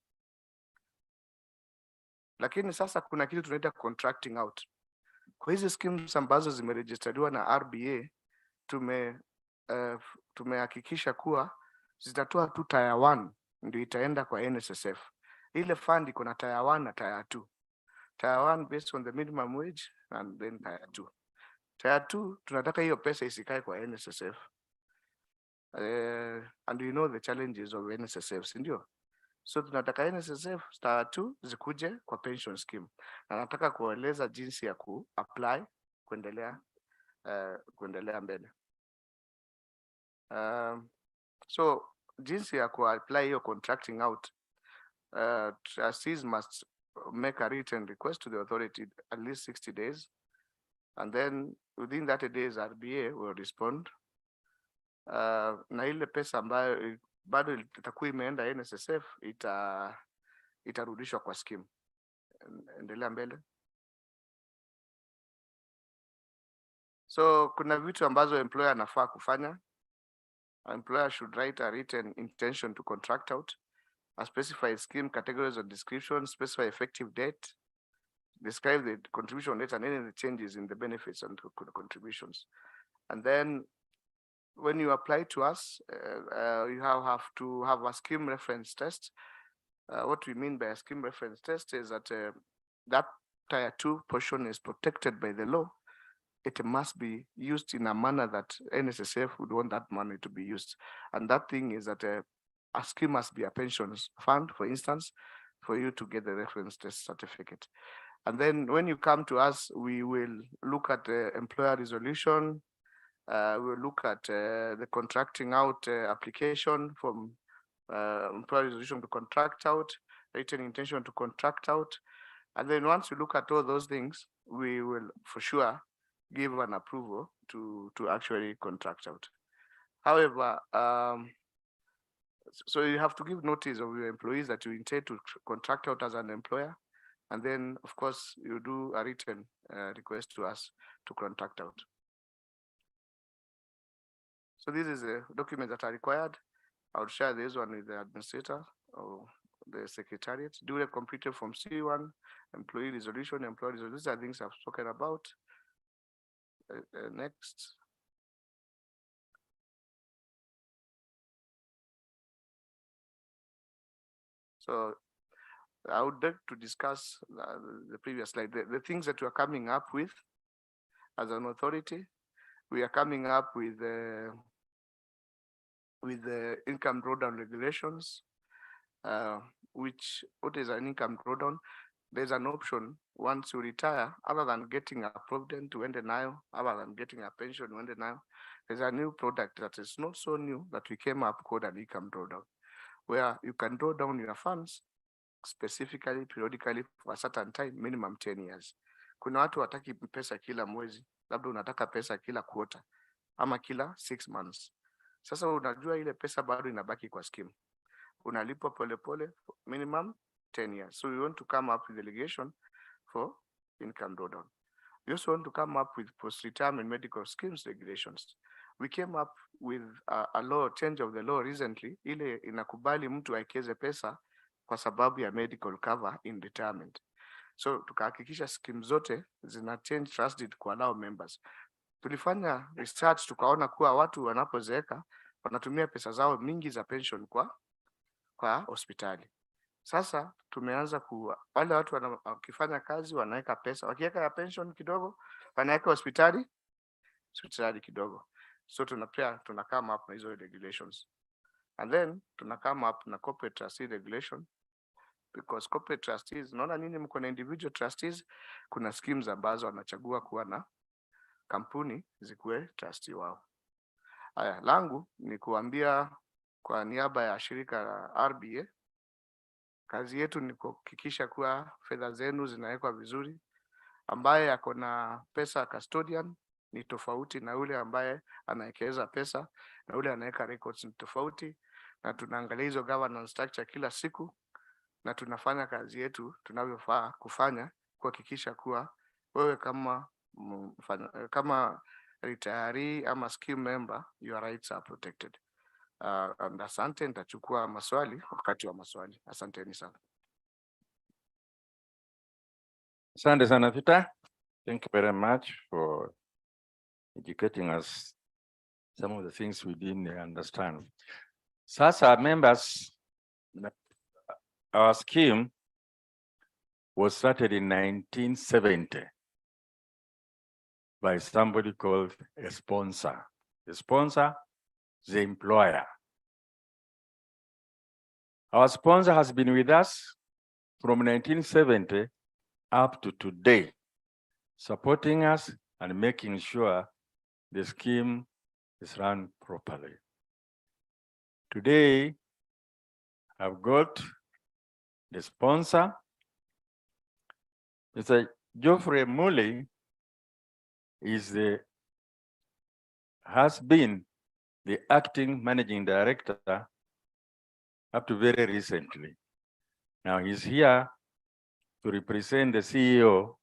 Lakini sasa kuna kitu tunaita contracting out. Kwa hizi schemes ambazo zimerejisteriwa na RBA, tumehakikisha kuwa zitatoa tu tier 1 ndio itaenda kwa NSSF. Ile fund iko na tier 1 na tier 2. Tier 1 based on the minimum wage and then tier 2. Tier 2 tunataka hiyo pesa isikae kwa NSSF. And you know the challenges of NSSF, ndio? So tunataka NSSF tier 2 zikuje kwa pension scheme. Na nataka kueleza jinsi ya ku-apply kuendelea mbele. So jinsi ya ku-apply hiyo contracting out, trustees must make a written request to the authority at least 60 days, and then within 30 days RBA will respond. Na ile pesa ambayo bado itakuwa imeenda NSSF itarudishwa kwa scheme. Endelea mbele. So kuna vitu ambazo employer anafaa kufanya. Employer should write a written intention to contract out, a specified scheme categories or description, specify effective date, describe the contribution date and any changes in the benefits and contributions. And then when you apply to us, you have to have a scheme reference test. What we mean by a scheme reference test is that that tier 2 portion is protected by the law. It must be used in a manner that NSSF would want that money to be used. And that thing is that a scheme must be a pensions fund, for instance, for you to get the reference test certificate. And then when you come to us, we will look at the employer resolution. We'll look at the contracting out application from employer resolution to contract out, written intention to contract out. And then once you look at all those things, we will for sure give an approval to actually contract out. However, so you have to give notice of your employees that you intend to contract out as an employer. And then, of course, you do a written request to us to contract out. So this is the documents that are required. I will share this one with the administrator or the secretariat. Duly completed from C1, employee resolution. These are things I've spoken about. Next. So I would like to discuss the previous slide, the things that we are coming up with as an authority. We are coming up with the income drawdown regulations, what is an income drawdown? There's an option once you retire, other than getting a provident to end denial, other than getting a pension to end denial, there's a new product that is not so new that we came up called an income drawdown, where you can draw down your funds specifically, periodically for a certain time, minimum 10 years. Kuna watu wataki pesa kila mwezi, labda unataka pesa kila quarter, ama kila 6 months. Sasa unajua ile pesa bado inabaki kwa scheme. Unalipwa polepole, minimum 10 years. So we want to come up with delegation for income drawdown. We also want to come up with post-retirement medical schemes regulations. We came up with a law, change of the law recently, ile inakubali mtu aikeze pesa kwa sababu ya medical cover in retirement. So tukahakikisha scheme zote zina change trust deed kwa allow members. Tulifanya research tukaona kuwa watu wanapozeeka wanatumia pesa zao mingi za pension kwa hospitali. Sasa tumeanza wale watu wakifanya kazi wanaweka pesa, wakiweka ya pension kidogo, wanaweka hospitali kidogo. So tuna come up na hizo regulations. And then tuna come up na corporate trustee regulation, because corporate trustees, naona nini mko na individual trustees, kuna schemes ambazo wanachagua kuwa na kampuni zikuwe trustee wao. Haya, langu ni kuambia kwa niaba ya shirika la RBA, kazi yetu ni kuhakikisha kuwa fedha zenu zinawekwa vizuri. Ambaye ako na pesa custodian ni tofauti na yule ambaye anawekeza pesa, na yule anaweka records ni tofauti, na tunaangalia hizo governance structure kila siku na tunafanya kazi yetu tunavyofaa kufanya kuhakikisha kuwa wewe kama retiree ama scheme member, your rights are protected. And asante, nitachukua maswali wakati wa maswali. Asanteni sana. Asante sana Peter. Thank you very much for educating us some of the things we didn't understand. Sasa members, our scheme was started in 1970 by somebody called a sponsor. The sponsor, the employer. Our sponsor has been with us from 1970 up to today, supporting us and making sure the scheme is run properly. Today, I've got the sponsor, Mr. Geoffrey Muley has been the acting managing director up to very recently. Now he's here to represent the CEO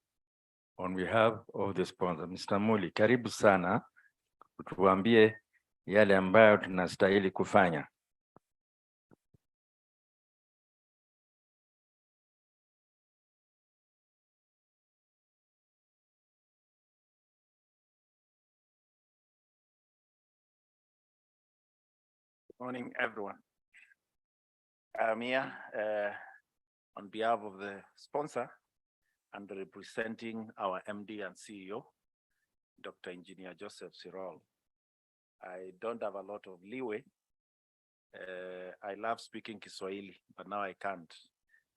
on behalf of the sponsor. Mr. Muley, karibu sana, utuambie yale ambayo tunastahili kufanya. Morning, everyone. I'm here on behalf of the sponsor and representing our MD and CEO, Dr. Engineer Joseph Sirol. I don't have a lot of leeway. I love speaking Kiswahili, but now I can't.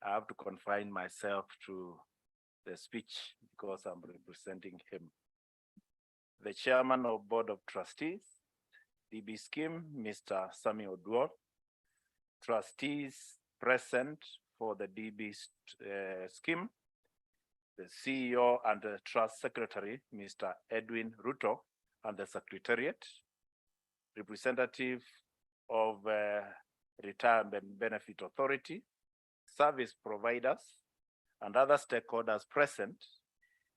I have to confine myself to the speech because I'm representing him. The Chairman of Board of Trustees, DB Scheme, Mr. Sami Oduor, trustees present for the DB Scheme, the CEO and the Trust Secretary, Mr. Edwin Ruto, and the Secretariat, representative of Retirement Benefit Authority, service providers, and other stakeholders present,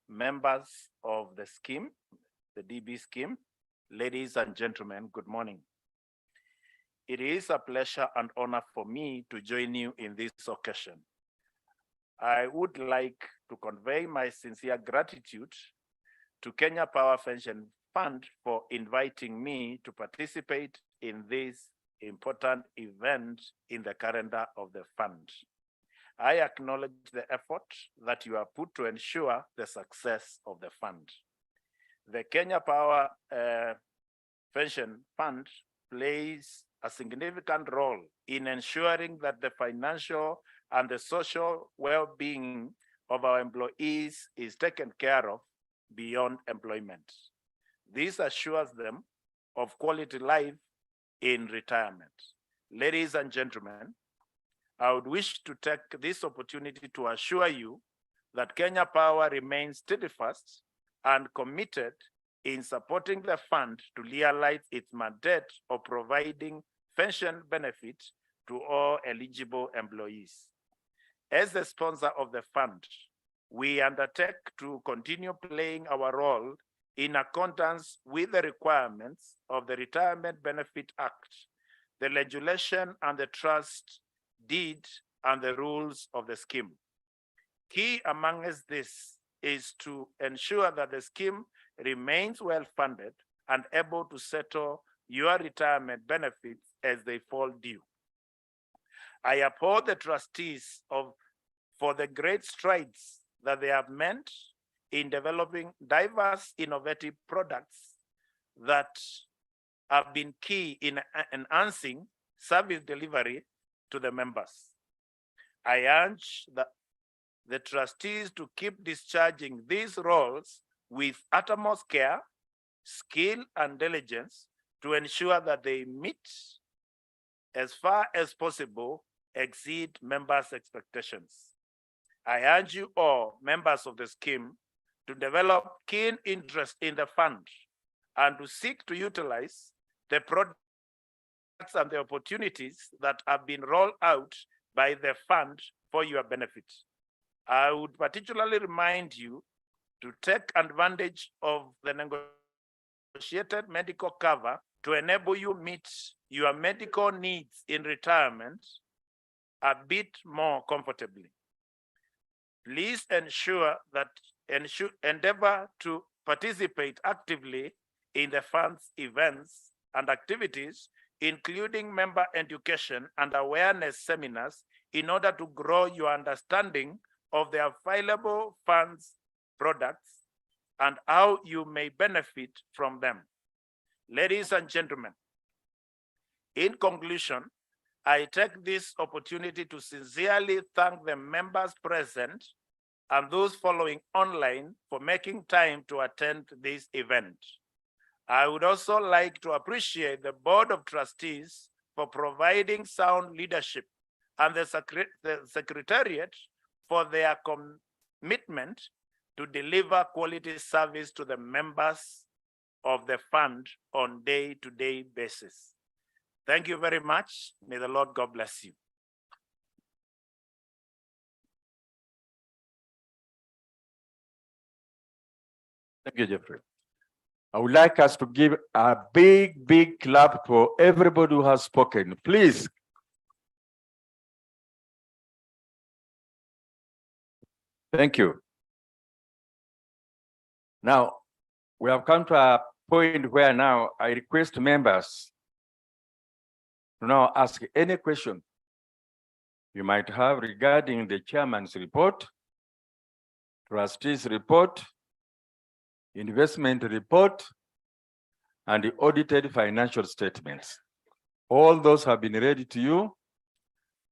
members of the scheme, the DB Scheme, ladies and gentlemen, good morning. It is a pleasure and honor for me to join you in this occasion. I would like to convey my sincere gratitude to Kenya Power Pension Fund for inviting me to participate in this important event in the calendar of the fund. I acknowledge the effort that you have put to ensure the success of the fund. The Kenya Power Pension Fund plays a significant role in ensuring that the financial and the social well-being of our employees is taken care of beyond employment. This assures them of quality life in retirement. Ladies and gentlemen, I would wish to take this opportunity to assure you that Kenya Power remains steadfast and committed in supporting the fund to realize its mandate of providing pension benefits to all eligible employees. As the sponsor of the fund, we undertake to continue playing our role in accordance with the requirements of the Retirement Benefit Act, the legislation and the trust deed and the rules of the scheme. Key among this is to ensure that the scheme remains well-funded and able to settle your retirement benefits as they fall due. I applaud the trustees for the great strides that they have made in developing diverse, innovative products that have been key in enhancing service delivery to the members. I urge the trustees to keep discharging these roles with utmost care, skill, and diligence to ensure that they meet, as far as possible, exceed members' expectations. I urge you all, members of the scheme, to develop keen interest in the fund and to seek to utilize the products and the opportunities that have been rolled out by the fund for your benefit. I would particularly remind you to take advantage of the negotiated medical cover to enable you meet your medical needs in retirement a bit more comfortably. Please endeavor to participate actively in the fund's events and activities, including member education and awareness seminars, in order to grow your understanding of the available funds products and how you may benefit from them. Ladies and gentlemen, in conclusion, I take this opportunity to sincerely thank the members present and those following online for making time to attend this event. I would also like to appreciate the Board of Trustees for providing sound leadership and the Secretariat for their commitment to deliver quality service to the members of the fund on a day-to-day basis. Thank you very much. May the Lord God bless you. Thank you, Jeffrey. I would like us to give a big, big clap for everybody who has spoken. Please. Thank you. Now, we have come to a point where now I request members to now ask any question you might have regarding the chairman's report, trustees' report, investment report, and the audited financial statements. All those have been read to you,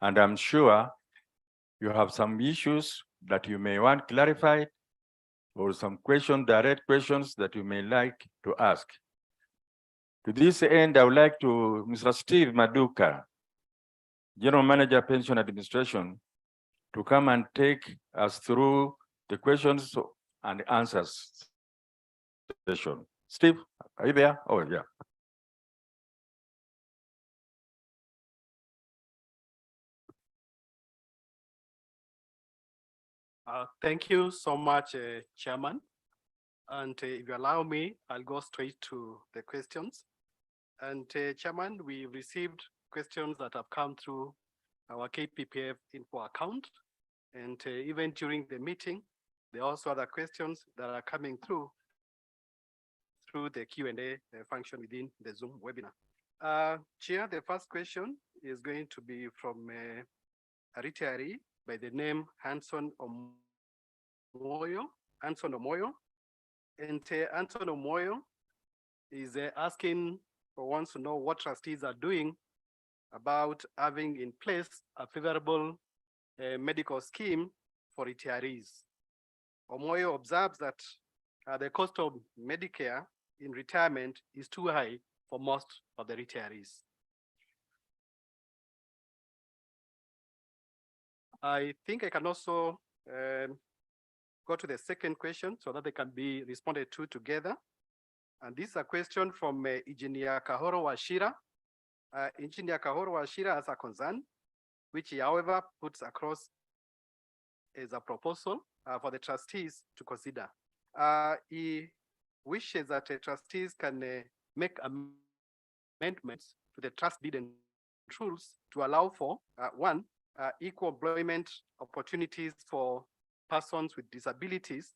and I'm sure you have some issues that you may want clarified, or some direct questions that you may like to ask. To this end, I would like to Mr. Steve Maduka, General Manager, Pension Administration, to come and take us through the questions and answers session. Steve, are you there? Oh, yeah. Thank you so much, Chairman. And if you allow me, I'll go straight to the questions. And Chairman, we received questions that have come through our KPPF info account. And even during the meeting, there are also other questions that are coming through the Q&A function within the Zoom webinar. Chair, the first question is going to be from a retiree by the name Hanson Omoyo. And Hanson Omoyo is asking or wants to know what trustees are doing about having in place a favorable medical scheme for retirees. Omoyo observes that the cost of Medicare in retirement is too high for most of the retirees. I think I can also go to the second question so that they can be responded to together. And this is a question from Engineer Kahoro Washira. Engineer Kahoro Washira has a concern, which he, however, puts across as a proposal for the trustees to consider. He wishes that the trustees can make amendments to the trust deed and rules to allow for, one, equal employment opportunities for persons with disabilities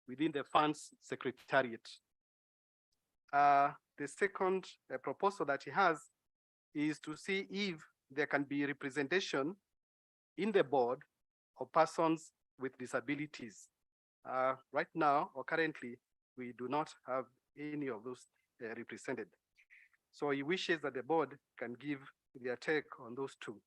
within the fund's secretariat. The second proposal that he has is to see if there can be representation in the board of persons with disabilities. Right now, or currently, we do not have any of those represented. So he wishes that the board can give their take on those two.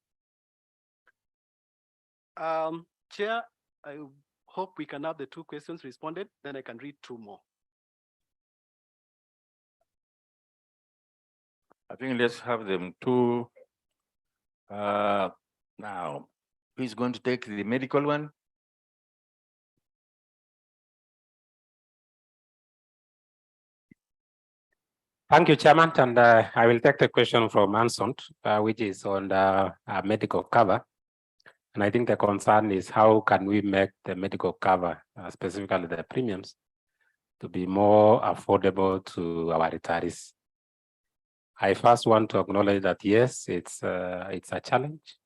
Chair, I hope we can have the two questions responded, then I can read two more. I think let's have them two. Now, who's going to take the medical one? Thank you, Chairman. And I will take the question from Anson, which is on the medical cover. And I think the concern is how can we make the medical cover, specifically the premiums, to be more affordable to our retirees. I first want to acknowledge that yes, it's a challenge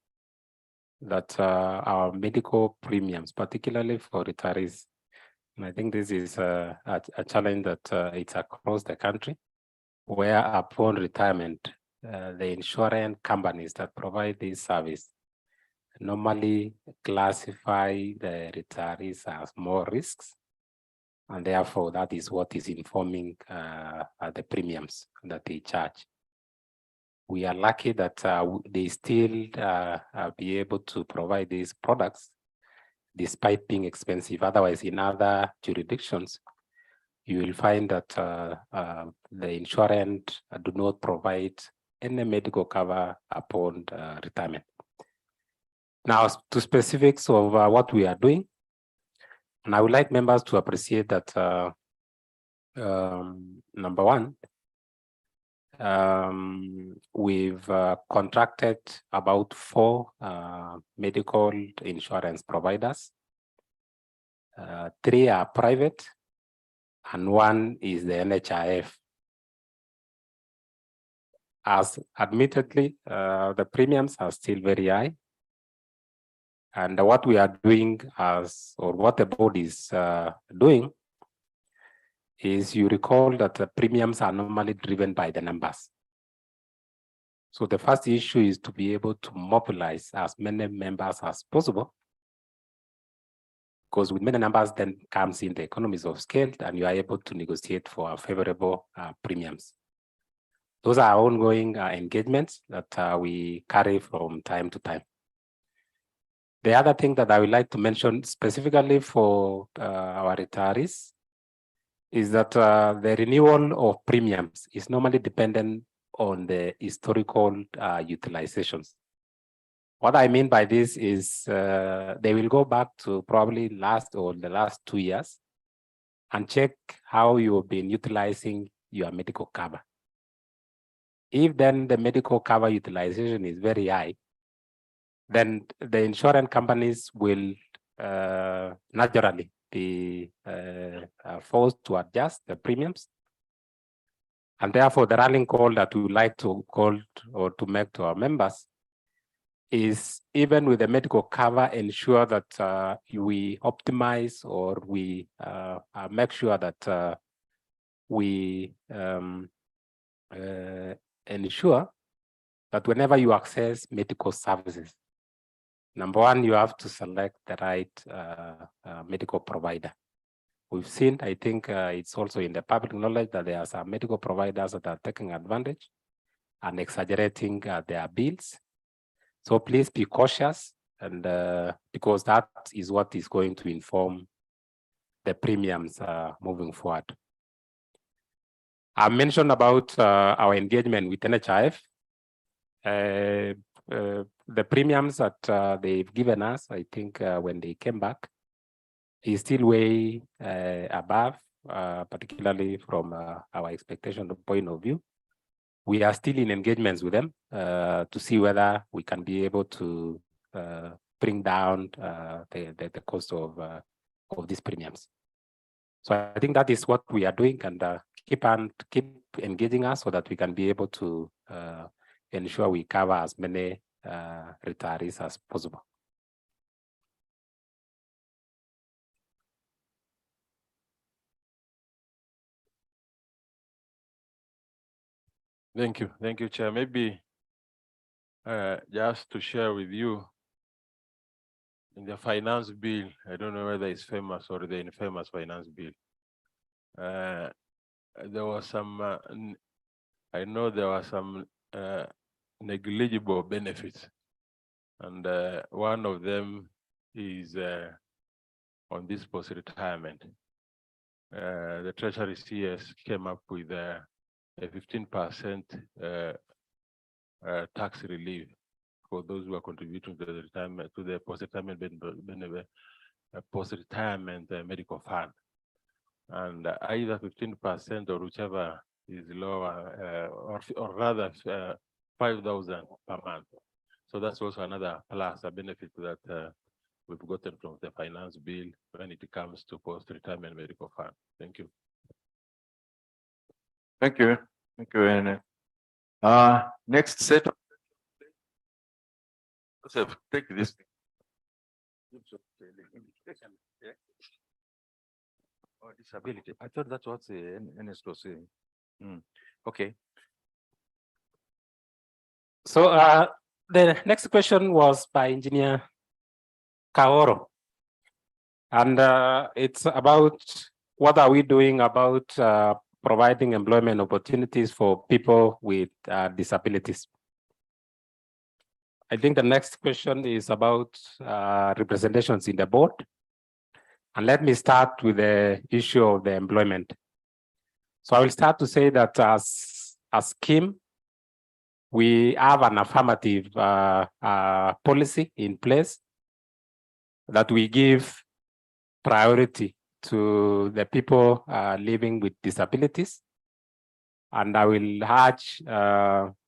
that our medical premiums, particularly for retirees, and I think this is a challenge that it's across the country, where upon retirement, the insurance companies that provide this service normally classify the retirees as more risks, and therefore that is what is informing the premiums that they charge. We are lucky that they still be able to provide these products despite being expensive. Otherwise, in other jurisdictions, you will find that the insurance do not provide any medical cover upon retirement. Now, to specifics of what we are doing, and I would like members to appreciate that, number one, we've contracted about 4 medical insurance providers. 3 are private, and 1 is the NHIF. As admittedly, the premiums are still very high. And what we are doing or what the board is doing is, you recall that the premiums are normally driven by the numbers. So the first issue is to be able to mobilize as many members as possible, because with many numbers then comes in the economies of scale, and you are able to negotiate for favorable premiums. Those are ongoing engagements that we carry from time to time. The other thing that I would like to mention specifically for our retirees is that the renewal of premiums is normally dependent on the historical utilizations. What I mean by this is they will go back to probably the last 2 years and check how you've been utilizing your medical cover. If then the medical cover utilization is very high, then the insurance companies will naturally be forced to adjust the premiums. And therefore, the rallying call that we would like to call or to make to our members is, even with the medical cover, ensure that we optimize or we make sure that we ensure that whenever you access medical services, number one, you have to select the right medical provider. We've seen, I think it's also in the public knowledge, that there are some medical providers that are taking advantage and exaggerating their bills. So please be cautious, and because that is what is going to inform the premiums moving forward. I mentioned about our engagement with NHIF. The premiums that they've given us, I think when they came back, is still way above, particularly from our expectation point of view. We are still in engagements with them to see whether we can be able to bring down the cost of these premiums. So I think that is what we are doing, and keep engaging us so that we can be able to ensure we cover as many retirees as possible. Thank you, Chair. Maybe just to share with you, in the finance bill, I don't know whether it's famous or the infamous finance bill, there was some, I know there were some negligible benefits, and one of them is on this post-retirement. The Treasury CS came up with a 15% tax relief for those who are contributing to the retirement, to the post-retirement medical fund, and either 15% or whichever is lower, or rather 5,000 per month. So that's also another plus, a benefit that we've gotten from the finance bill when it comes to post-retirement medical fund. Thank you. Thank you. Thank you, Ene. Next set. Joseph, take this. Yeah. Oh, disability. I thought that's what Ernest was saying. Okay. So the next question was by Engineer Kaoro. And it's about what are we doing about providing employment opportunities for people with disabilities. I think the next question is about representations in the board. And let me start with the issue of the employment. So I will start to say that as a scheme, we have an affirmative policy in place that we give priority to the people living with disabilities. And I will urge,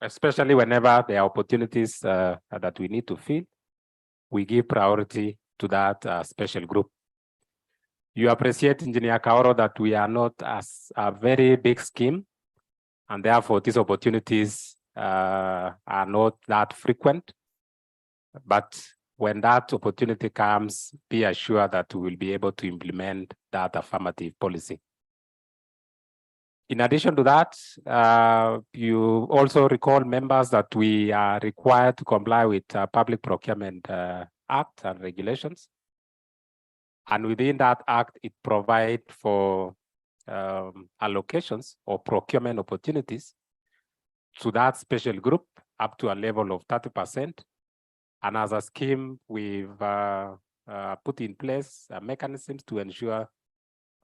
especially whenever there are opportunities that we need to fill, we give priority to that special group. You appreciate, Engineer Kaoro, that we are not as a very big scheme, and therefore these opportunities are not that frequent. But when that opportunity comes, be assured that we will be able to implement that affirmative policy. In addition to that, you also recall, members, that we are required to comply with Public Procurement Act and regulations. And within that act, it provides for allocations or procurement opportunities to that special group up to a level of 30%. And as a scheme, we've put in place mechanisms to ensure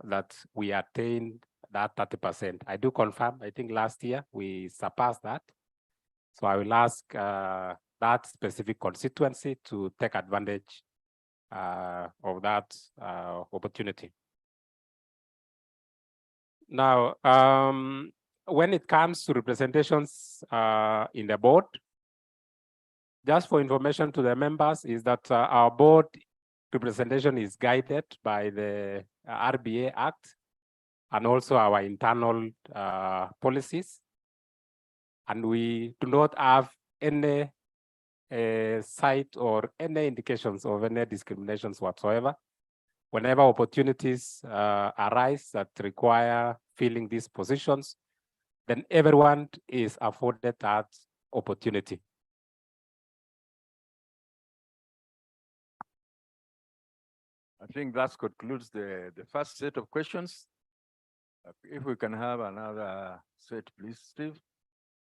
that we attain that 30%. I do confirm, I think last year we surpassed that. So I will ask that specific constituency to take advantage of that opportunity. Now, when it comes to representations in the board, just for information to the members, is that our board representation is guided by the RBA Act and also our internal policies. And we do not have any sight or any indications of any discriminations whatsoever. Whenever opportunities arise that require filling these positions, then everyone is afforded that opportunity. I think that concludes the first set of questions. If we can have another set, please, Steve.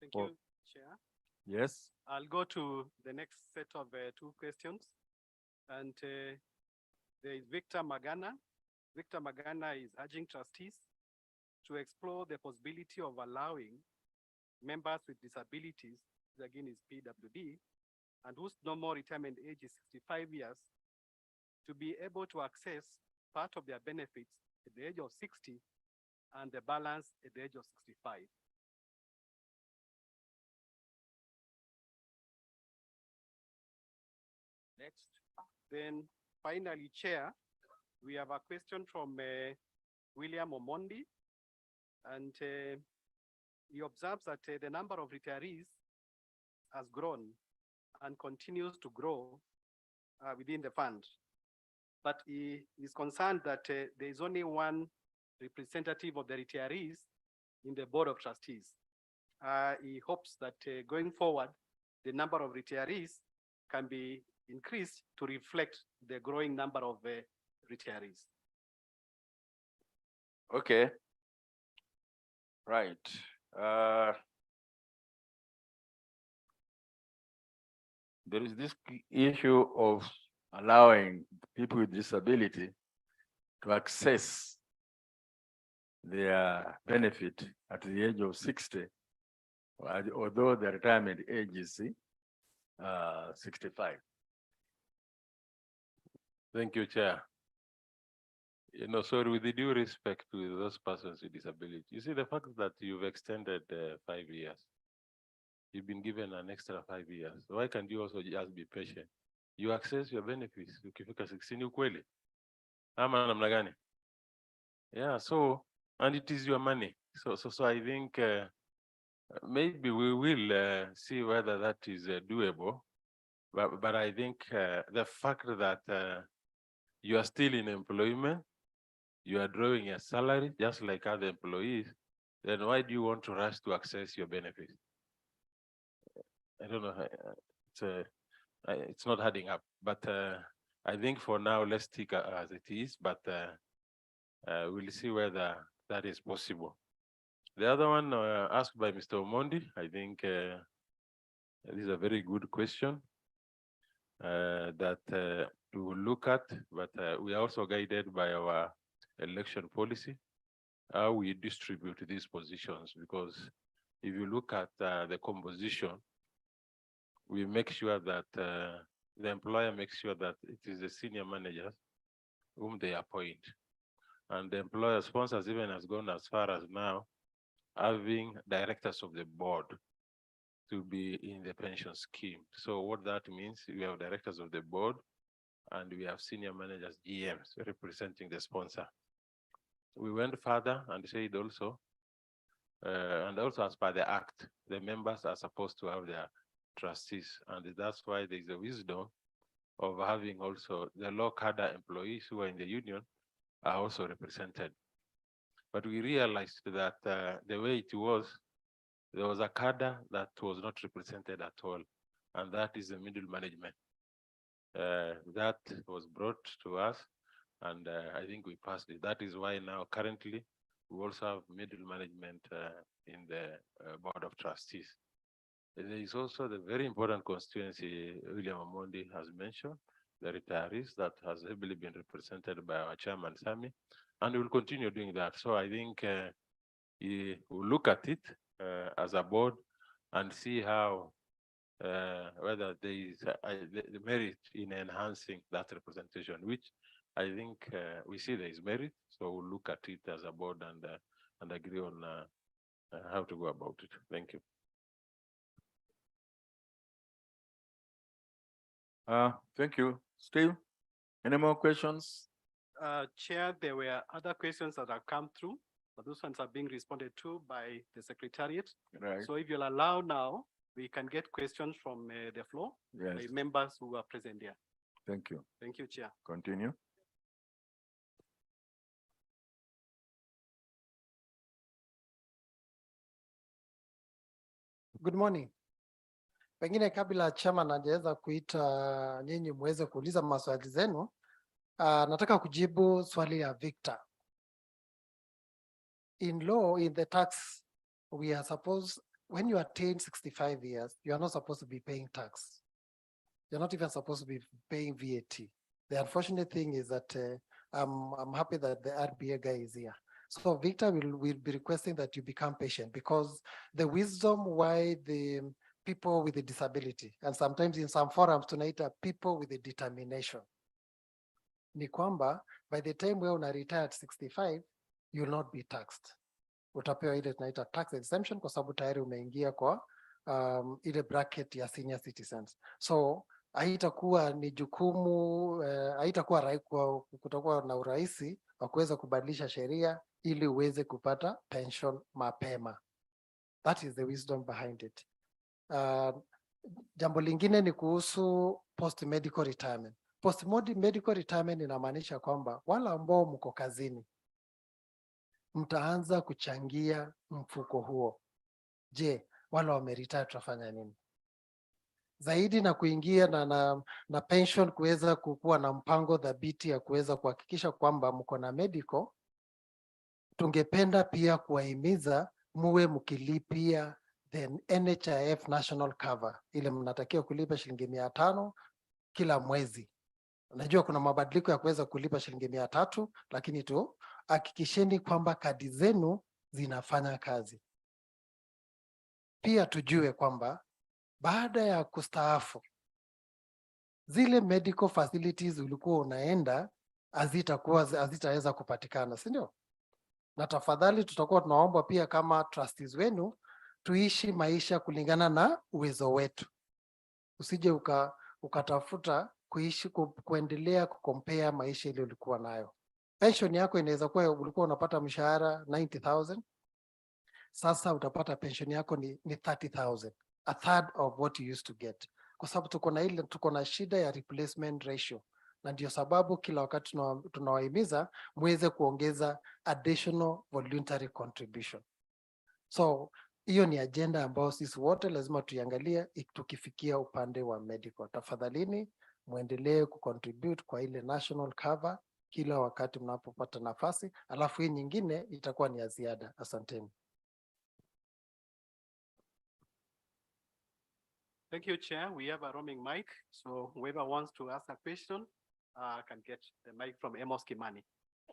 Thank you, Chair. Yes. I'll go to the next set of two questions. And there is Victor Magana. Victor Magana is urging trustees to explore the possibility of allowing members with disabilities, again is PWD, and whose normal retirement age is 65 years, to be able to access part of their benefits at the age of 60 and the balance at the age of 65. Next. Then finally, Chair, we have a question from William Omondi, and he observes that the number of retirees has grown and continues to grow within the fund. But he is concerned that there is only one representative of the retirees in the Board of Trustees. He hopes that going forward, the number of retirees can be increased to reflect the growing number of retirees. Okay. Right. There is this issue of allowing people with disability to access their benefit at the age of 60, although the retirement age is 65. Thank you, Chair. So with the due respect to those persons with disability, you see the fact that you've extended 5 years you've been given an extra 5 years. Why can't you also just be patient? You access your benefits ukifika 16 ukweli. Ama namna gani? Yeah, so, and it is your money. So I think maybe we will see whether that is doable. But I think the fact that you are still in employment, you are drawing a salary just like other employees, then why do you want to rush to access your benefits? I don't know. It's not adding up. But I think for now, let's stick as it is. But we'll see whether that is possible. The other one asked by Mr. Omondi, I think this is a very good question that we will look at, but we are also guided by our election policy, how we distribute these positions, because if you look at the composition, we make sure that the employer makes sure that it is the senior managers whom they appoint. And the employer sponsors even has gone as far as now having directors of the board to be in the pension scheme. So what that means, we have directors of the board and we have senior managers, GMs, representing the sponsor. We went further and said also, and also as per the act, the members are supposed to have their trustees. And that's why there's a wisdom of having also the low cadre employees who are in the union are also represented. But we realized that the way it was, there was a cadre that was not represented at all, and that is the middle management. That was brought to us, and I think we passed it. That is why now currently we also have middle management in the board of trustees. There is also the very important constituency William Omondi has mentioned, the retirees, that has heavily been represented by our chairman, Sami, and we will continue doing that. So I think we will look at it as a board and see how, whether there is the merit in enhancing that representation, which I think we see there is merit. So we'll look at it as a board and agree on how to go about it. Thank you. Thank you. Steve, any more questions? Chair, there were other questions that have come through, but those ones are being responded to by the Secretariat. Right. So if you'll allow now, we can get questions from the floor, Yes. by members who are present here. Thank you. Thank you, Chair. Continue. Good morning. Pengine kabla chairman hajaweza kuita nyinyi muweze kuuliza maswali zenu, nataka kujibu swali ya Victor. In law, in the tax, we are supposed, when you attain 65 years, you are not supposed to be paying tax. You're not even supposed to be paying VAT. The unfortunate thing is that I'm happy that the RBA guy is here. So Victor will be requesting that you become patient, because the wisdom why the people with a disability, and sometimes in some forums tunaita people with a determination, ni kwamba by the time we una retire at 65, you will not be taxed. Utapewa ile tunaita tax exemption kwa sababu tayari umeingia kwa ile bracket ya senior citizens. So haitakuwa ni jukumu, haitakuwa kutakuwa na urahisi wa kuweza kubadilisha sheria ili uweze kupata pension mapema. That is the wisdom behind it. Jambo lingine ni kuhusu post medical retirement. Post medical retirement inamaanisha kwamba wala ambao mko kazini mtaanza kuchangia mfuko huo. Je, wala wameretire tutafanya nini? Zaidi na kuingia na pension, kuweza kukuwa na mpango dhabiti ya kuweza kuhakikisha kwamba mko na medical, tungependa pia kuwahimiza muwe mkilipia the NHIF national cover, ile mnatakiwa kulipa shilingi 500 kila mwezi. Najua kuna mabadiliko ya kuweza kulipa shilingi 300, lakini tu hakikisheni kwamba kadi zenu zinafanya kazi. Pia tujue kwamba baada ya kustaafu, zile medical facilities ulikuwa unaenda hazitaweza kupatikana, si ndio? Na tafadhali tutakuwa tunaomba pia kama trustees wenu tuishi maisha kulingana na uwezo wetu. Usije ukatafuta kuishi kuendelea kukompea maisha ile ulikuwa nayo. Pension yako inaweza kuwa ulikuwa unapata mshahara 90,000. Sasa utapata pension yako ni 30,000, a third of what you used to get. Kwa sababu tuko na shida ya replacement ratio, na ndio sababu kila wakati tunawahimiza muweze kuongeza additional voluntary contribution. So hiyo ni agenda ambayo sisi wote lazima tuiangalie tukifikia upande wa medical. Tafadhalini muendelee kucontribute kwa ile national cover kila wakati mnapopata nafasi, alafu hii nyingine itakuwa ni ya ziada. Asanteni. Thank you, Chair. We have a roaming mic, so whoever wants to ask a question can get the mic from Amos Kimani.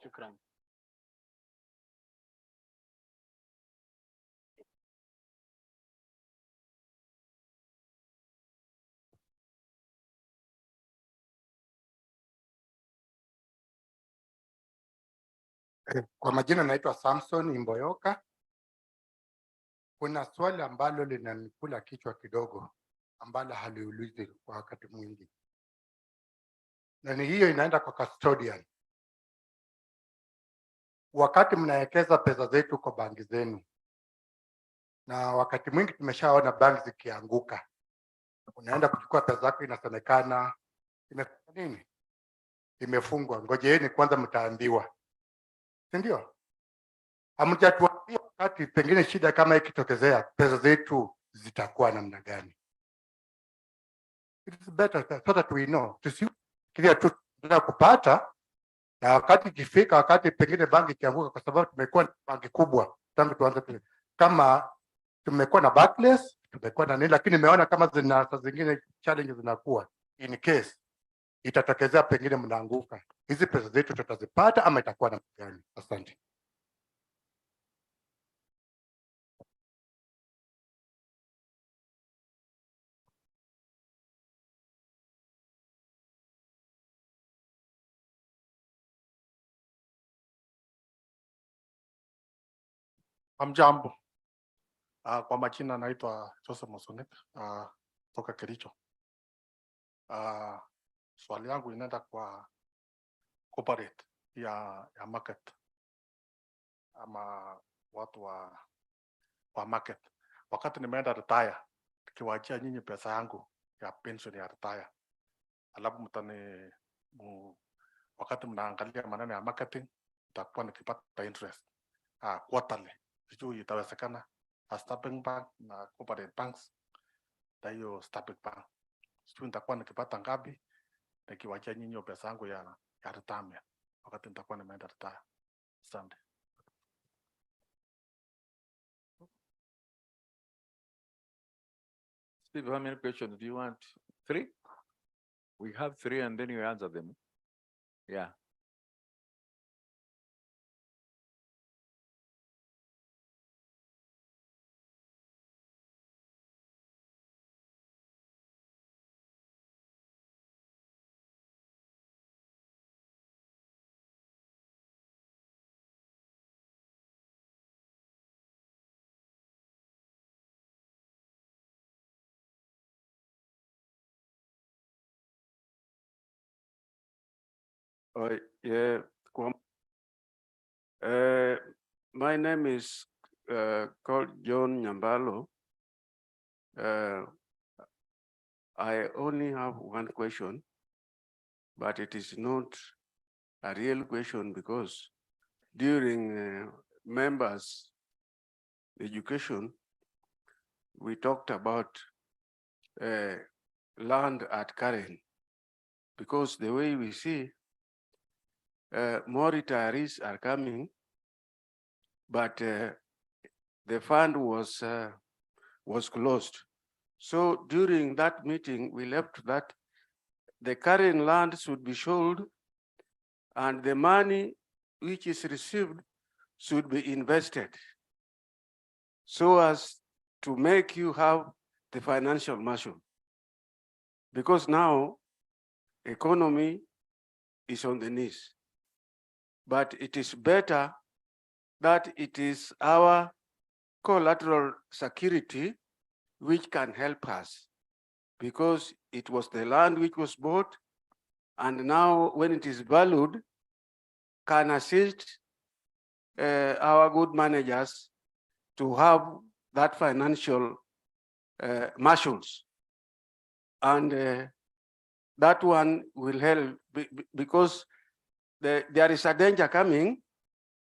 Shukran. Kwa majina naitwa Samson Imboyoka. Kuna swali ambalo linanikula kichwa kidogo ambalo haliulizi kwa wakati mwingi, na ni hiyo inaenda kwa Custodial. Wakati mnawekeza pesa zetu kwa banki zenu, na wakati mwingi tumeshaona banki zikianguka, unaenda kuchukua pesa yako, inasemekana imefungwa. Ngojeeni kwanza, mtaambiwa, si ndio? Hamjatuambia wakati pengine shida kama ikitokezea pesa zetu zitakuwa namna gani. It is better so that we know. Tusikiria tu kupata, na wakati ikifika, wakati pengine banki ikianguka, kwa sababu tumekuwa na banki kubwa tangu tuanze, kama tumekuwa na backless, tumekuwa na nini, lakini nimeona kama saa zingine challenges zinakuwa in case itatokezea pengine mnaanguka, hizi pesa zetu tutazipata ama itakuwa namna gani? Asante. Hamjambo. Kwa majina naitwa Joseph Mosonet toka Kericho. Swali yangu inaenda kwa corporate ya market ama watu wa market. Wakati nimeenda retire, nikiwaachia nyinyi pesa yangu ya pension ya retire, alafu wakati mnaangalia maneno ya marketing, nitakuwa nikipata interest quarterly. Sijui itawezekana Stanbic Bank na corporate banks, na hiyo Stanbic Bank sijui nitakuwa nikipata ngapi nikiwaachia nyinyi pesa yangu ya retirement wakati nitakuwa nimeenda retire. Asante. Steve, how many questions do you want? 3? We have 3 and then you answer them. Yeah. Yeah. My name is called John Nyambalo. I only have one question, but it is not a real question because during members' education, we talked about land at Karen, because the way we see, more retirees are coming, but the fund was closed. So during that meeting, we left that the current land should be sold and the money which is received should be invested so as to make you have the financial muscle. Because now economy is on the knees. But it is better that it is our collateral security which can help us, because it was the land which was bought, and now when it is valued, can assist our good managers to have that financial muscles. And that one will help because there is a danger coming.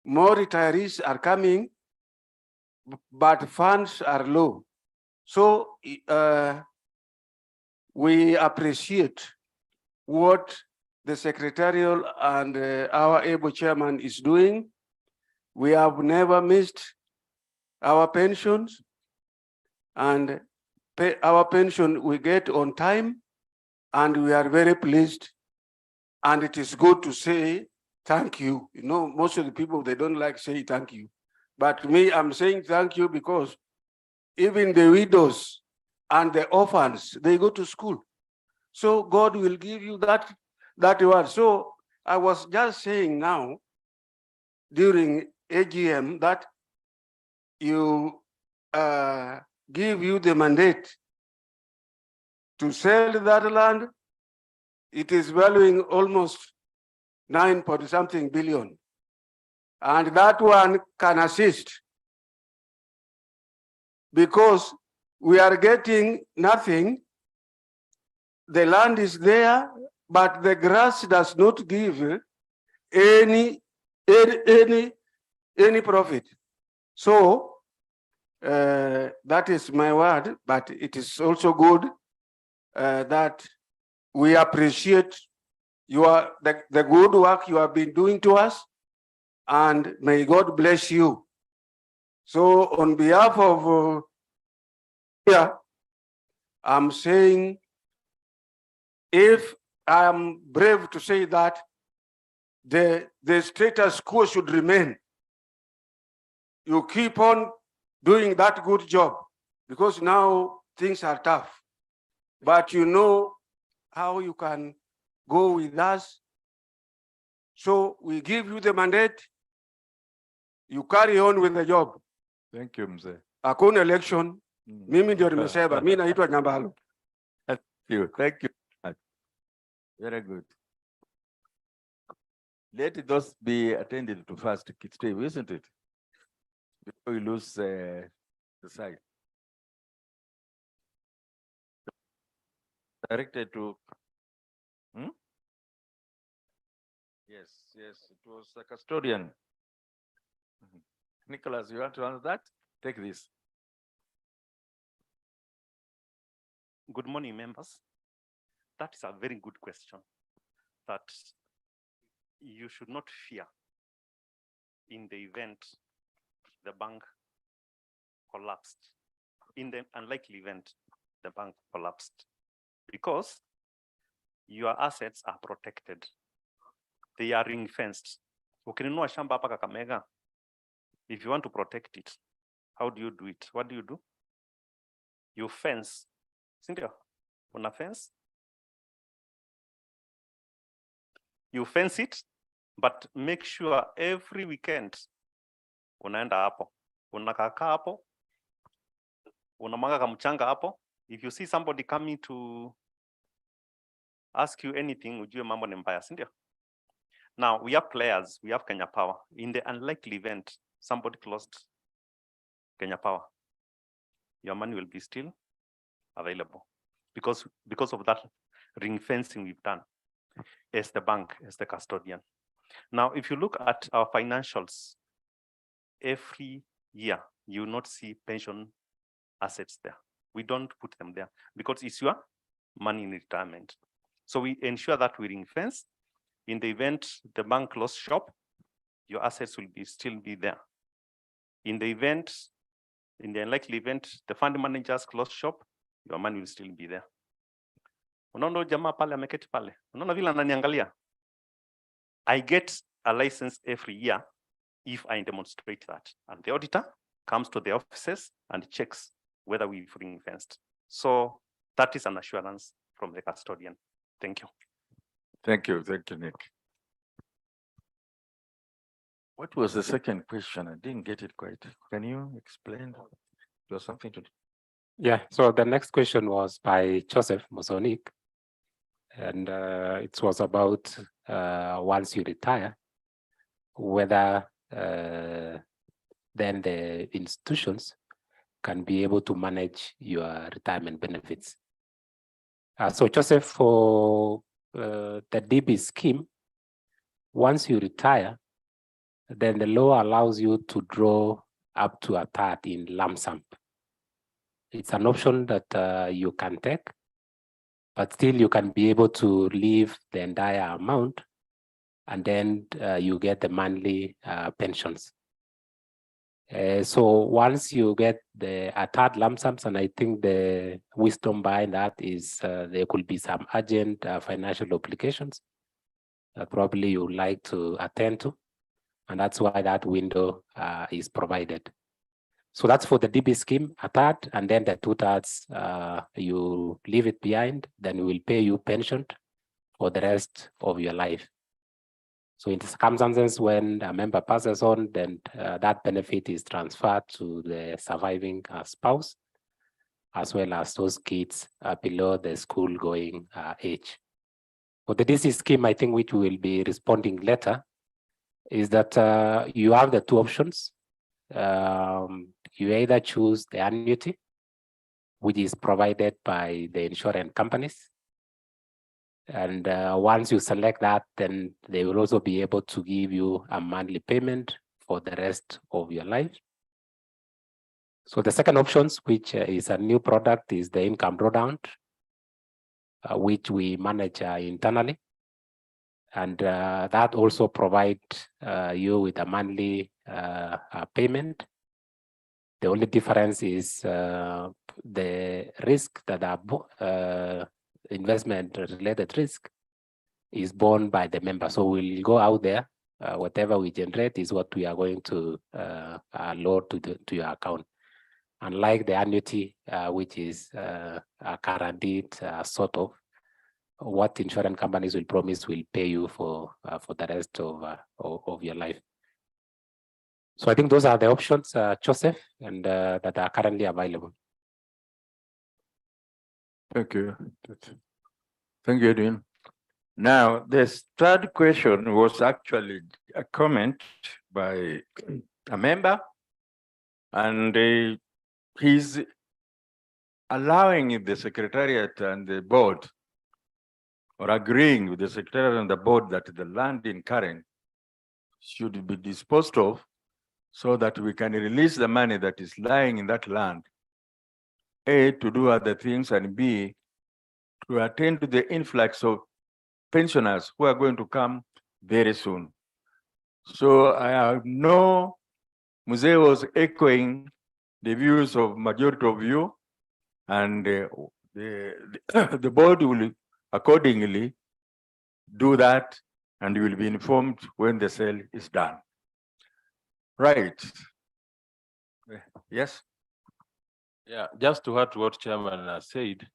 More retirees are coming, but funds are low. So we appreciate what the secretarial and our able chairman is doing. We have never missed our pensions, and our pension we get on time, and we are very pleased. And it is good to say thank you. You know, most of the people, they don't like say thank you. But me, I'm saying thank you because even the widows and the orphans, they go to school. So God will give you that word. So I was just saying now during AGM that you give you the mandate to sell that land. It is valuing almost 9-point-something billion. And that one can assist because we are getting nothing. The land is there, but the grass does not give any profit. So that is my word, but it is also good that we appreciate the good work you have been doing to us, and may God bless you. So on behalf of I'm saying, if I am brave to say that the status quo should remain, you keep on doing that good job, because now things are tough. But you know how you can go with us. So we give you the mandate, you carry on with the job. Thank you, Mzee. Hakuna election. Mimi ndio nimesema, mimi naitwa Nyambalo. Thank you. Thank you. Very good. Let those be attended to first, Steve, isn't it? Before we lose the site. Directed to Yes, it was a custodian. Nicholas, you want to answer that? Take this. Good morning, members. That is a very good question that you should not fear in the event the bank collapsed. In the unlikely event the bank collapsed, because your assets are protected. They are ring-fenced. Ukinunua shamba hapa Kakamega, if you want to protect it, how do you do it? What do? You fence. Sindio? Una fence? You fence it, but make sure every weekend unaenda hapo. Unakaka hapo. Unamwaga kamchanga hapo. If you see somebody coming to ask you anything, ujue mambo ni mbaya, sindio? Now, we have players, we have Kenya Power. In the unlikely event, somebody closed Kenya Power, your money will be still available because of that ring fencing we've done as the bank, as the custodian. Now, if you look at our financials, every year, you will not see pension assets there. We don't put them there because it's your money in retirement. So we ensure that we ring fence. In the event the bank close shop, your assets will still be there. In the unlikely event, the fund managers close shop, your money will still be there. Unaona jamaa pale ameketi pale. Unaona vile ananiangalia. I get a license every year if I demonstrate that. And the auditor comes to the offices and checks whether we've ring fenced. So that is an assurance from the custodian. Thank you. Thank you, Nick. What was the second question? I didn't get it quite. Can you explain? There was something to do. Yeah, so the next question was by Joseph Mosonik, and it was about once you retire, whether then the institutions can be able to manage your retirement benefits. So Joseph, for the DB scheme, once you retire, then the law allows you to draw up to a third in lump sum. It's an option that you can take, but still you can be able to leave the entire amount, and then you get the monthly pensions. So once you get a third lump sums, and I think the wisdom behind that is there could be some urgent financial obligations that probably you would like to attend to, and that's why that window is provided. So that's for the DB scheme, a third, and then the 2/3 you leave it behind, then we will pay you pension for the rest of your life. So in the circumstances when a member passes on, then that benefit is transferred to the surviving spouse, as well as those kids below the school-going age. For the DC scheme, I think which we will be responding later, is that you have the two options. You either choose the annuity, which is provided by the insurance companies. And once you select that, then they will also be able to give you a monthly payment for the rest of your life. So the second options, which is a new product, is the income drawdown, which we manage internally. And that also provides you with a monthly payment. The only difference is the risk that are investment-related risk is borne by the member. So we'll go out there, whatever we generate is what we are going to load to your account. Unlike the annuity, which is a guaranteed sort of what insurance companies will promise will pay you for the rest of your life. So I think those are the options, Joseph, and that are currently available. Thank you. Thank you, Edwin. Now, this third question was actually a comment by a member, and he's allowing the Secretariat and the board, or agreeing with the Secretariat and the board, that the land in Karen should be disposed of so that we can release the money that is lying in that land, A, to do other things, and B, to attend to the influx of pensioners who are going to come very soon. So I have no, Muzee was echoing the views of majority of you, and the board will accordingly do that, and you will be informed when the sale is done. Right. Yes. Yeah, just to add to what Chairman said,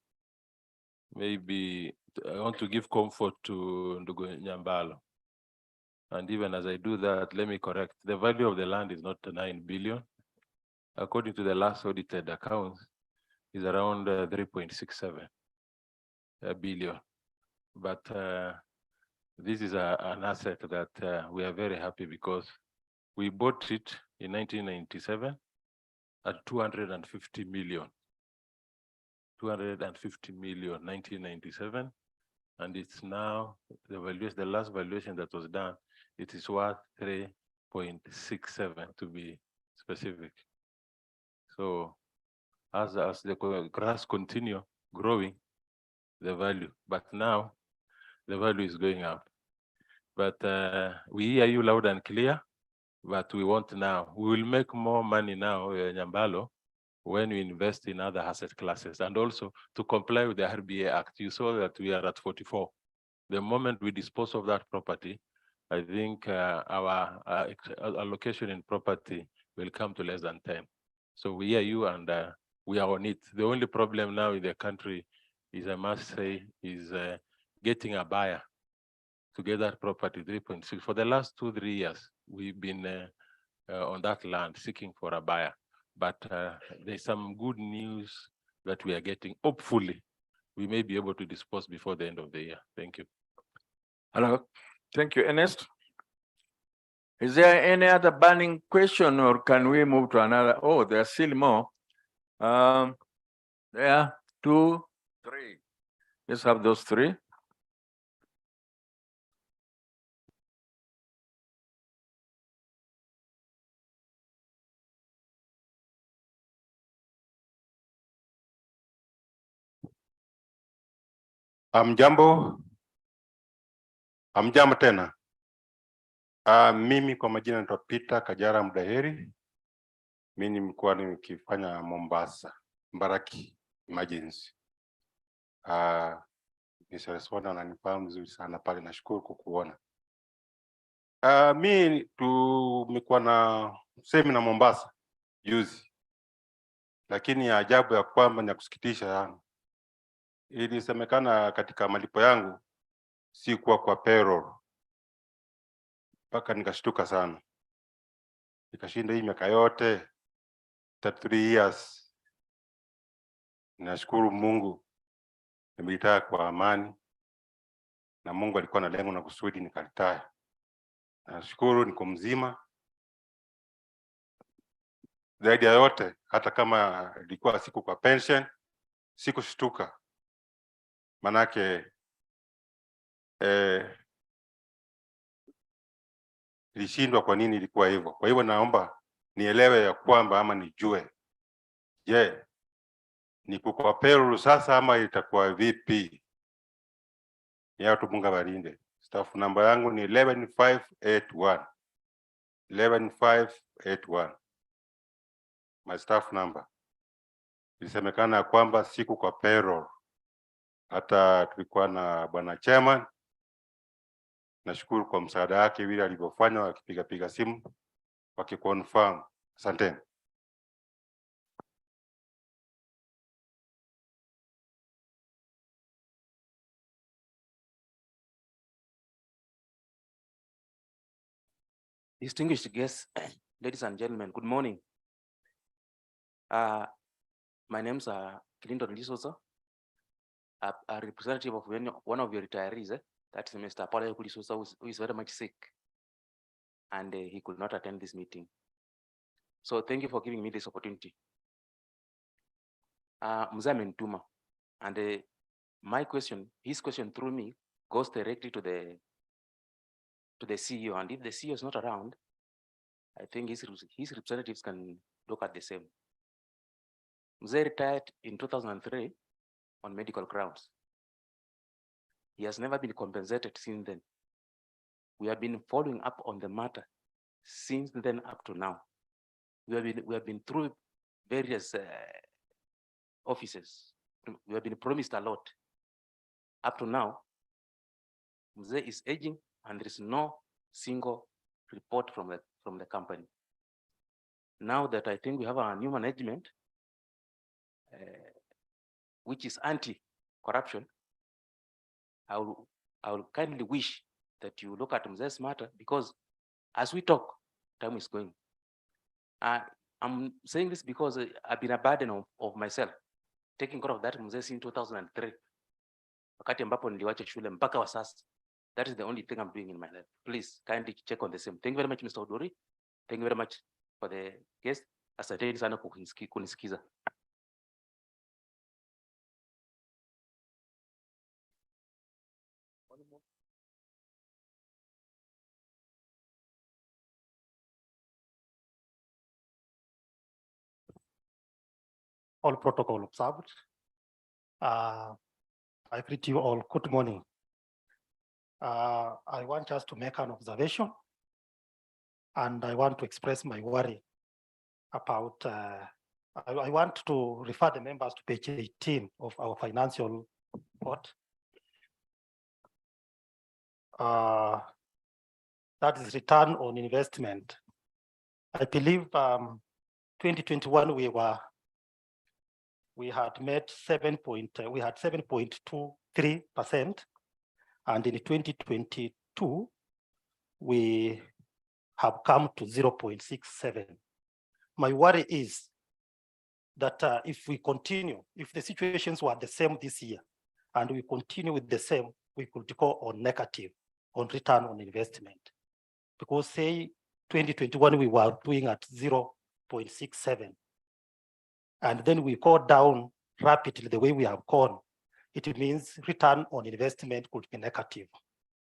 maybe I want to give comfort to Ndugu Nyambalo. And even as I do that, let me correct. The value of the land is not 9 billion. According to the last audited accounts, is around 3.67 billion. But this is an asset that we are very happy because we bought it in 1997 at 250 million. 250 million, 1997. And it's now, the last valuation that was done, it is worth 3.67 to be specific. So as the grass continue growing, the value, but now the value is going up. But we hear you loud and clear, but we want now, we will make more money now, Nyambalo, when we invest in other asset classes, and also to comply with the RBA Act. You saw that we are at 44. The moment we dispose of that property, I think our allocation in property will come to less than 10. So we hear you, and we are on it. The only problem now in the country is, I must say, is getting a buyer to get that property 3.6. For the last 2-3 years, we've been on that land seeking for a buyer. But there's some good news that we are getting. Hopefully, we may be able to dispose before the end of the year. Thank you. Hello. Thank you, Ernest. Is there any other burning question, or can we move to another? Oh, there are still more. There are 2, 3. Let's have those 3. Amjambo tena. Mimi kwa majina naitwa Peter Kajara Mdaheri. Mimi nimekuwa nikifanya Mombasa, Mbaraki emergency. Mr. Responda ananifahamu vizuri sana pale, nashukuru kukuona. Mimi tumekuwa na semina Mombasa juzi. Lakini ajabu ya kwamba ni kusikitisha sana. Ilisemekana katika malipo yangu si kwa payroll. Mpaka nikashtuka sana. Nikashinda hii miaka yote 33 years. Nashukuru Mungu nimeitaya kwa amani, na Mungu alikuwa na lengo na kusudi nikalitaya. Nashukuru niko mzima. Zaidi ya yote, hata kama ilikuwa siku kwa pension, sikushtuka. Manake nilishindwa kwa nini ilikuwa hivyo. Kwa hivyo naomba nielewe ya kwamba ama nijue, je, niko kwa payroll sasa ama itakuwa vipi? Ya watu Mungu abalinde. Staff number yangu ni 11581. 11581. My staff number. Ilisemekana ya kwamba siku kwa payroll. Hata tulikuwa na bwana chairman. Nashukuru kwa msaada wake vile alivyofanya, wakipiga simu wakiconfirm. Asante. Distinguished guests, ladies and gentlemen, good morning. My name is Clinton Lisosa, a representative of one of your retirees, that is Mr. Paul Lisosa, who is very much sick, and he could not attend this meeting. So thank you for giving me this opportunity. Mzame Ntuma, and my question, his question through me, goes directly to the CEO, and if the CEO is not around, I think his representatives can look at the same. Mzee retired in 2003 on medical grounds. He has never been compensated since then. We have been following up on the matter since then up to now. We have been through various offices. We have been promised a lot. Up to now, Mzee is aging, and there is no single report from the company. Now that I think we have a new management, which is anti-corruption, I will kindly wish that you look at Mzee's matter, because as we talk, time is going. I'm saying this because I've been a burden of myself, taking care of that Mzee since 2003. Wakati ambapo niliwacha shule mpaka wa sasa. That is the only thing I'm doing in my life. Please kindly check on the same. Thank you very much, Mr. Odori. Thank you very much for the guest. Asanteni sana kunisikiza. All protocol observed. I greet you all. Good morning. I want just to make an observation, and I want to express my worry about, I want to refer the members to page 18 of our financial report. That is return on investment. I believe 2021 we had made 7.23%, and in 2022 2022, we have come to 0.67. My worry is that if we continue, if the situations were the same this year, and we continue with the same, we could go on negative on return on investment. Because say 2021, we were doing at 0.67. And then we go down rapidly the way we have gone. It means return on investment could be negative.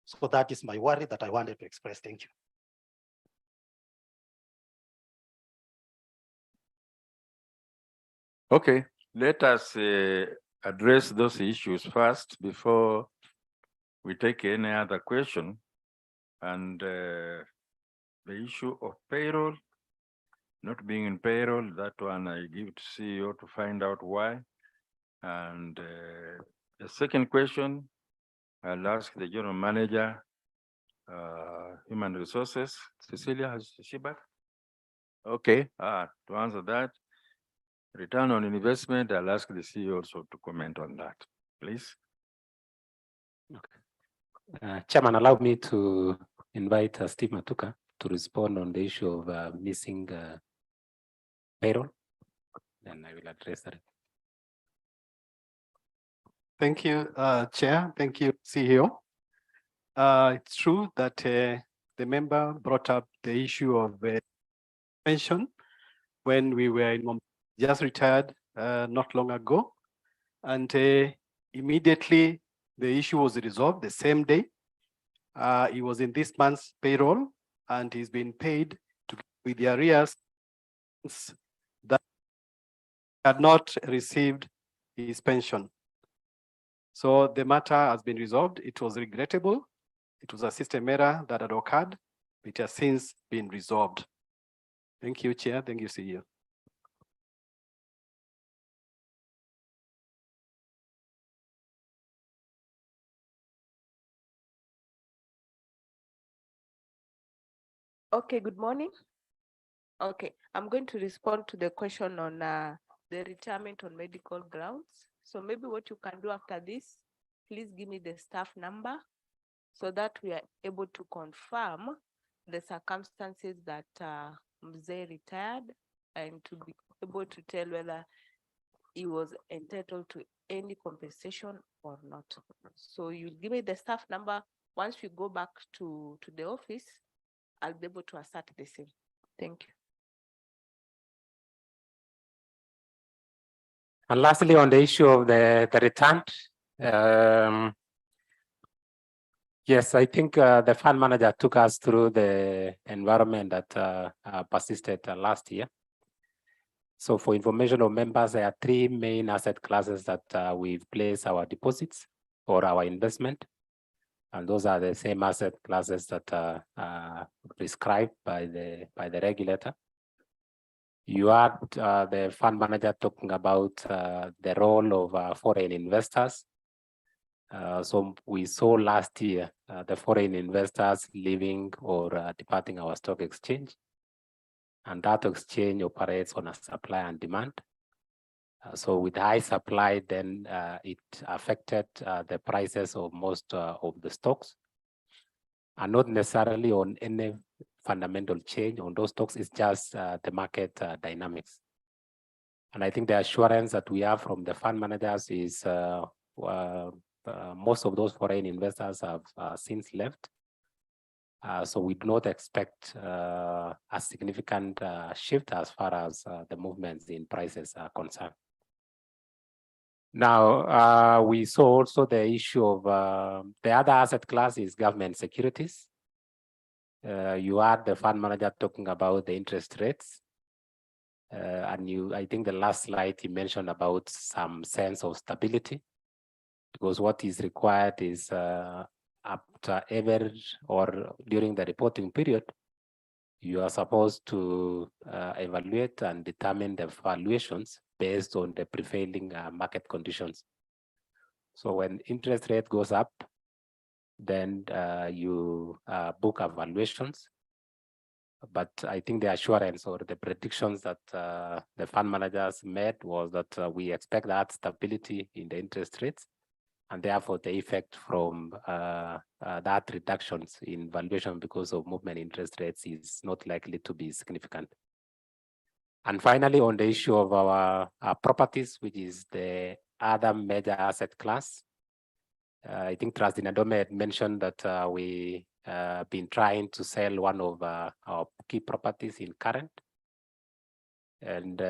So that is my worry that I wanted to express. Thank you. Okay, let us address those issues first before we take any other question. And the issue of payroll, not being in payroll, that one I give to CEO to find out why. And the second question, I'll ask the general manager, human resources. Cecilia, is she back? Okay, to answer that. Return on investment, I'll ask the CEO also to comment on that, please. Okay. Chairman, allow me to invite Steve Matuka to respond on the issue of missing payroll. Then I will address that. Thank you, Chair. Thank you, CEO. It's true that the member brought up the issue of pension when we were in just retired not long ago. And immediately the issue was resolved the same day. He was in this month's payroll and he's been paid with the arrears that had not received his pension. So the matter has been resolved. It was regrettable. It was a system error that had occurred. It has since been resolved. Thank you, Chair. Thank you, CEO. Okay, good morning. Okay, I'm going to respond to the question on the retirement on medical grounds. So maybe what you can do after this, please give me the staff number so that we are able to confirm the circumstances that Mzee retired and to be able to tell whether he was entitled to any compensation or not. So you give me the staff number. Once we go back to the office, I'll be able to assert the same. Thank you. And lastly, on the issue of the return, yes, I think the fund manager took us through the environment that persisted last year. So for information of members, there are three main asset classes that we've placed our deposits or our investment. And those are the same asset classes that are prescribed by the regulator. You had the fund manager talking about the role of foreign investors. So we saw last year the foreign investors leaving or departing our stock exchange. And that exchange operates on a supply and demand. So with high supply, then it affected the prices of most of the stocks, and not necessarily on any fundamental change on those stocks. It's just the market dynamics. And I think the assurance that we have from the fund managers is most of those foreign investors have since left. So we do not expect a significant shift as far as the movements in prices are concerned. Now, we saw also the issue of the other asset class is government securities. You had the fund manager talking about the interest rates. And I think the last slide he mentioned about some sense of stability, because what is required is after every or during the reporting period, you are supposed to evaluate and determine the valuations based on the prevailing market conditions. So when interest rate goes up, then you book evaluations. But I think the assurance or the predictions that the fund managers made was that we expect that stability in the interest rates. and therefore the effect from that reductions in valuation because of movement interest rates is not likely to be significant. And finally, on the issue of our properties, which is the other major asset class, I think Trustee Nadome had mentioned that we been trying to sell one of our key properties in current. And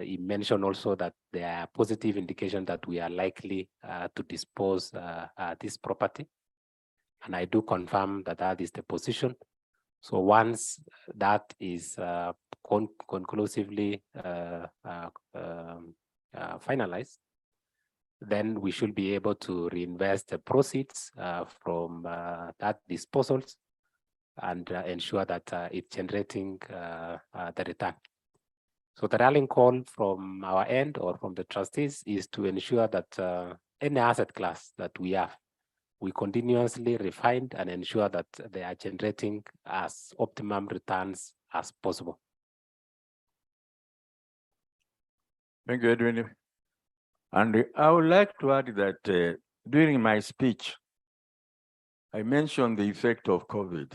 he mentioned also that there are positive indications that we are likely to dispose this property. And I do confirm that that is the position. So once that is conclusively finalized, then we should be able to reinvest the proceeds from that disposals and ensure that it's generating the return. So the rallying call from our end or from the trustees is to ensure that any asset class that we have, we continuously refine and ensure that they are generating as optimum returns as possible. Thank you, Edwin. And I would like to add that during my speech, I mentioned the effect of COVID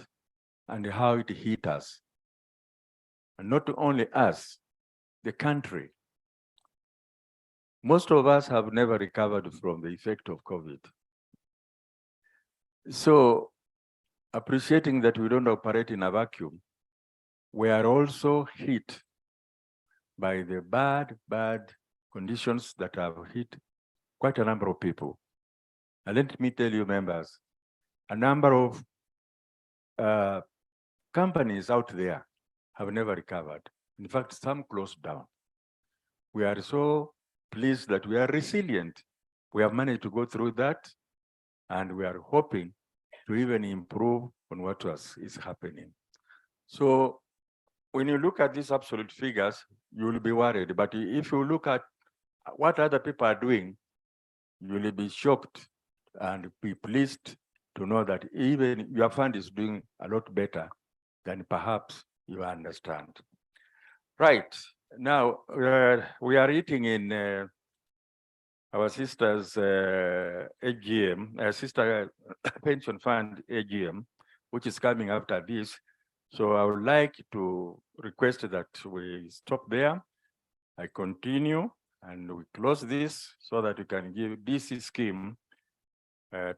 and how it hit us. And not only us, the country. Most of us have never recovered from the effect of COVID. So, appreciating that we don't operate in a vacuum, we are also hit by the bad conditions that have hit quite a number of people. And let me tell you, members, a number of companies out there have never recovered. In fact, some closed down. We are so pleased that we are resilient. We have managed to go through that, and we are hoping to even improve on what is happening. So when you look at these absolute figures, you will be worried. But if you look at what other people are doing, you will be shocked and be pleased to know that even your fund is doing a lot better than perhaps you understand. Right, now we are eating in our sister's AGM, sister pension fund AGM, which is coming after this. So I would like to request that we stop there. I continue and we close this so that we can give DC scheme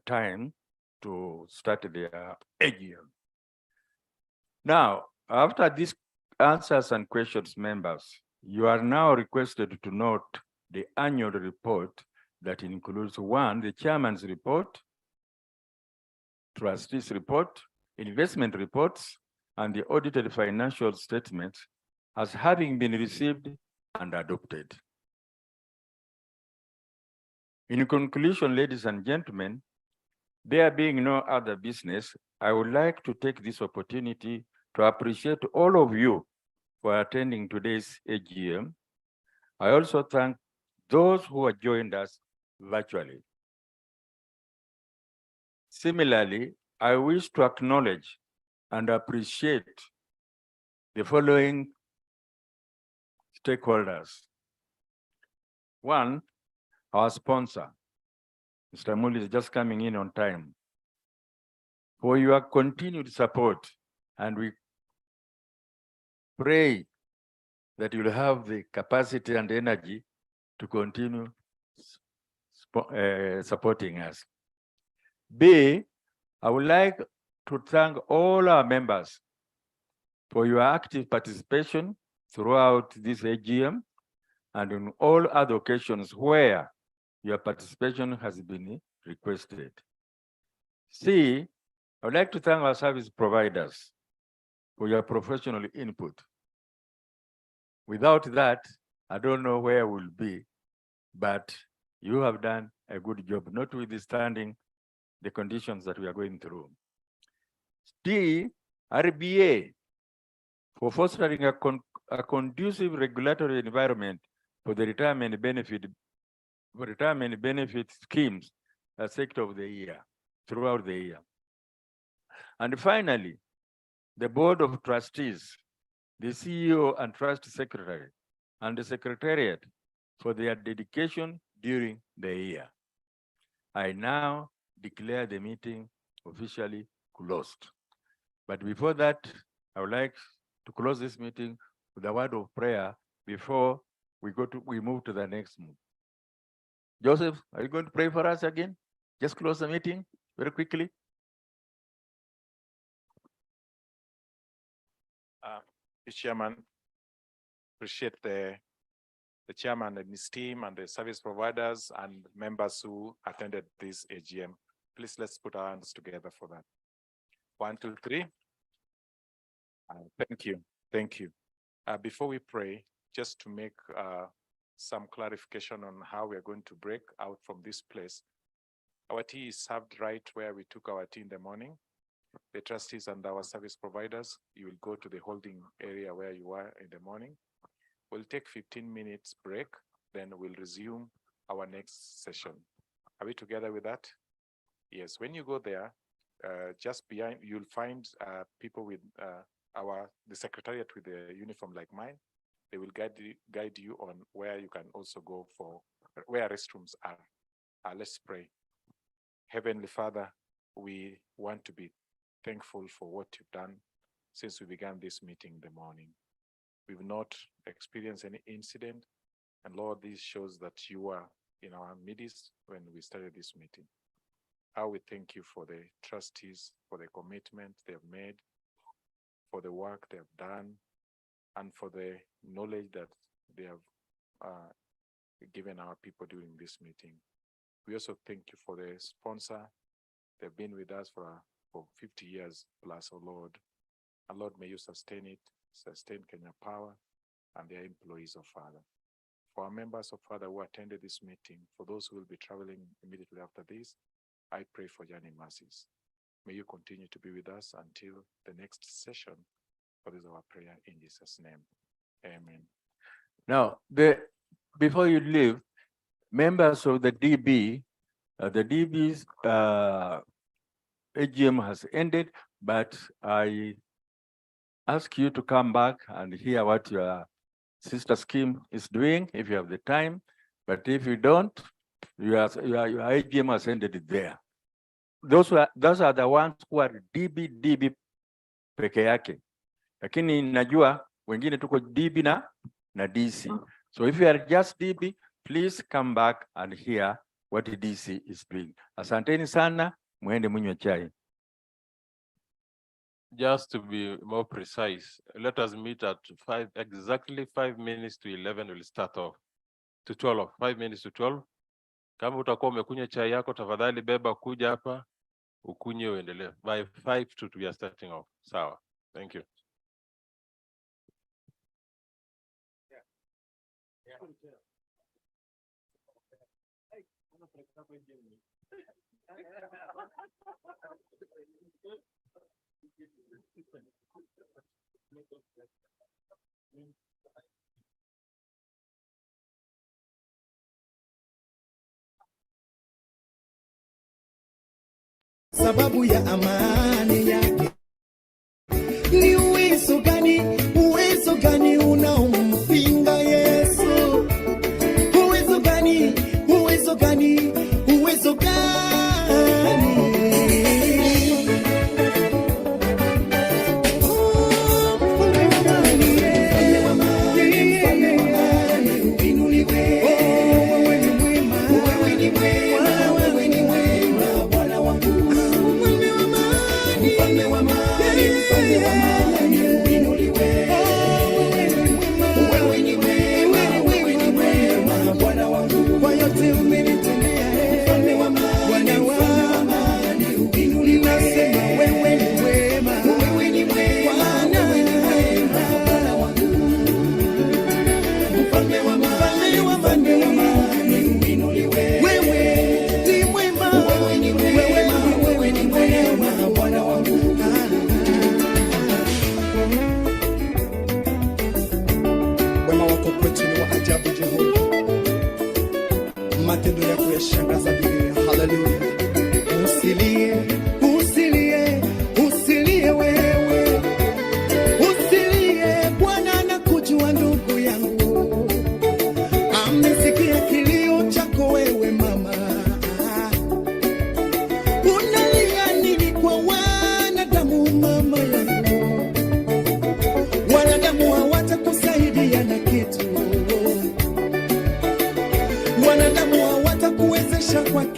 time to start their AGM. Now, after these answers and questions, members, you are now requested to note the annual report that includes 1, the chairman's report, trustees report, investment reports, and the audited financial statements as having been received and adopted. In conclusion, ladies and gentlemen, there being no other business, I would like to take this opportunity to appreciate all of you for attending today's AGM. I also thank those who have joined us virtually. Similarly, I wish to acknowledge and appreciate the following stakeholders. 1, our sponsor, Mr. Muli is just coming in on time, for your continued support, and we pray that you'll have the capacity and energy to continue supporting us. B, I would like to thank all our members for your active participation throughout this AGM and on all other occasions where your participation has been requested. C, I would like to thank our service providers for your professional input. Without that, I don't know where we'll be, but you have done a good job, notwithstanding the conditions that we are going through. D, RBA, for fostering a conducive regulatory environment for the retirement benefit schemes sector of the year, throughout the year. And finally, the Board of Trustees, the CEO and Trust Secretary, and the Secretariat for their dedication during the year. I now declare the meeting officially closed. But before that, I would like to close this meeting with a word of prayer before we move to the next move. Joseph, are you going to pray for us again? Just close the meeting very quickly. Mr. Chairman, appreciate the chairman and his team and the service providers and members who attended this AGM. Please, let's put our hands together for that. 1, 2, 3. Thank you. Thank you. Before we pray, just to make some clarification on how we are going to break out from this place. Our tea is served right where we took our tea in the morning. The trustees and our service providers, you will go to the holding area where you were in the morning. We'll take 15 minutes break, then we'll resume our next session. Are we together with that? Yes, when you go there, just behind, you'll find people with the secretariat with a uniform like mine. They will guide you on where you can also go for, where restrooms are. Let's pray. Heavenly Father, we want to be thankful for what you've done since we began this meeting in the morning. We've not experienced any incident, and Lord, this shows that you are in our midst when we started this meeting. How we thank you for the trustees, for the commitment they have made, for the work they have done, and for the knowledge that they have given our people during this meeting. We also thank you for the sponsor. They've been with us for 50 years plus, oh Lord. And Lord, may you sustain it, sustain Kenya Power and their employees, oh Father. For our members, oh Father, who attended this meeting, for those who will be traveling immediately after this, I pray for journey mercies. May you continue to be with us until the next session. For this is our prayer in Jesus' name. Amen. Now, before you leave, members of the DB's AGM has ended, but I ask you to come back and hear what your sister scheme is doing if you have the time. But if you don't, your AGM has ended there. Those are the ones who are DB peke yake. Lakini najua wengine tuko DB na DC. So if you are just DB, please come back and hear what the DC is doing. Asanteni sana, muende mnywe chai. Just to be more precise, let us meet at exactly 5 minutes to 11. We'll start off to 12, 5 minutes to 12. Kama utakuwa umekunywa chai yako, tafadhali beba kuja hapa, ukunywe uendelee. By 5 to we are starting off. Sawa. Thank you. Sababu ya amani yake ni uwezo gani unaompinga Yesu? Uwezo gani? Matendo yako yashangaza dunia. Haleluya. Usilie wewe. Usilie, Bwana anakujua ndugu yangu. Amesikia kilio chako wewe mama.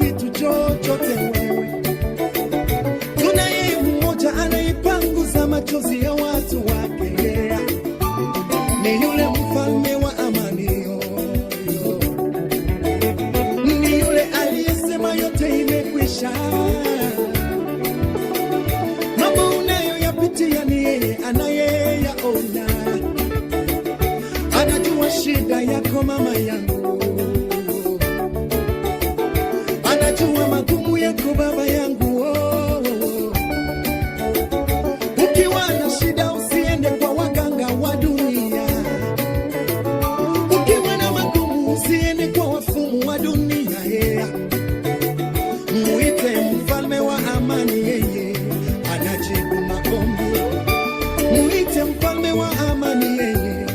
kitu chochote wewe. Tuna yeye mmoja anaipanguza machozi ya watu wake, yeah. Ni yule mfalme wa amani, ni yule aliyesema yote imekwisha. Mambo unayoyapitia ni yeye anayeyaona. Anajua shida yako mama yangu, anajua magumu yako baba yangu, Ukiwa na shida usiende kwa waganga wa dunia, ukiwa na magumu usiende kwa wafumu wa dunia, yeah. Muite mfalme wa amani, yeye anajibu maombi. Muite mfalme wa amani, yeye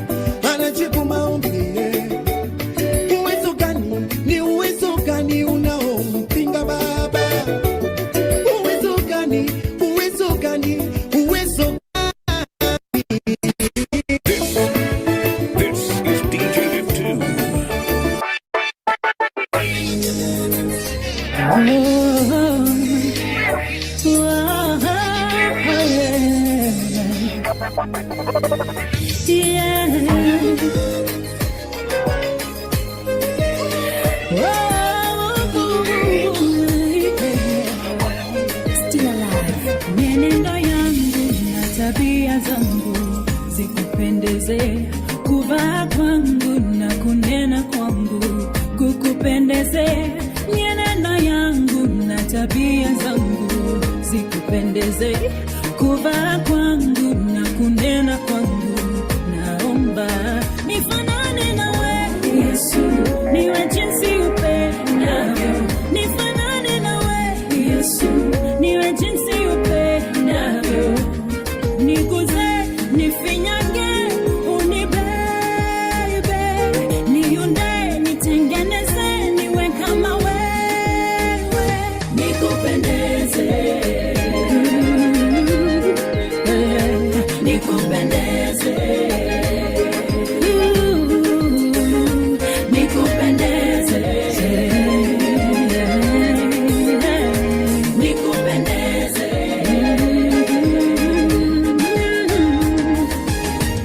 anajibu maombi, yeah. Uwezo gani, ni uwezo gani unaompinga baba? Uwezo gani, uwezo gani, uwezo gani? This is DJ F2. Mienendo yangu na tabia zangu zikupendeze, kuvaa kwangu na kunena kwangu kukupendeze. Mienendo yangu na tabia zangu zikupendeze, kuvaa kwangu na kunena kwangu. Naomba nifanane nawe Yesu, niwe jinsi upendavyo. Nifanane nawe Yesu, niwe jinsi upendavyo. Niguze, nifinyange, unibebe, niunde, nitengeneze, niwe kama wewe, nikupendeze, nikupendeze, nikupendeze,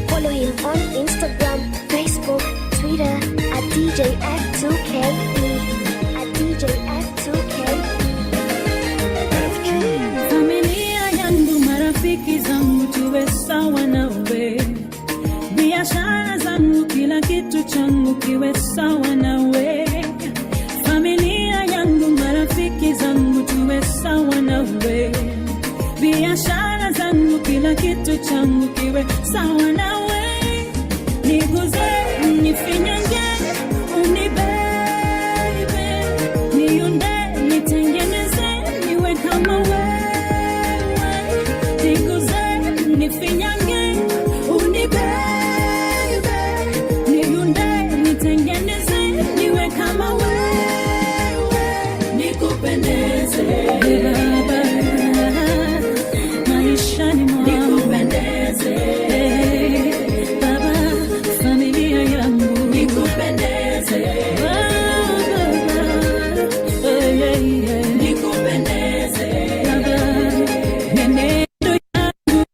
Follow him on Instagram, Facebook, Twitter at DJ F2KE. At DJ F2KE. Familia yangu, marafiki zangu, tuwe sawa nawe. Biashara zangu, kila kitu changu kiwe sawa nawe. Familia yangu, marafiki zangu, tuwe sawa nawe. Biashara zangu, kila kitu changu kiwe sawa nawe. Niguze, nifinyange, unibebe, niunde, nitengeneze, niwe kama wewe. Niguze, nifinyange, unibebe, niunde, nitengeneze, niwe kama wewe. Nikupendeze Baba, maishani mwangu. Nikupendeze Baba, familia yangu. Nikupendeze Baba, nikupendeze Baba, menendo yangu.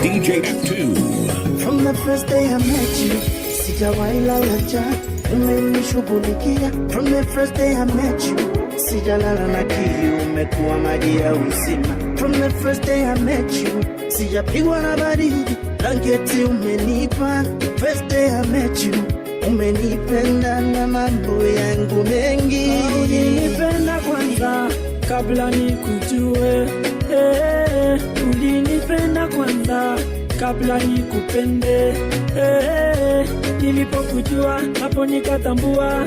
DJ F2. From the first day I met you, sijawahi lala njaa, umenishughulikia. From the first day I met you, sijalala na kiu, umekuwa maji ya uzima. From the first day I met you, sijapigwa na baridi, blanketi umenipa. First day I met you, umenipenda na mambo yangu mengi. Ulinipenda kwanza kabla nikujue, ulinipenda kwanza kabla nikupende, nilipokujua hapo nikatambua,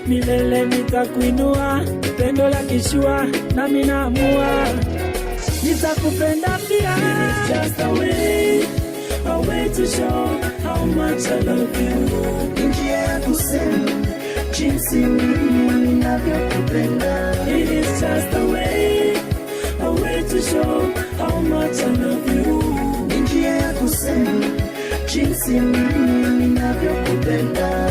milele nitakuinua, pendo la kishua nami naamua nitakupenda pia. It's just a way to show how much I love you. Njia ya kusema jinsi mimi ninavyokupenda. It is just a way to show how much I love you. Njia ya kusema jinsi mimi ninavyokupenda.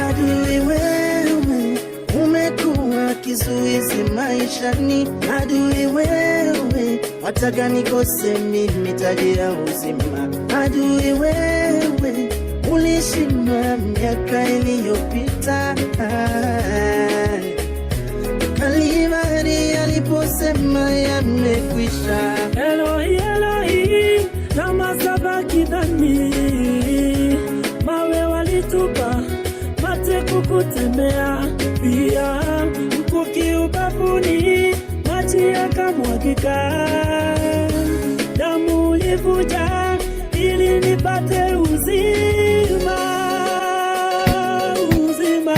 Adui wewe, umekuwa kizuizi maishani. Adui wewe, wataka nikose mimi taji ya uzima. Adui wewe, ulishindwa miaka iliyopita. Kalvari aliposema yamekwisha. Eloi, Eloi, lama sabakithani. Mawe walitupa, mate kukutemea. Pia mkuki ubavuni, maji yakamwagika. Damu ulivuja ili nipate uzima. Uzima.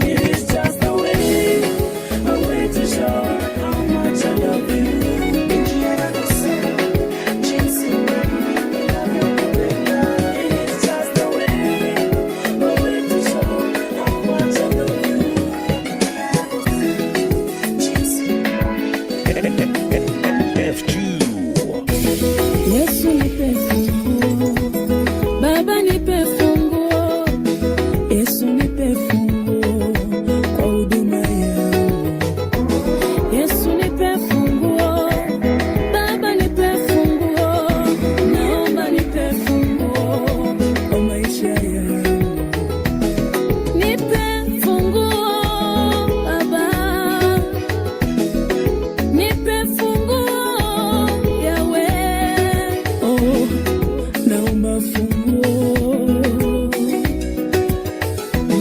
It is just a way to show how much I love you. Yesu nipe funguo, Baba nipe funguo, Yesu nipe funguo kwa huduma yangu. Yesu nipe funguo, Baba nipe funguo, naomba nipe funguo kwa maisha yangu. Nipe funguo Baba, nipe funguo naomba funguo.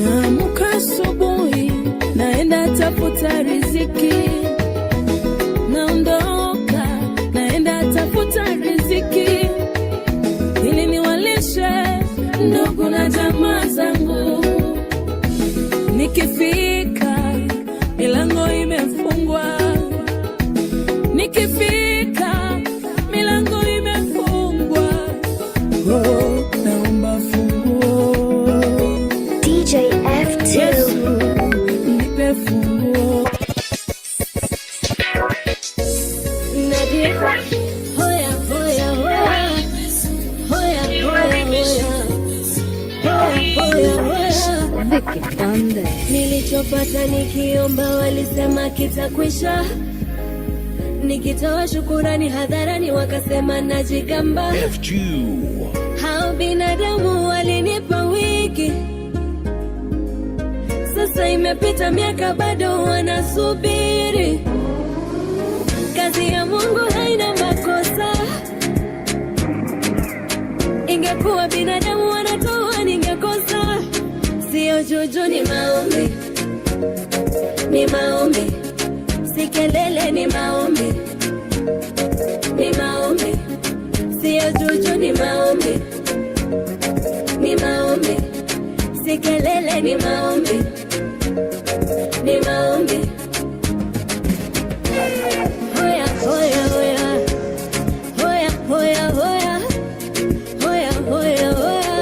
Naamka asubuhi, naenda tafuta riziki. Naondoka, naenda tafuta riziki ili niwalishe ndugu na jamaa zangu. Nikifika milango imefungwa, nikifika milango imefungwa. Oh, naomba funguo. DJ F2. Yesu, nipe funguo. Nadia. Hoya, hoya, hoya. Hoya, hoya, hoya. Hoya, hoya, hoya. Nilichopata nikiomba walisema kitakwisha. Nikitoa shukurani hadharani wakasema najigamba. Hao binadamu walinipa wiki, sasa imepita miaka bado wanasubiri. Kazi ya Mungu haina makosa. Ingekuwa binadamu wanatoa ningekosa. Sio juju, ni maombi, ni maombi. Si kelele, ni maombi, ni maombi. Sio juju, ni maombi, ni maombi. Si kelele, ni maombi, ni maombi. Hoya, hoya, hoya. Hoya, hoya, hoya. Hoya, hoya, hoya.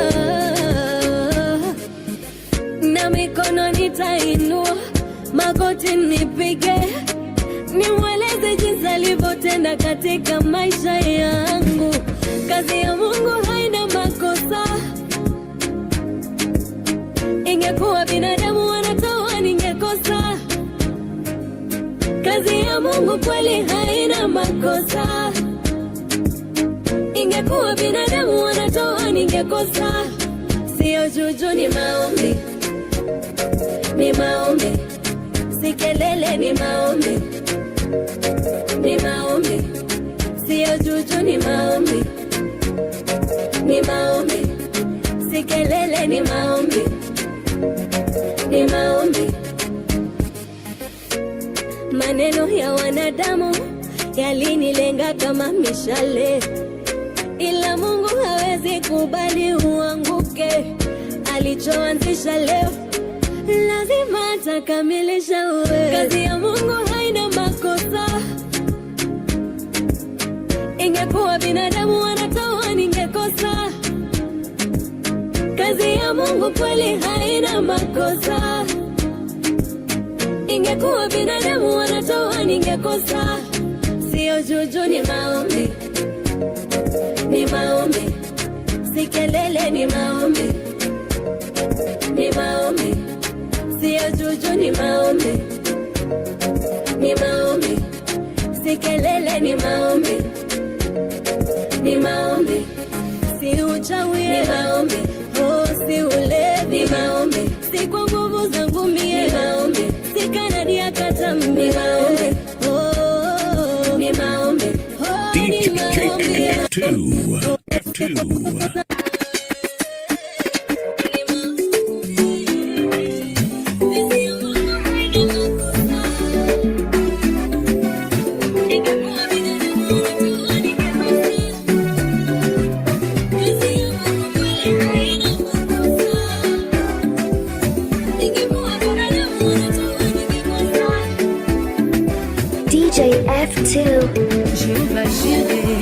Na mikono nitainua, magoti nipige, nimweleze jinsi alivyotenda katika maisha yangu. Kazi ya Mungu haina makosa. Ingekuwa binadamu wanatoa ningekosa. Kazi ya Mungu kweli haina makosa. Ingekuwa binadamu wanatoa ningekosa. Sio juju, ni maombi, ni maombi. Si kelele, ni maombi, ni maombi. Sio juju, ni maombi, ni maombi. Si kelele, ni maombi, ni maombi. Maneno ya wanadamu yalinilenga kama mishale, ila Mungu hawezi kubali uanguke. Alichoanzisha leo lazima atakamilisha. Kazi ya Mungu haina makosa. Ingekuwa binadamu wanatoa ningekosa. Kazi ya Mungu kweli haina makosa. Ingekuwa binadamu wanatoa ningekosa. Sio juju, ni maombi, ni maombi, si kelele, ni maombi, ni maombi, sio juju, ni maombi, ni maombi, si kelele, ni maombi, ni maombi, si uchawi, ni maombi, oh si ulevi, ni maombi, si kwa nguvu zangu mie, ni maombi, si kanadi ya katambi, ni maombi, oh ni maombi, oh ni maombi, F2. DJ F2. Je vais gérer.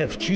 F2.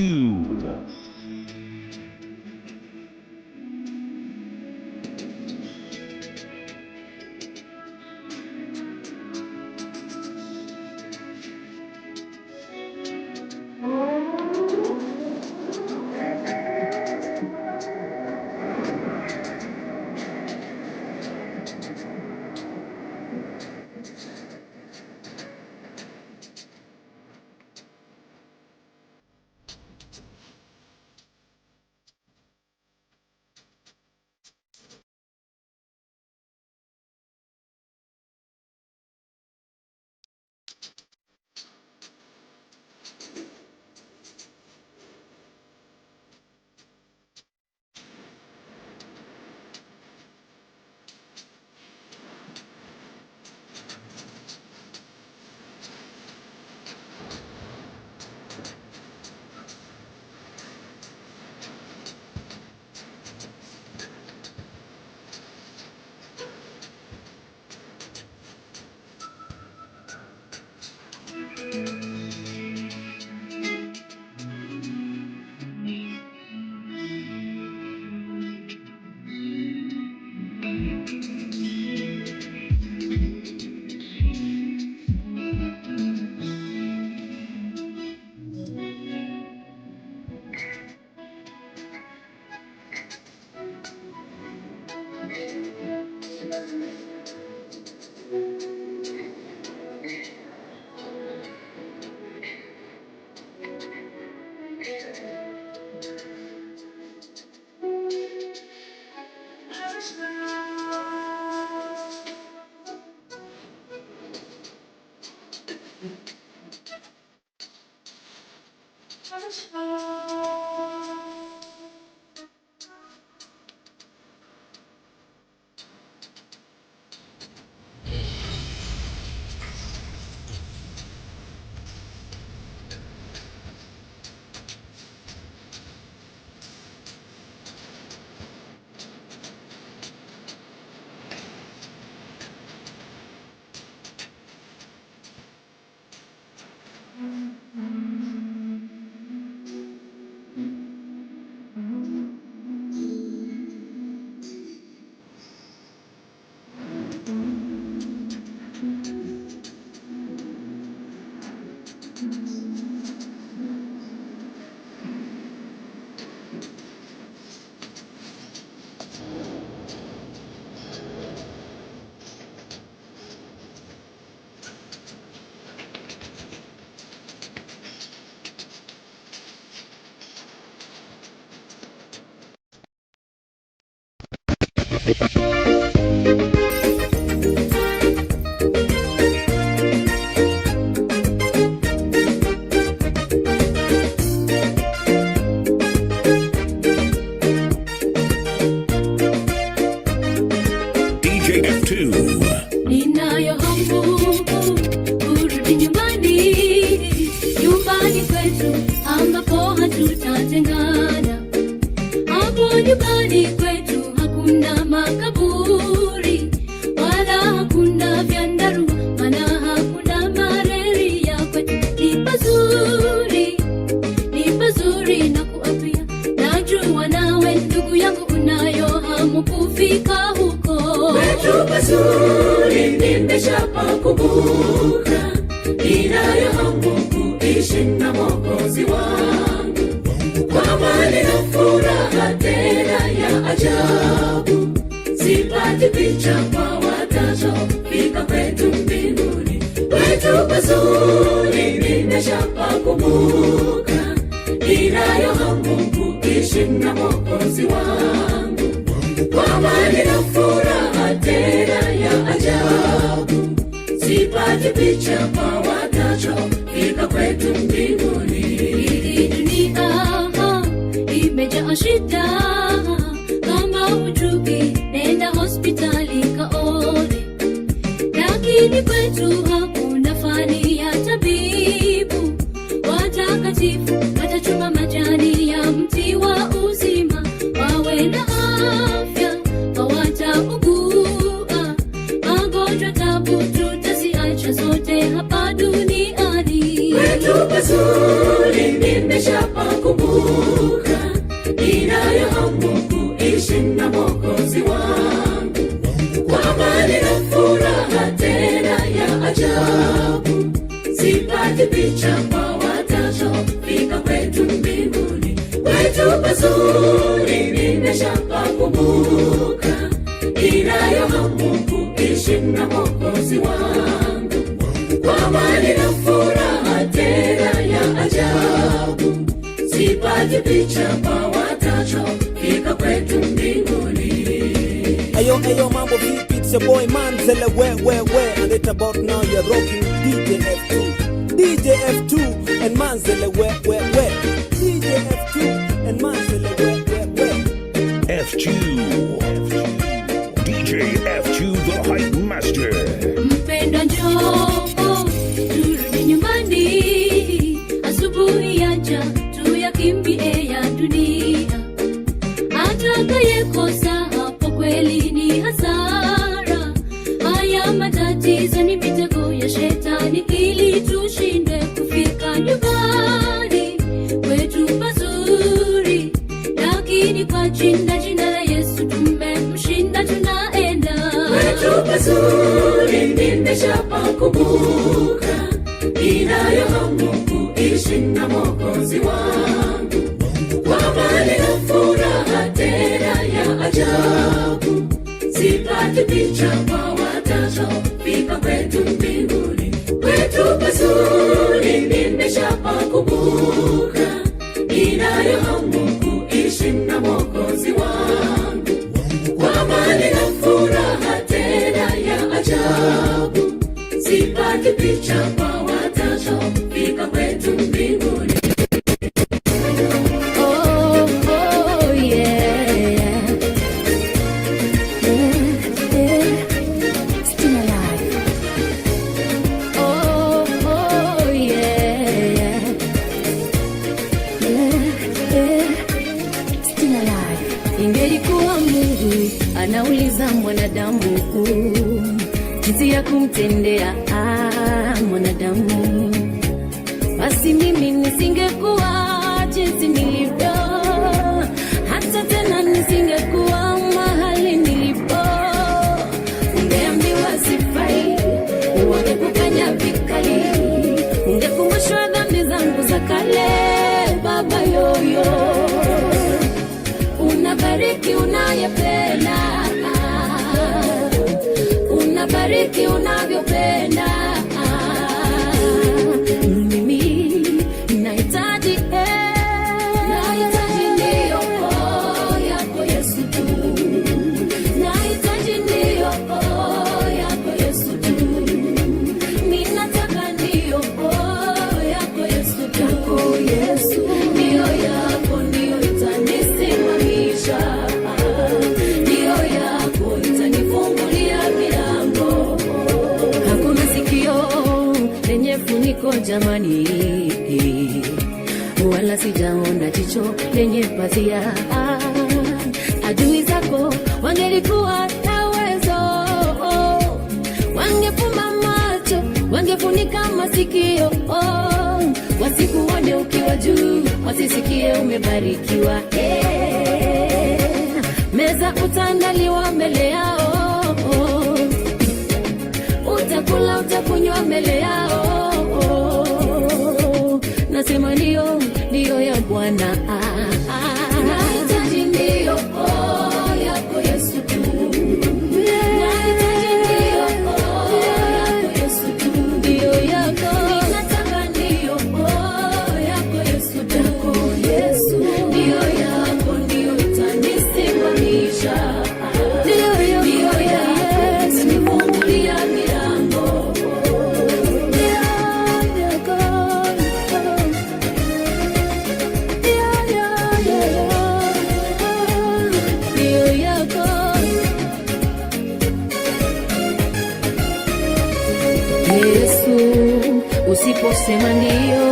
Ninayo hamu kurudi nyumbani kwetu ambapo hatutatengana. Hapo nyumbani kwetu hakuna makaburi wala hakuna vyandarua, maana hakuna malaria kwetu. Ni pazuri na kuapia, najua nawe ndugu yangu unayo hamu kufika huko. Kwetu pazuri nimeshapakumbuka, ninayo hamu kuishi na Mwokozi wangu kwa amani na furaha tena ya ajabu. Sipati picha kwa watachofika kwetu mbinguni. Kwetu pazuri nimeshapakumbuka, ninayo hamu kuishi na Mwokozi wangu kwa amani na furaha tena ya ajabu. Sipati picha kwa watachofika kwetu mbinguni. Hii dunia imejaa shida, kama hujui nenda hospitali kaone. Lakini kwetu hakuna fani ya tabibu, watakatifu watachuma majani ya mti wa uzima, wawe na afya hawataugua magonjwa, tabu tutasiacha zote hapa duniani. Kwetu pazuri nimeshapa kumbuka, inayohamu kuishi na Mwokozi wangu, kwa amani na furaha tena ya ajabu. Sipati picha kwa watachofika kwetu mbinguni. Ayo, mambo vipi? It's your boy Manzele, where, and it's about now you're rocking DJ F2. DJ F2 and Manzele, where. DJ F2 and Manzele, where. F2. DJ F2, the hype master. Mpendwa njoo, turudi nyumbani. Asubuhi yaja, tuyakimbie ya dunia. Atakayekosa hapo kweli ni hasara. Haya matatizo ni mitego ya shetani, ili tushinde kufika nyumbani kwetu pazuri. Lakini kwa jina la Yesu tumemshinda, tunaenda kwetu pazuri. Nimeshapakumbuka, inayohamu kuishi na Mwokozi wangu, kwa amani na furaha tena ya ajabu. Sipati picha kwa watachofika kwetu mbinguni. Kwetu pazuri nimeshapakumbuka, inayohamu kuishi na Mwokozi wangu, kwa amani na furaha tena ya ajabu. Sipati picha kwa watachofika kwetu mbinguni. Ingelikuwa Mungu anauliza mwanadamu jinsi ya kumtendea mwanadamu, basi mimi nisingekuwa jinsi nilivyo, hata tena nisingekuwa mahali nilipo. Ungeambiwa sifai, wangekukanya vikali, ungekumbushwa dhambi zangu za kale. Baba yoyo, unabariki unayependa, unabariki unavyopenda. Mimi nahitaji ndio yako Yesu tu, nahitaji ndio yako Yesu tu, ninataka ndio yako Yesu tu, Yesu ndio yako, ndio itanisimamisha, ndio yako itanifungulia milango. Hakuna sikio lenye funiko jamani, wala sijaona jicho lenye pazia. Adui zako wangelikuwa na uwezo, wangefumba macho, wangefunika masikio, wasikuone ukiwa juu, wasisikie umebarikiwa. Meza utaandaliwa mbele yao, utakula utakunywa mbele yao. Nasema ndio ya Bwana. Nahitaji ndio yako Yesu tu, nahitaji ndio yako Yesu tu, ndio yako, ninataka ndio yako Yesu tu, Yesu ndio yako, ndio itanisimamisha, ndio Yesu nifungulia milango. Yesu, usiposema ndio,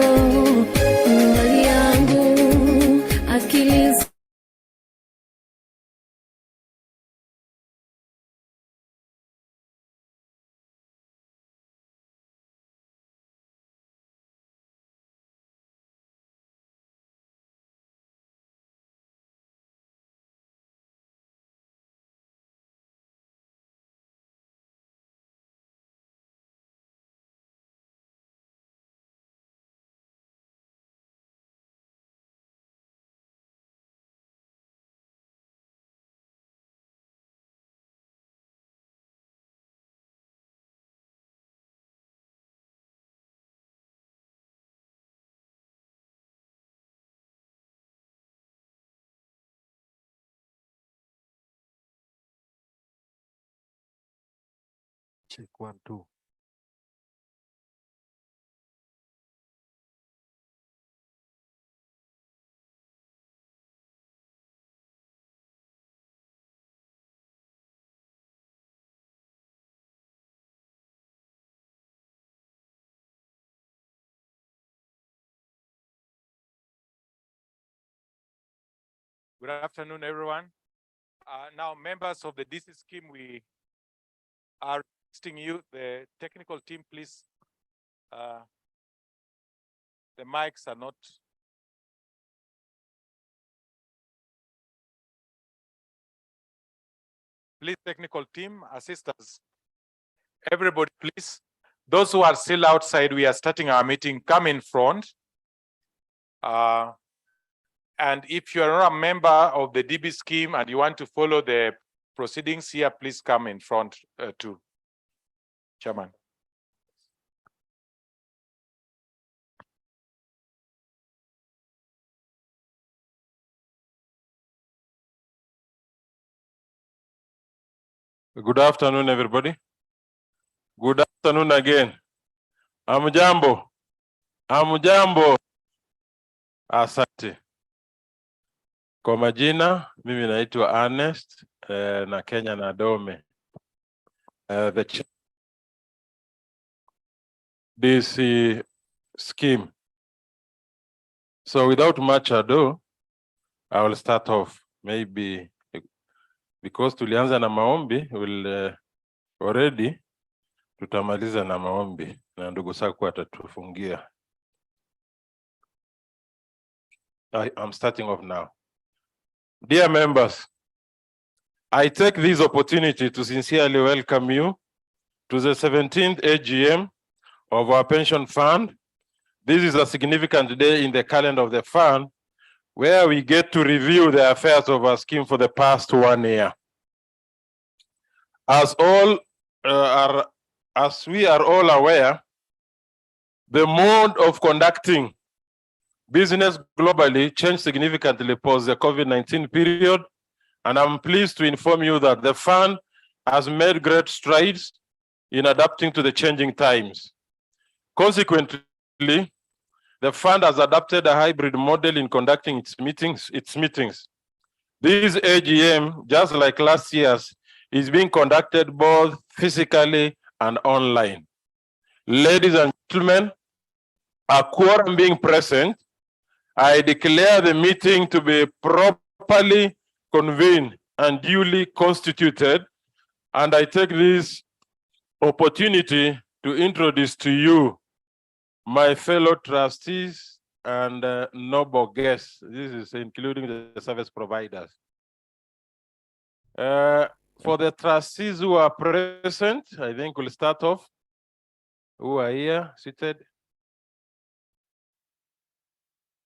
mali yangu akili Check 1, 2. Good afternoon, everyone. Now, members of the DC scheme, we are requesting you, the technical team, please. The mics are not. Please, technical team, assist us. Everybody, please. Those who are still outside, we are starting our meeting. Come in front. And if you are not a member of the DB scheme and you want to follow the proceedings here, please come in front too. Chairman. Good afternoon, everybody. Good afternoon again. Hamjambo. Hamjambo. Asante. Kwa majina, mimi naitwa Ernest na Kenya na Dome. The DC scheme. So without much ado, I will start off. Maybe because tulianza na maombi, will already tutamaliza na maombi na ndugu Saku atatufungia. I'm starting off now. Dear members, I take this opportunity to sincerely welcome you to the 17th AGM of our pension fund. This is a significant day in the calendar of the fund where we get to review the affairs of our scheme for the past 1 year. As we are all aware, the mode of conducting business globally changed significantly post the COVID-19 period, and I'm pleased to inform you that the fund has made great strides in adapting to the changing times. Consequently, the fund has adopted a hybrid model in conducting its meetings. This AGM, just like last year's, is being conducted both physically and online. Ladies and gentlemen, a quorum being present, I declare the meeting to be properly convened and duly constituted, and I take this opportunity to introduce to you my fellow trustees and noble guests. This is including the service providers. For the trustees who are present, I think we'll start off. Who are here, seated?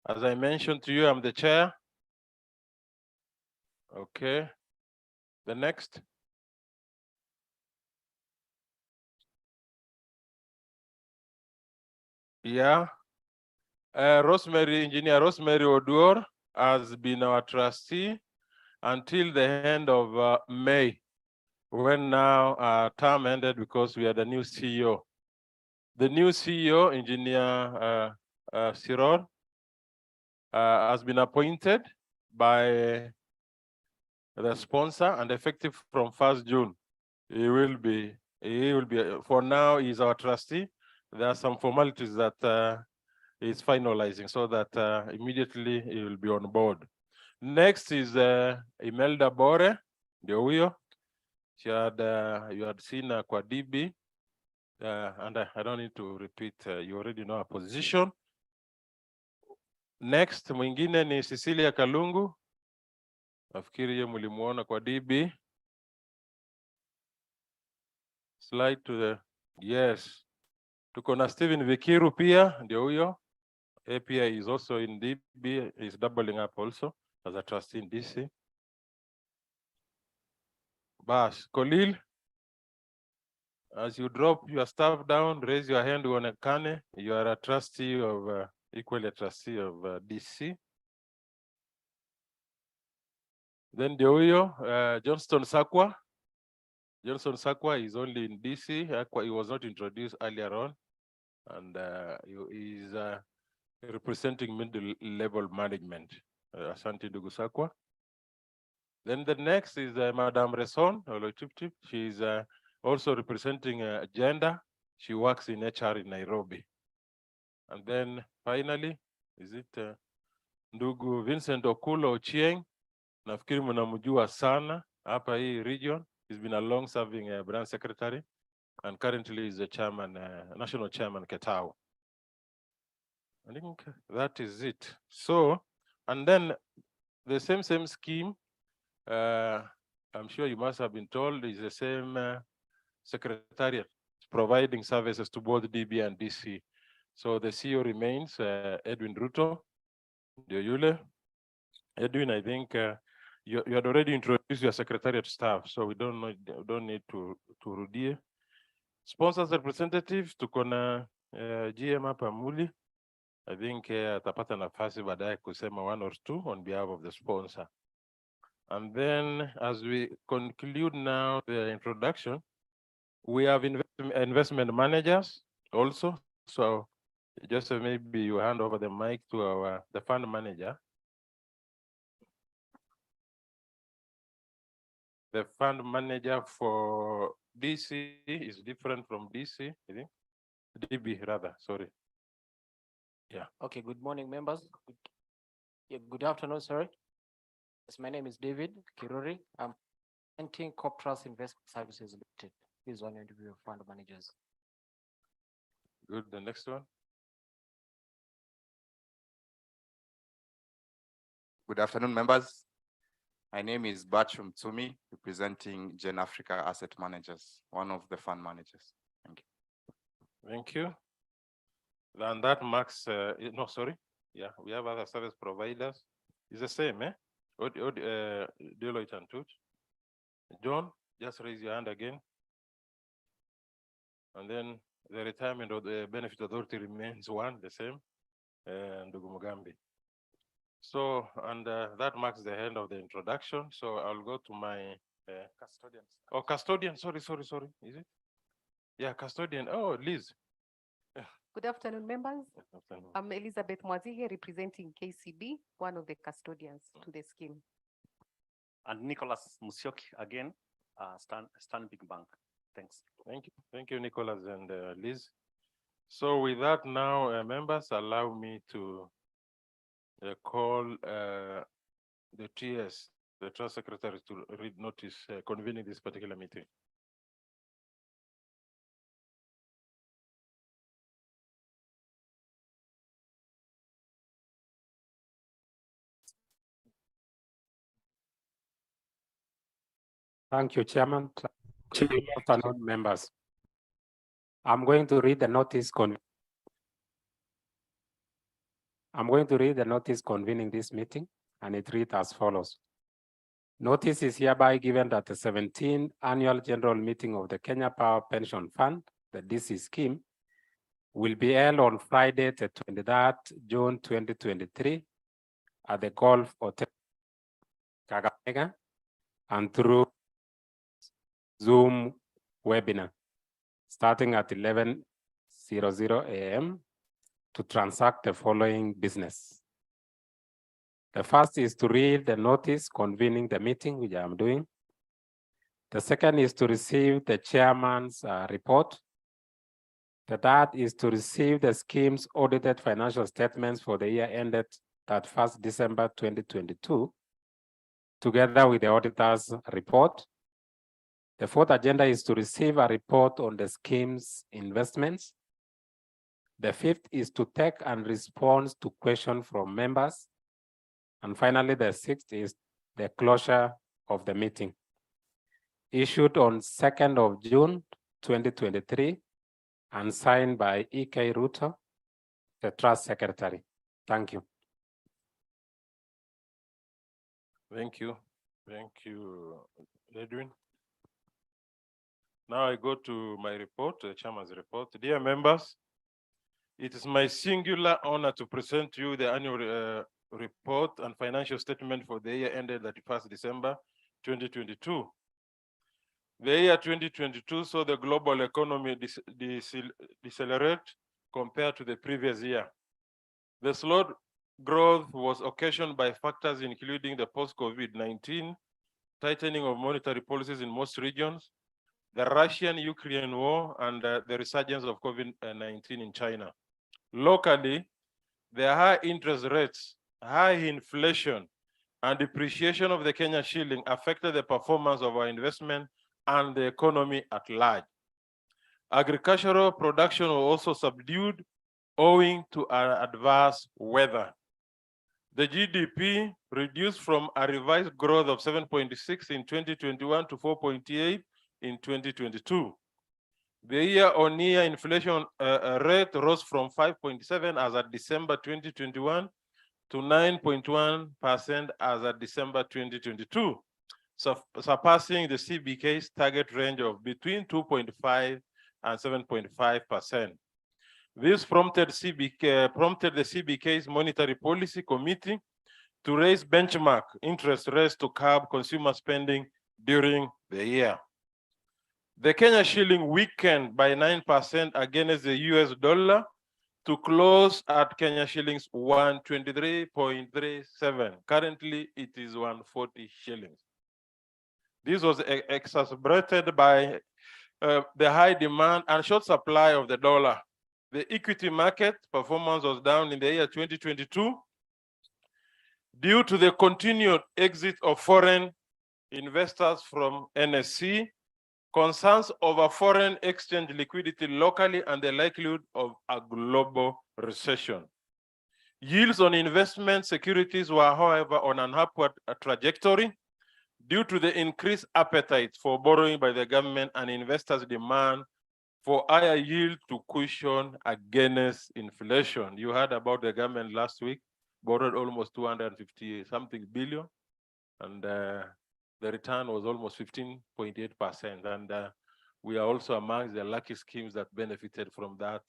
As I mentioned to you, I'm the chair. Okay. The next. Yeah. Engineer Rosemary Oduor has been our trustee until the end of May, when now our term ended because we had a new CEO. The new CEO, Engineer Siror, has been appointed by the sponsor and effective from 1st June. He will be, for now, he's our trustee. There are some formalities that he's finalizing so that immediately he will be on board. Next is Imelda Bore, ndio huyo. You had seen kwa DB, and I don't need to repeat, you already know her position. Next, mwingine ni Cecilia Kalungu. Nafikiri yeye mlimuona kwa DB. Slide to the, yes. Tuko na Steven Vikiru pia, ndio huyo. API is also in DB, is doubling up also as a trustee in DC. Bash, Kolil, as you drop your staff down, raise your hand uonekane. You are a trustee of, equally a trustee of DC. Then ndio huyo, Johnston Sakwa. Johnson Sakwa is only in DC. He was not introduced earlier on, and he is representing middle-level management. Asante ndugu Sakwa. Then the next is Madame Reson Olochipchip. She is also representing gender. She works in HR in Nairobi. And then finally, is it ndugu Vincent Okulo Ochieng? Nafikiri mnamjua sana hapa hii region. He's been a long-serving branch secretary and currently is the chairman, national chairman Ketao. I think that is it. So, and then the same scheme, I'm sure you must have been told, is the same secretariat providing services to both DB and DC. So the CEO remains Edwin Ruto, Yule. Edwin, I think you had already introduced your secretariat staff, so we don't need to rudie. Sponsors representative, tuko na GM hapa Muli. I think atapata nafasi baadaye kusema one or two on behalf of the sponsor. And then as we conclude now the introduction, we have investment managers also. So just maybe you hand over the mic to the fund manager. The fund manager for DC is different from DC, I think. DB rather, sorry. Yeah. Okay, good morning, members. Good afternoon, sorry. Yes, my name is David Kirori. I'm presenting Corp Trust Investment Services Limited. This one interview of fund managers. Good, the next one. Good afternoon, members. My name is Bachum Tsumi, representing Gen Africa Asset Managers, one of the fund managers. Thank you. Thank you. And that marks, no, sorry. Yeah, we have other service providers. It's the same, eh? Deloitte and Touch. John, just raise your hand again. And then the retirement of the benefit authority remains one, the same, Ndugu Mugambi. So, and that marks the end of the introduction. So I'll go to my custodian. Oh, custodian, sorry. Is it? Yeah, custodian. Oh, Liz. Good afternoon, members. Good afternoon. I'm Elizabeth Mwazihe, representing KCB, one of the custodians to the scheme. And Nicholas Musyoki again, Stanbic Bank. Thanks. Thank you, Nicholas and Liz. So with that now, members, allow me to call the TS, the Trust Secretary, to read notice convening this particular meeting. Thank you, Chairman. Good afternoon, members. I'm going to read the notice convening this meeting, and it reads as follows. Notice is hereby given that the 17th annual general meeting of the Kenya Power Pension Fund, the DC scheme, will be held on Friday, the 23rd June 2023 at the Golf Hotel, Kakamega, and through Zoom webinar, starting at 11:00 a.m. to transact the following business. The first is to read the notice convening the meeting, which I'm doing. The second is to receive the chairman's report. The third is to receive the scheme's audited financial statements for the year ended 31st December 2022, together with the auditor's report. The fourth agenda is to receive a report on the scheme's investments. The fifth is to take and respond to questions from members. And finally, the sixth is the closure of the meeting. Issued on 2nd of June 2023 and signed by E.K. Ruto, the Trust Secretary. Thank you. Thank you, Edwin. Now I go to my report, the chairman's report. Dear members, it is my singular honor to present to you the annual report and financial statement for the year ended 31st December 2022. The year 2022 saw the global economy decelerate compared to the previous year. The slowed growth was occasioned by factors including the post-COVID-19 tightening of monetary policies in most regions, the Russian-Ukraine war, and the resurgence of COVID-19 in China. Locally, the high interest rates, high inflation, and depreciation of the Kenya shilling affected the performance of our investment and the economy at large. Agricultural production was also subdued owing to adverse weather. The GDP reduced from a revised growth of 7.6 in 2021 to 4.8 in 2022. The year-on-year inflation rate rose from 5.7 as at December 2021 to 9.1% as at December 2022, surpassing the CBK's target range of between 2.5 and 7.5%. This prompted the CBK's Monetary Policy Committee to raise benchmark interest rates to curb consumer spending during the year. The Kenya shilling weakened by 9% against the US dollar to close at Kenya shillings 123.37. Currently, it is 140 shillings. This was exacerbated by the high demand and short supply of the dollar. The equity market performance was down in the year 2022 due to the continued exit of foreign investors from NSC, concerns over foreign exchange liquidity locally, and the likelihood of a global recession. Yields on investment securities were, however, on an upward trajectory due to the increased appetite for borrowing by the government and investors' demand for higher yield to cushion against inflation. You heard about the government last week, borrowed almost 250 something billion, and the return was almost 15.8%. And we are also among the lucky schemes that benefited from that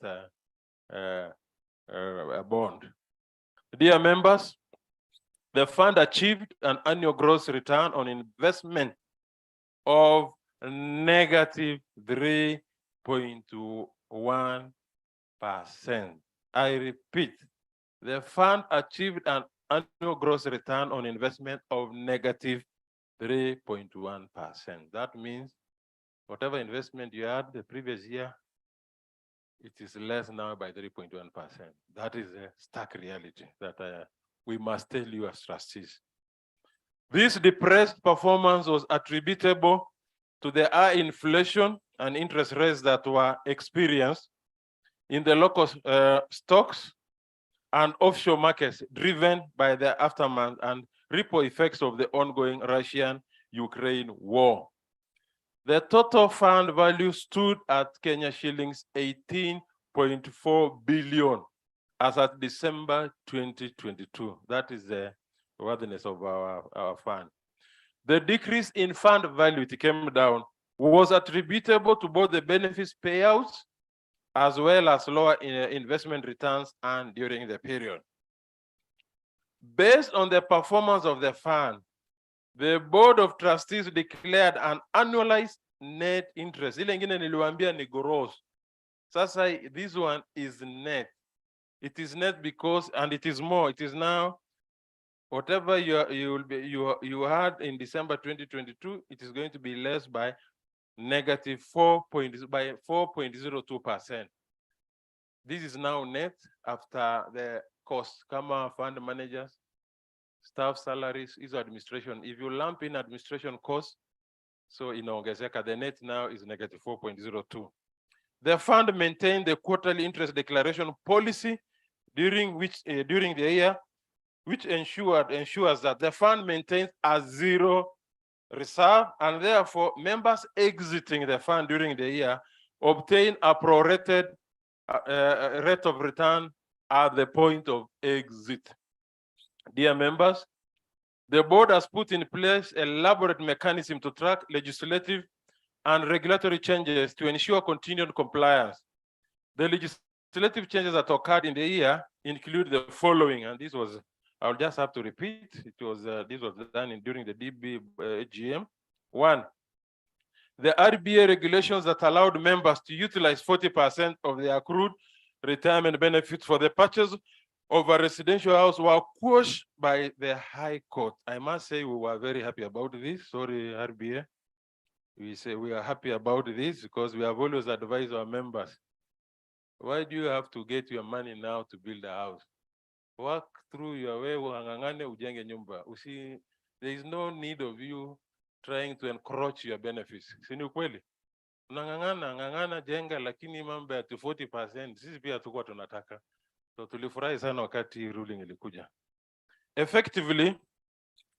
bond. Dear members, the fund achieved an annual gross return on investment of -3.1%. I repeat, the fund achieved an annual gross return on investment of -3.1%. That means whatever investment you had the previous year, it is less now by 3.1%. That is a stark reality that we must tell you as trustees. This depressed performance was attributable to the high inflation and interest rates that were experienced in the local stocks and offshore markets, driven by the aftermath and ripple effects of the ongoing Russian-Ukraine war. The total fund value stood at Kenya shillings 18.4 billion as at December 2022. That is the worthiness of our fund. The decrease in fund value, it came down, was attributable to both the benefits payouts as well as lower investment returns and during the period. Based on the performance of the fund, the Board of Trustees declared an annualized net interest. Ile ingine niliwaambia ni gross. Sasa this one is net. It is net because, and it is more, it is now whatever you had in December 2022, it is going to be less by -4.02%. This is now net after the costs, kama fund managers, staff salaries, is administration. If you lump in administration costs, so inaongezeka, the net now is -4.02. The fund maintained the quarterly interest declaration policy during the year, which ensures that the fund maintains a zero reserve, and therefore members exiting the fund during the year obtain a prorated rate of return at the point of exit. Dear members, the board has put in place an elaborate mechanism to track legislative and regulatory changes to ensure continued compliance. The legislative changes that occurred in the year include the following, and this was, I'll just have to repeat, it was this was done during the DB AGM. One, The RBA regulations that allowed members to utilize 40% of their accrued retirement benefits for the purchase of a residential house were quashed by the High Court. I must say we were very happy about this. Sorry, RBA. We say we are happy about this because we have always advised our members. Why do you have to get your money now to build a house? Work through your way, uhangangane ujenge nyumba. There is no need of you trying to encroach your benefits. Si ni ukweli? Ngangana jenga lakini mambo ya 40%, sisi pia tuko tunataka. So tulifurahi sana wakati ruling ilikuja. Effectively,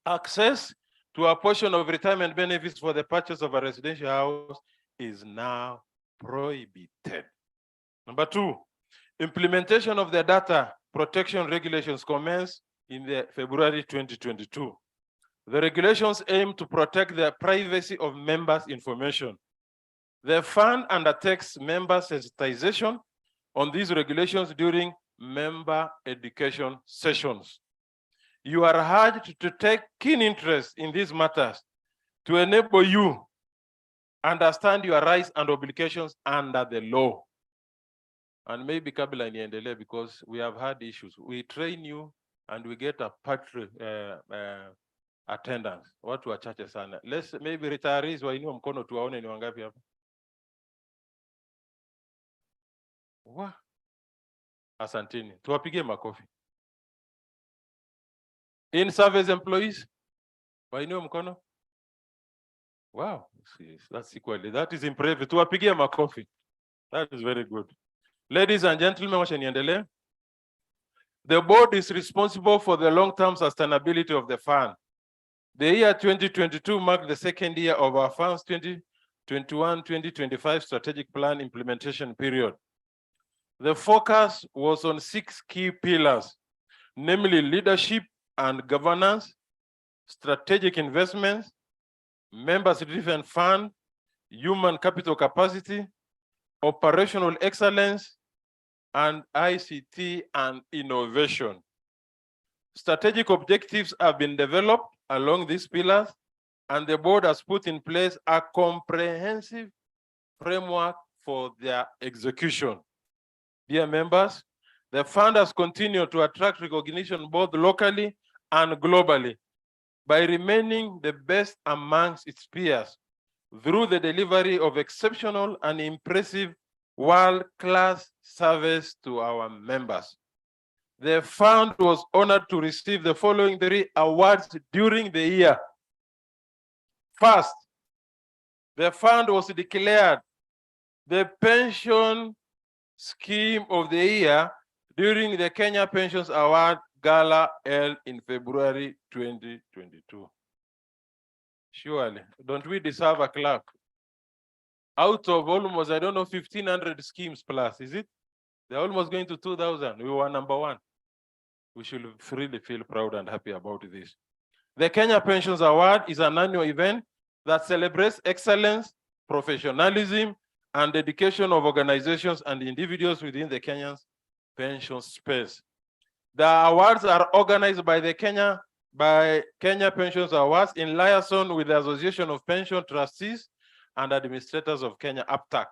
access to a portion of retirement benefits for the purchase of a residential house is now prohibited. Number 2, implementation of the data protection regulations commenced in the February 2022. The regulations aim to protect the privacy of members' information. The fund undertakes member sensitization on these regulations during member education sessions. You are urged to take keen interest in these matters to enable you understand your rights and obligations under the law. And maybe kabla niendelee, because we have had issues. We train you and we get a patron attendance. Watu wachache sana. Let's maybe retirees wainua mkono tuwaone ni wangapi hapa. Asanteni. Tuwapigie makofi. In service employees, wainua mkono. Wow, that's equally. That is impressive. Tuwapigie makofi. That is very good. Ladies and gentlemen, wacha niendelee. The board is responsible for the long-term sustainability of the fund. The year 2022 marked the second year of our fund's 2021-2025 strategic plan implementation period. The focus was on 6 key pillars, namely leadership and governance, strategic investments, members-driven fund, human capital capacity, operational excellence, and ICT and innovation. Strategic objectives have been developed along these pillars, and the board has put in place a comprehensive framework for their execution. Dear members, the fund has continued to attract recognition both locally and globally by remaining the best amongst its peers through the delivery of exceptional and impressive world-class service to our members. The fund was honored to receive the following 3 awards during the year. First, the fund was declared the Pension Scheme of the Year during the Kenya Pensions Award Gala held in February 2022. Surely, don't we deserve a clap? Out of almost, I don't know, 1,500 schemes plus, is it? They're almost going to 2,000. We were number 1. We should really feel proud and happy about this. The Kenya Pensions Award is an annual event that celebrates excellence, professionalism, and dedication of organizations and individuals within the Kenyan pension space. The awards are organized by the Kenya Pensions Awards in liaison with the Association of Pension Trustees and Administrators of Kenya, APTAC,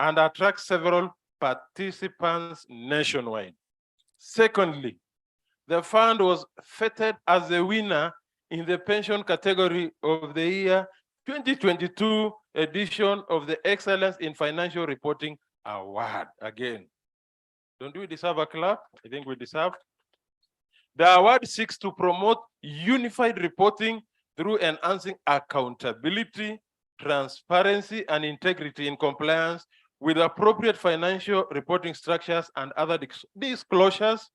and attract several participants nationwide. Secondly, the fund was feted as the winner in the pension category of the year 2022 edition of the Excellence in Financial Reporting Award. Again, don't we deserve a clap? I think we deserve. The award seeks to promote unified reporting through enhancing accountability, transparency, and integrity in compliance with appropriate financial reporting structures and other disclosures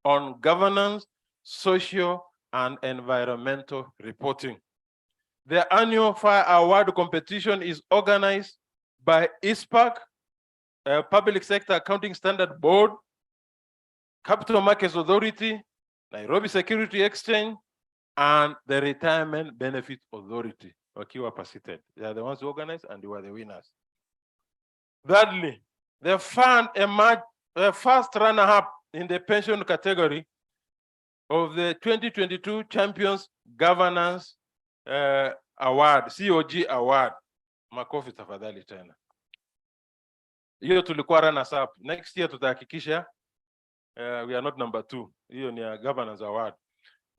on governance, social, and environmental reporting. The annual FIRE Award competition is organized by ISPAC, Public Sector Accounting Standard Board, Capital Markets Authority, Nairobi Security Exchange, and the Retirement Benefit Authority. Wakiwa participated. They are the ones who organized and they were the winners. Thirdly, the fund emerged the first runner-up in the pension category of the 2022 Champions Governance Award, COG Award, Makofi tafadhali tena. Hiyo tulikuwa runners up. Next year tutahakikisha we are not number 2. Hiyo ni governance award.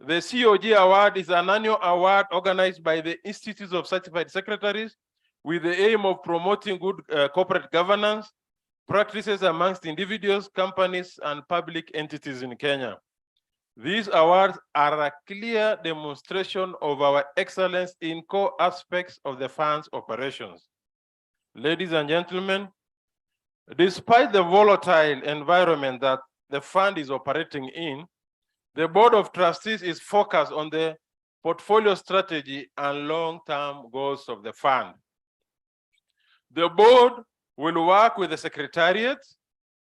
The COG award is an annual award organized by the Institutes of Certified Secretaries with the aim of promoting good corporate governance practices amongst individuals, companies, and public entities in Kenya. These awards are a clear demonstration of our excellence in core aspects of the fund's operations. Ladies and gentlemen, despite the volatile environment that the fund is operating in, the Board of Trustees is focused on the portfolio strategy and long-term goals of the fund. The board will work with the Secretariat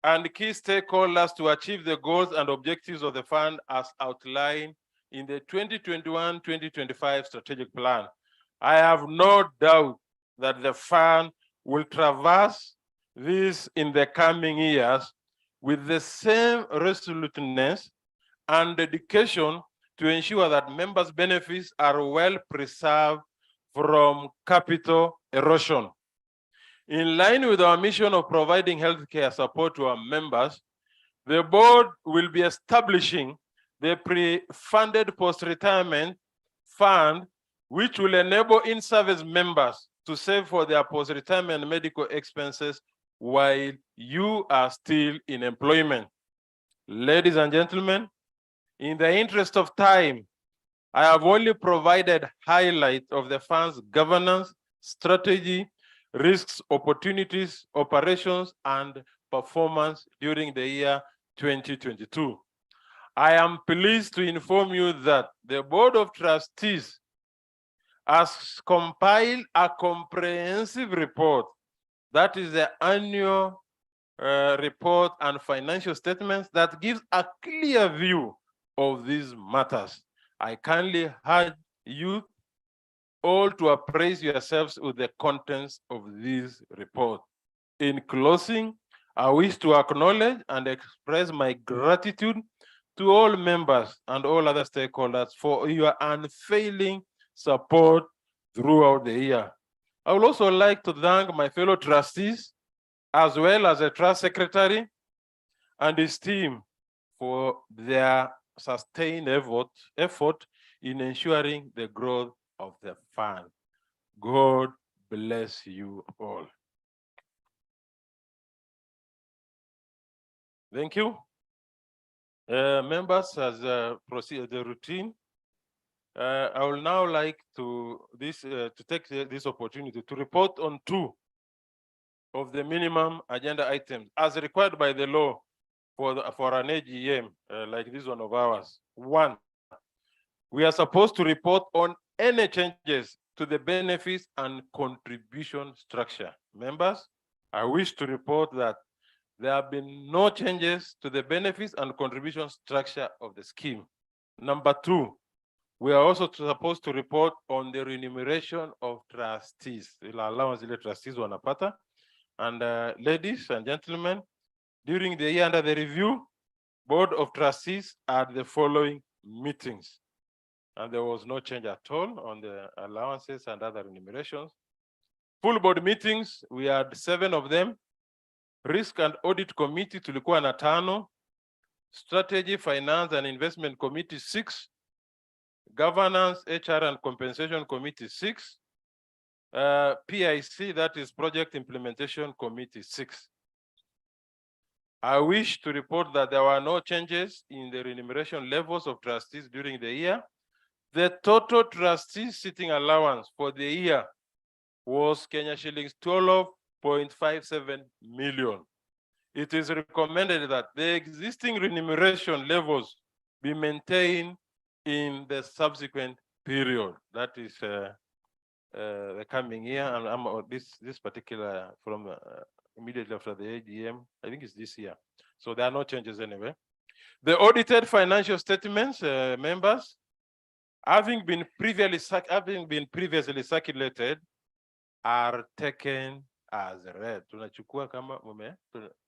and key stakeholders to achieve the goals and objectives of the fund as outlined in the 2021-2025 strategic plan. I have no doubt that the fund will traverse this in the coming years with the same resoluteness and dedication to ensure that members' benefits are well preserved from capital erosion. In line with our mission of providing healthcare support to our members, the board will be establishing the pre-funded post-retirement fund, which will enable in-service members to save for their post-retirement medical expenses while you are still in employment. Ladies and gentlemen, in the interest of time, I have only provided highlights of the fund's governance, strategy, risks, opportunities, operations, and performance during the year 2022. I am pleased to inform you that the Board of Trustees has compiled a comprehensive report, that is the annual report and financial statements, that gives a clear view of these matters. I kindly urge you all to appraise yourselves with the contents of this report. In closing, I wish to acknowledge and express my gratitude to all members and all other stakeholders for your unfailing support throughout the year. I would also like to thank my fellow trustees, as well as the trust secretary and his team for their sustained effort in ensuring the growth of the fund. God bless you all. Thank you. Members, as proceed the routine, I will now like to take this opportunity to report on 2 of the minimum agenda items as required by the law for an AGM like this one of ours. 1, we are supposed to report on any changes to the benefits and contribution structure. Members, I wish to report that there have been no changes to the benefits and contribution structure of the scheme. Number 2, we are also supposed to report on the remuneration of trustees. Allowance ile trustees wanapata. And ladies and gentlemen, during the year under the review, Board of Trustees had the following meetings. And there was no change at all on the allowances and other remunerations. Full board meetings, we had 7 of them. Risk and Audit Committee tulikuwa na 5. Strategy, Finance and Investment Committee 6. Governance, HR and Compensation Committee 6. PIC, that is Project Implementation Committee 6. I wish to report that there were no changes in the remuneration levels of trustees during the year. The total trustees sitting allowance for the year was Kenya shillings 12.57 million. It is recommended that the existing remuneration levels be maintained in the subsequent period. That is the coming year, and this particular from immediately after the AGM, I think it's this year. So there are no changes anyway. The audited financial statements, members, having been previously circulated, are taken as read. Tunachukua kama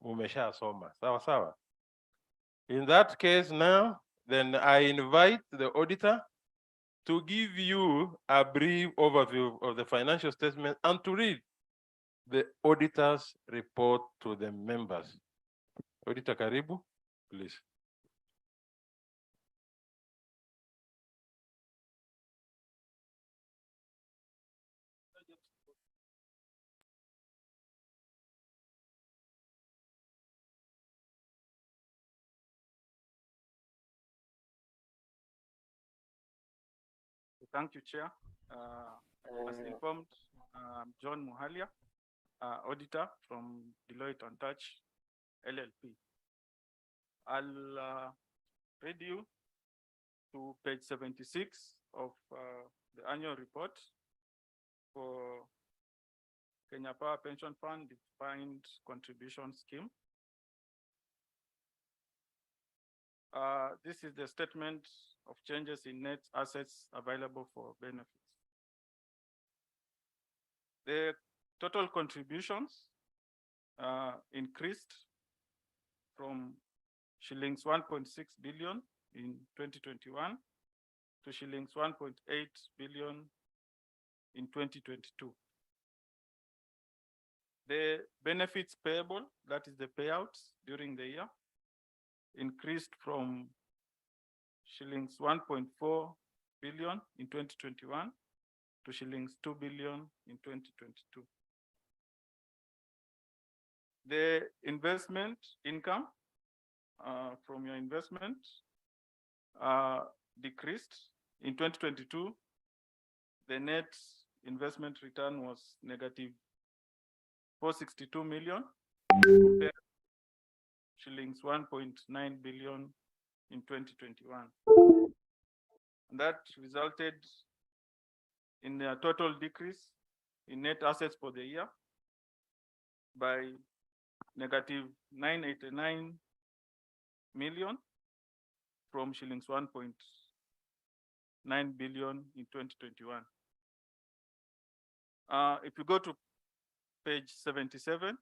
mumeshasoma. Sawa sawa. In that case now, then I invite the auditor to give you a brief overview of the financial statement and to read the auditor's report to the members. Auditor Karibu, please. Thank you, Chair. As informed, John Muhalia, auditor from Deloitte and Touch LLP. I'll read you to page 76 of the annual report for Kenya Power Pension Fund Defined Contribution Scheme. This is the statement of changes in net assets available for benefits. The total contributions increased from shillings 1.6 billion in 2021 to shillings 1.8 billion in 2022. The benefits payable, that is the payouts during the year, increased from shillings 1.4 billion in 2021 to shillings 2 billion in 2022. The investment income from your investment decreased. In 2022, the net investment return was negative 462 million compared to shillings 1.9 billion in 2021. And that resulted in a total decrease in net assets for the year by negative 989 million from shillings 1.9 billion in 2021. If you go to page 77,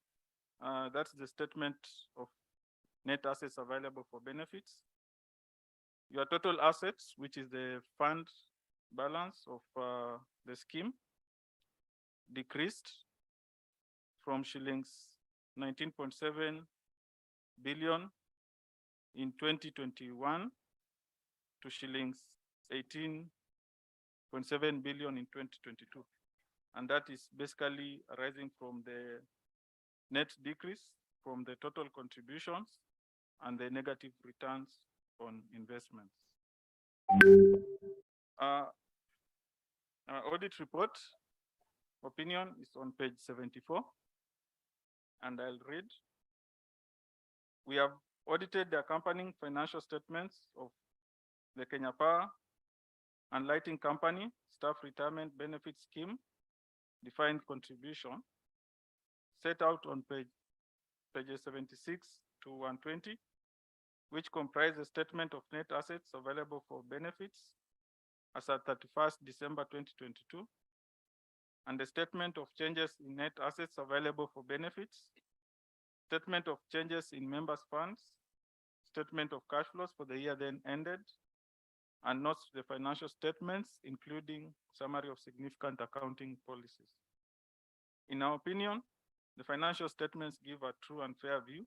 that's the statement of net assets available for benefits. Your total assets, which is the fund balance of the scheme, decreased from shillings 19.7 billion in 2021 to shillings 18.7 billion in 2022. And that is basically arising from the net decrease from the total contributions and the negative returns on investments. Our audit report opinion is on page 74, and I'll read. We have audited the accompanying financial statements of the Kenya Power and Lighting Company Staff Retirement Benefit Scheme Defined Contribution set out on pages 76 to 120, which comprise a statement of net assets available for benefits as at 31st December 2022, and a statement of changes in net assets available for benefits, statement of changes in members' funds, statement of cash flows for the year then ended, and notes to the financial statements, including summary of significant accounting policies. In our opinion, the financial statements give a true and fair view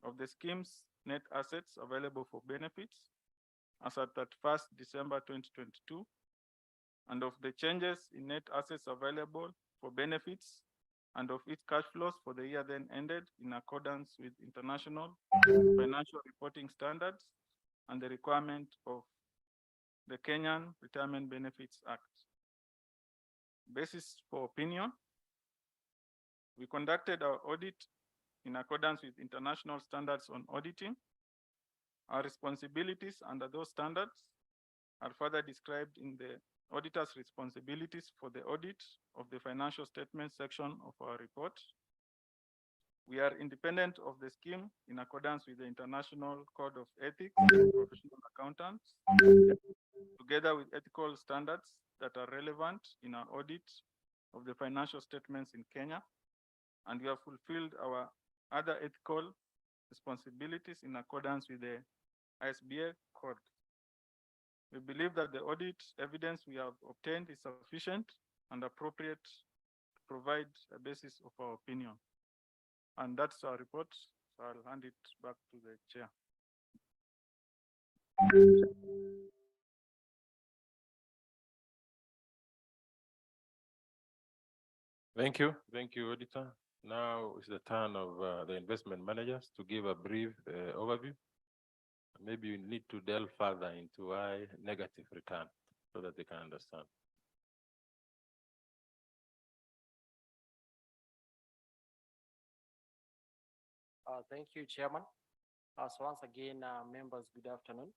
of the scheme's net assets available for benefits as at 31st December 2022, and of the changes in net assets available for benefits and of its cash flows for the year then ended in accordance with international financial reporting standards and the requirement of the Kenyan Retirement Benefits Act. Basis for opinion: we conducted our audit in accordance with international standards on auditing. Our responsibilities under those standards are further described in the auditor's responsibilities for the audit of the financial statements section of our report. We are independent of the scheme in accordance with the International Code of Ethics for Professional Accountants, together with ethical standards that are relevant in our audit of the financial statements in Kenya, and we have fulfilled our other ethical responsibilities in accordance with the ISBA code. We believe that the audit evidence we have obtained is sufficient and appropriate to provide a basis of our opinion. And that's our report. So I'll hand it back to the chair. Thank you, Auditor. Now is the turn of the investment managers to give a brief overview. Maybe you need to delve further into why negative return so that they can understand. Thank you, Chairman. So once again, members, good afternoon.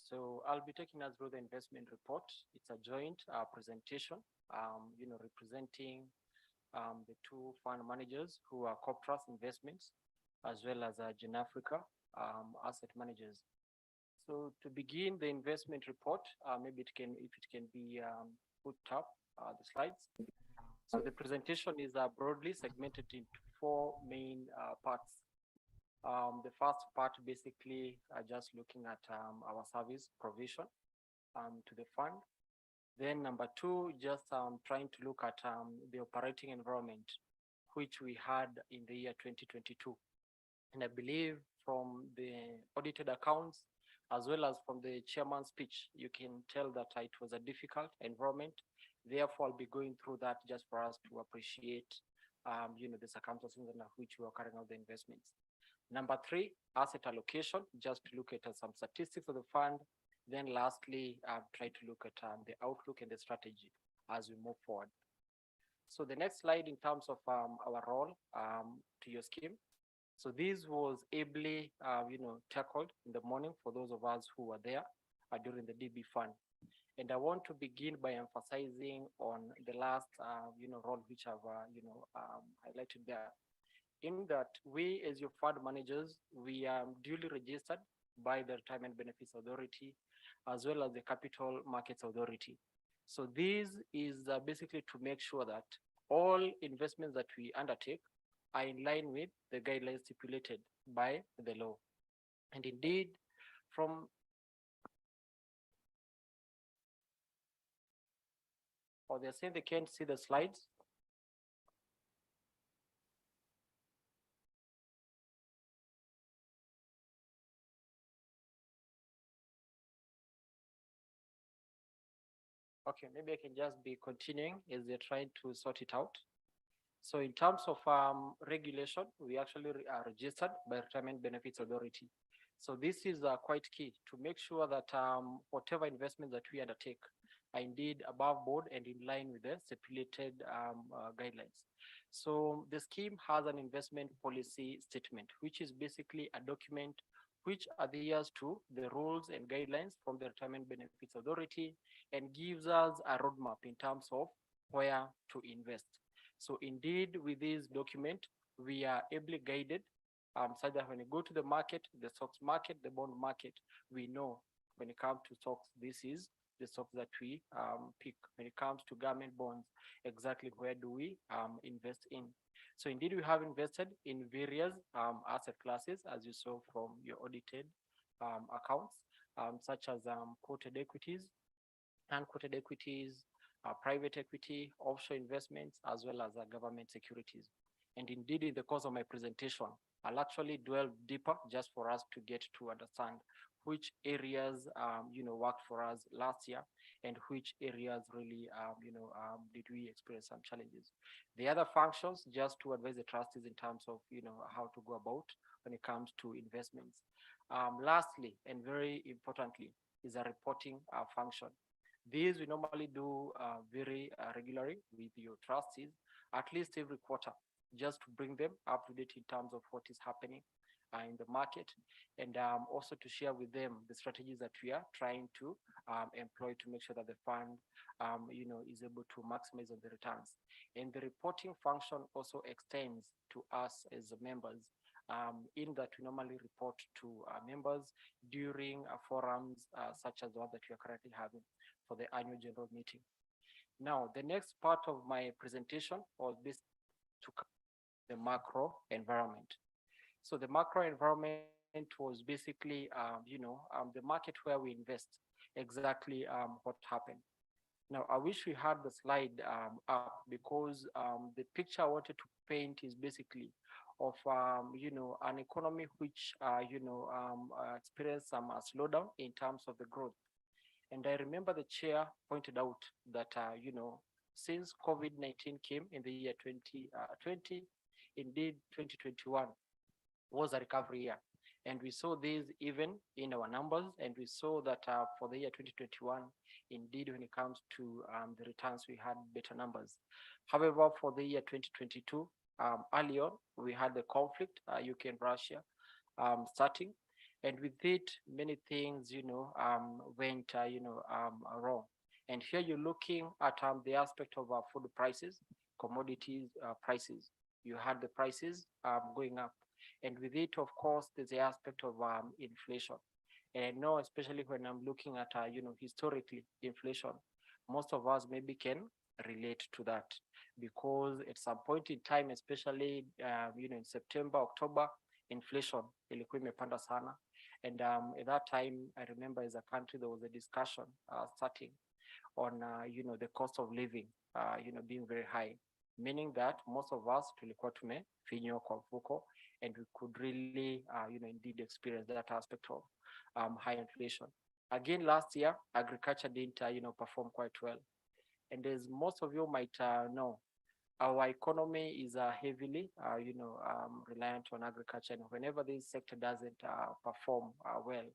So I'll be taking us through the investment report. It's a joint presentation, representing the two fund managers who are Coptrust Investments, as well as Gen Africa asset managers. So to begin the investment report, maybe if it can be put up the slides. So the presentation is broadly segmented into four main parts. The first part basically just looking at our service provision to the fund. Then number two, just trying to look at the operating environment, which we had in the year 2022. And I believe from the audited accounts, as well as from the chairman's speech, you can tell that it was a difficult environment. Therefore, I'll be going through that just for us to appreciate, the circumstances under which we are carrying out the investments. Number three, asset allocation, just to look at some statistics of the fund. Then lastly, try to look at the outlook and the strategy as we move forward. So the next slide in terms of our role to your scheme. So this was ably, tackled in the morning for those of us who were there during the DB fund. And I want to begin by emphasizing on the last, role which I've, highlighted there. In that we, as your fund managers, we are duly registered by the Retirement Benefits Authority, as well as the Capital Markets Authority. So this is basically to make sure that all investments that we undertake are in line with the guidelines stipulated by the law. And indeed, from they're saying they can't see the slides. Okay, maybe I can just be continuing as they're trying to sort it out. So in terms of regulation, we actually are registered by Retirement Benefits Authority. So this is quite key to make sure that whatever investments that we undertake are indeed above board and in line with the stipulated guidelines. So the scheme has an investment policy statement, which is basically a document which adheres to the rules and guidelines from the Retirement Benefits Authority and gives us a roadmap in terms of where to invest. So indeed, with this document, we are ably guided so that when you go to the market, the stocks market, the bond market, we know when it comes to stocks, this is the stocks that we pick. When it comes to government bonds, exactly where do we invest in? So indeed, we have invested in various asset classes, as you saw from your audited accounts, such as quoted equities, unquoted equities, private equity, offshore investments, as well as government securities. And indeed, in the course of my presentation, I'll actually delve deeper just for us to get to understand which areas, worked for us last year and which areas really, did we experience some challenges. The other functions, just to advise the trustees in terms of, how to go about when it comes to investments. Lastly, and very importantly, is a reporting function. These we normally do very regularly with your trustees, at least every quarter, just to bring them up to date in terms of what is happening in the market, and also to share with them the strategies that we are trying to employ to make sure that the fund, is able to maximize on the returns. And the reporting function also extends to us as members, in that we normally report to our members during forums such as the one that we are currently having for the annual general meeting. Now, the next part of my presentation was this to the macro environment. So the macro environment was basically, the market where we invest, exactly what happened. Now, I wish we had the slide up because the picture I wanted to paint is basically of, an economy which, experienced some slowdown in terms of the growth. And I remember the chair pointed out that, since COVID-19 came in the year 2020, indeed 2021 was a recovery year. And we saw this even in our numbers, and we saw that for the year 2021, indeed, when it comes to the returns, we had better numbers. However, for the year 2022, early on, we had the conflict, UK and Russia, starting, and with it, many things, went, wrong. And here you're looking at the aspect of food prices, commodities prices. You had the prices going up. And with it, of course, there's the aspect of inflation. And I know, especially when I'm looking at, historically inflation, most of us maybe can relate to that, because at some point in time, especially, in September, October, inflation ilikuwa imepanda sana. And at that time, I remember as a country, there was a discussion starting on, the cost of living, being very high, meaning that most of us tulikuwa tumefinywa kwa mfuko, and we could really, indeed experience that aspect of high inflation. Again, last year, agriculture didn't, perform quite well. And as most of you might know, our economy is heavily, reliant on agriculture. And whenever this sector doesn't perform well,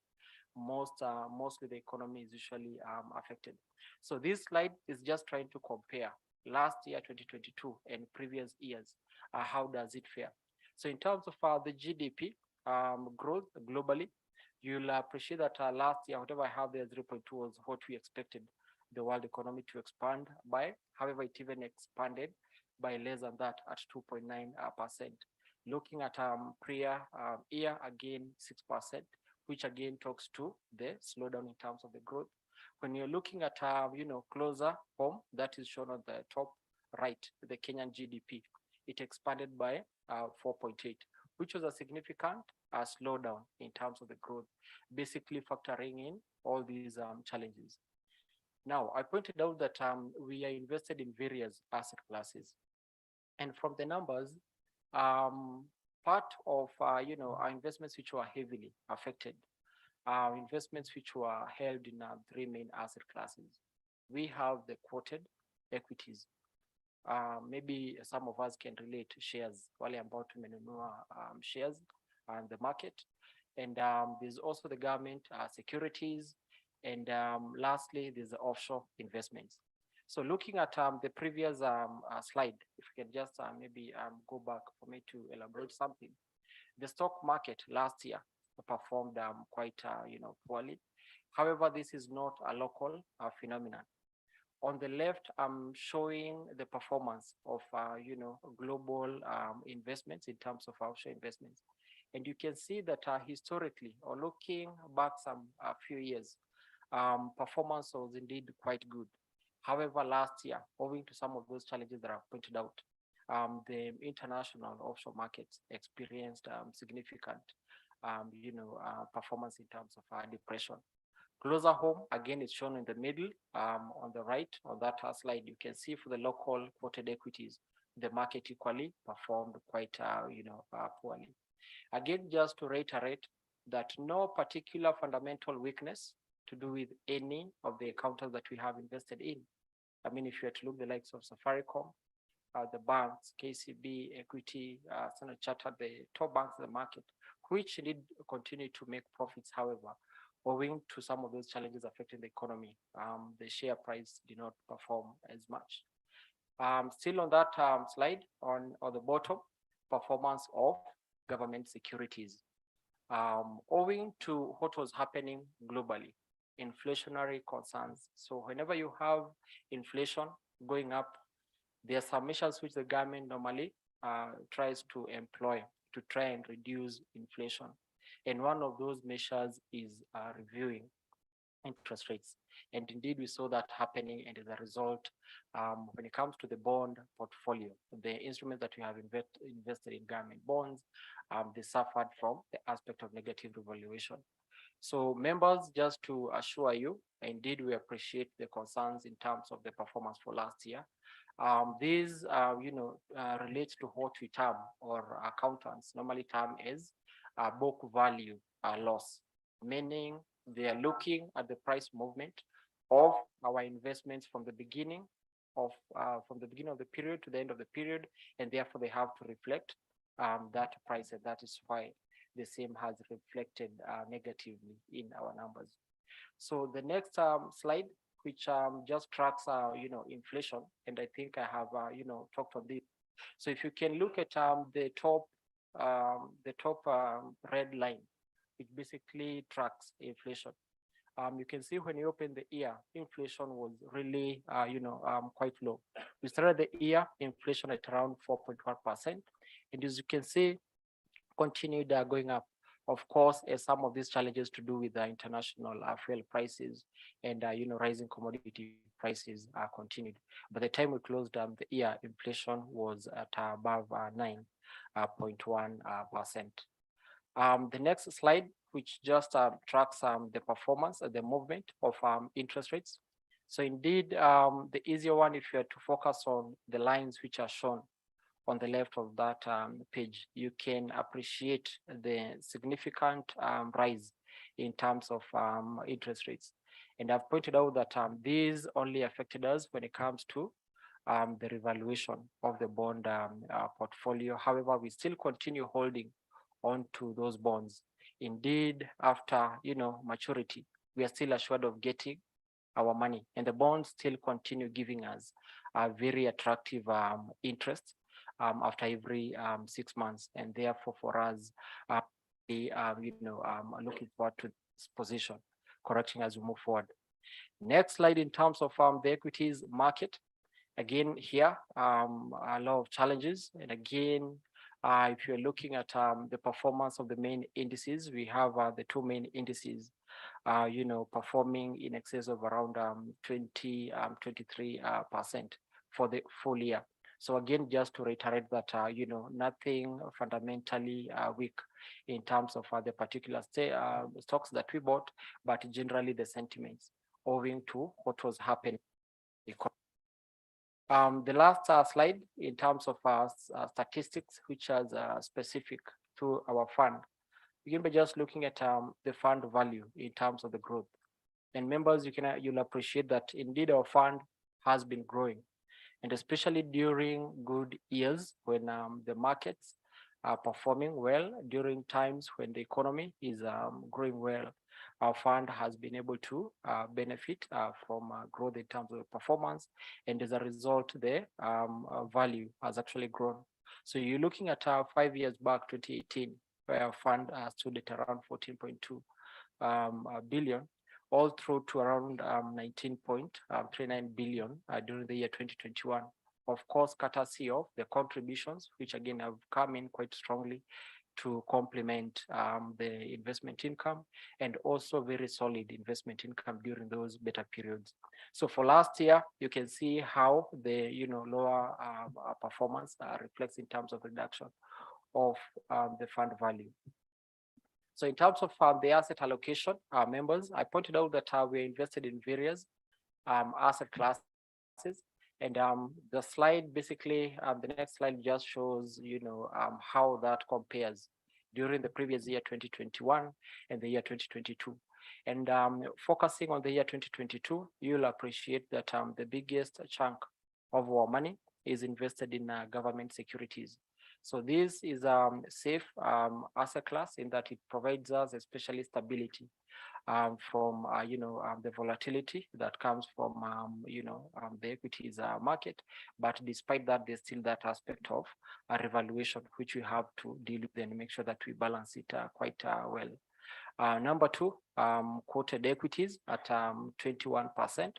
mostly the economy is usually affected. So this slide is just trying to compare last year, 2022, and previous years. How does it fare? So in terms of the GDP growth globally, you'll appreciate that last year, whatever I have there, 0.2 was what we expected the world economy to expand by. However, it even expanded by less than that at 2.9%. Looking at prior year, again, 6%, which again talks to the slowdown in terms of the growth. When you're looking at, closer home, that is shown on the top right, the Kenyan GDP, it expanded by 4.8, which was a significant slowdown in terms of the growth, basically factoring in all these challenges. Now, I pointed out that we are invested in various asset classes. And from the numbers, part of, our investments which were heavily affected, investments which were held in 3 main asset classes. We have the quoted equities. Maybe some of us can relate to shares, wale ambao tumenunua shares on the market. And there's also the government securities. And lastly, there's the offshore investments. So looking at the previous slide, if you can just maybe go back for me to elaborate something. The stock market last year performed quite poorly. However, this is not a local phenomenon. On the left, I'm showing the performance of global investments in terms of offshore investments. And you can see that historically, or looking back some few years, performance was indeed quite good. However, last year, owing to some of those challenges that I've pointed out, the international offshore markets experienced significant, performance in terms of depression. Closer home, again, is shown in the middle, on the right, on that slide. You can see for the local quoted equities, the market equally performed quite, poorly. Again, just to reiterate that no particular fundamental weakness to do with any of the accounts that we have invested in. I mean, if you were to look the likes of Safaricom, the banks, KCB, Equity, Standard Chartered, the top banks in the market, which did continue to make profits, however, owing to some of those challenges affecting the economy, the share price did not perform as much. Still on that slide, on the bottom, performance of government securities. Owing to what was happening globally, inflationary concerns. So whenever you have inflation going up, there are some measures which the government normally tries to employ to try and reduce inflation. And one of those measures is reviewing interest rates. And indeed, we saw that happening. And as a result, when it comes to the bond portfolio, the instruments that we have invested in government bonds, they suffered from the aspect of negative revaluation. So members, just to assure you, indeed, we appreciate the concerns in terms of the performance for last year. These, relates to what we term, or accountants normally term as book value loss, meaning they are looking at the price movement of our investments from the beginning of the period to the end of the period, and therefore they have to reflect that price, and that is why the same has reflected negatively in our numbers. So the next slide, which just tracks inflation, and I think I have talked on this. So if you can look at the top red line, it basically tracks inflation. You can see when you open the year, inflation was really quite low. We started the year inflation at around 4.1%, and as you can see, continued going up. Of course, as some of these challenges to do with the international fuel prices and rising commodity prices are continued. By the time we closed the year, inflation was at above 9.1%. The next slide, which just tracks the performance, the movement of interest rates. So indeed, the easier one, if you are to focus on the lines which are shown on the left of that page, you can appreciate the significant rise in terms of interest rates. And I've pointed out that these only affected us when it comes to the revaluation of the bond portfolio. However, we still continue holding on to those bonds. Indeed, after maturity, we are still assured of getting our money, and the bonds still continue giving us a very attractive interest after every 6 months, and therefore for us, looking forward to this position, correcting as we move forward. Next slide, in terms of the equities market, again here a lot of challenges, and again, if you're looking at the performance of the main indices, we have the two main indices, performing in excess of around 23% for the full year. So again, just to reiterate that, nothing fundamentally weak in terms of the particular stocks that we bought, but generally the sentiments owing to what was happening. The last slide in terms of statistics, which is specific to our fund, begin by just looking at the fund value in terms of the growth. And members, you'll appreciate that indeed our fund has been growing, and especially during good years when the markets are performing well, during times when the economy is growing well, our fund has been able to benefit from growth in terms of performance, and as a result, the value has actually grown. So you're looking at 5 years back, 2018, where our fund stood at around 14.2 billion, all through to around 19.39 billion during the year 2021. Of course, courtesy of the contributions, which again have come in quite strongly to complement the investment income, and also very solid investment income during those better periods. So for last year, you can see how the lower performance reflects in terms of reduction of the fund value. So in terms of the asset allocation, members, I pointed out that we're invested in various asset classes, and the slide basically, the next slide just shows how that compares during the previous year 2021 and the year 2022. And focusing on the year 2022, you'll appreciate that the biggest chunk of our money is invested in government securities. So this is a safe asset class in that it provides us especially stability from the volatility that comes from the equities market. But despite that, there's still that aspect of revaluation, which we have to deal with and make sure that we balance it quite well. Number two, quoted equities at 21%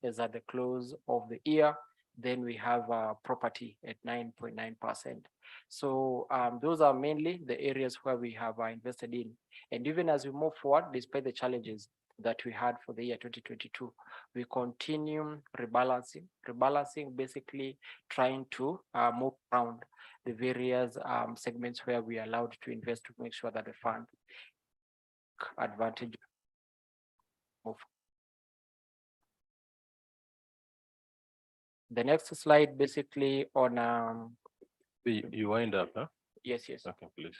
is at the close of the year. Then we have property at 9.9%. So those are mainly the areas where we have invested in. And even as we move forward, despite the challenges, that we had for the year 2022. We continue rebalancing, basically trying to move around the various segments where we are allowed to invest to make sure that the fund advantage of. The next slide basically on you wind up, huh? Yes. Okay, please.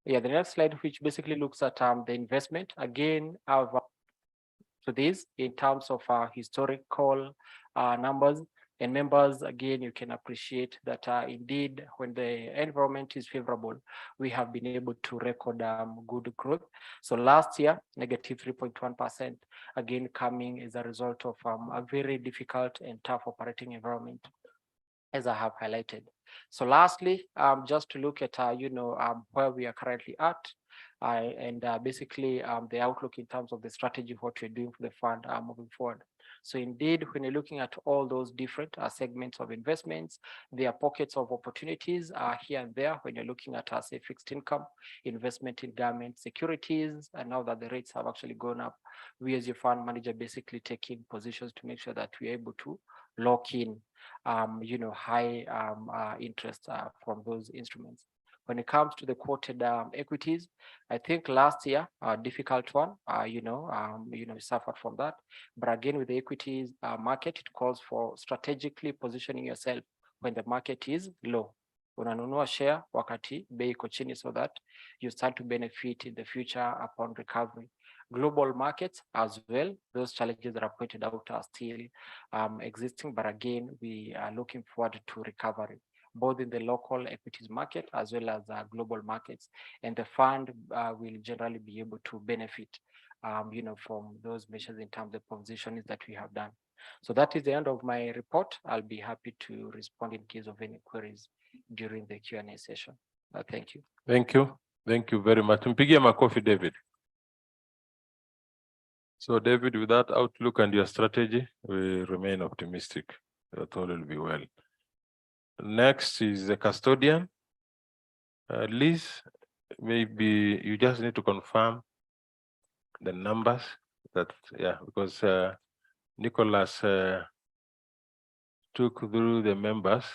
Yeah, the next slide, which basically looks at the investment. Again, to this in terms of historical numbers and members. Again, you can appreciate that indeed, when the environment is favorable, we have been able to record good growth. So last year, negative 3.1%, again, coming as a result of a very difficult and tough operating environment, as I have highlighted. So lastly, just to look at, where we are currently at, and basically the outlook in terms of the strategy, what we're doing for the fund moving forward. So indeed, when you're looking at all those different segments of investments, there are pockets of opportunities here and there when you're looking at, say, fixed income, investment in government securities, and now that the rates have actually gone up, we as your fund manager basically taking positions to make sure that we're able to lock in high interest from those instruments. When it comes to the quoted equities, I think last year, a difficult one, we suffered from that. But again, with the equities market, it calls for strategically positioning yourself when the market is low. Unanunua share wakati bei iko chini, so that you start to benefit in the future upon recovery. Global markets as well, those challenges that are pointed out are still existing, but again, we are looking forward to recovery, both in the local equities market as well as global markets. And the fund will generally be able to benefit, from those measures in terms of positioning that we have done. So that is the end of my report. I'll be happy to respond in case of any queries during the Q&A session. Thank you. Thank you. Thank you very much. Mpigie makofi, David. So David, with that outlook and your strategy, we remain optimistic that all will be well. Next is the custodian. Liz, maybe you just need to confirm the numbers that, because Nicholas took through the members,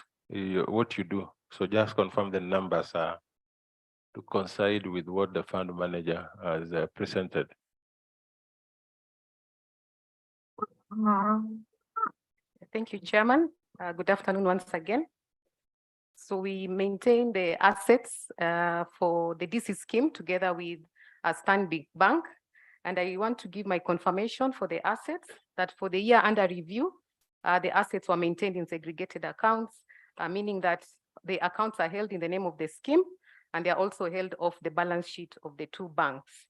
what you do. So just confirm the numbers to coincide with what the fund manager has presented. Thank you, Chairman. Good afternoon once again. So we maintain the assets for the DC scheme together with Stanbic Bank. And I want to give my confirmation for the assets that for the year under review, the assets were maintained in segregated accounts, meaning that the accounts are held in the name of the scheme and they are also held off the balance sheet of the two banks.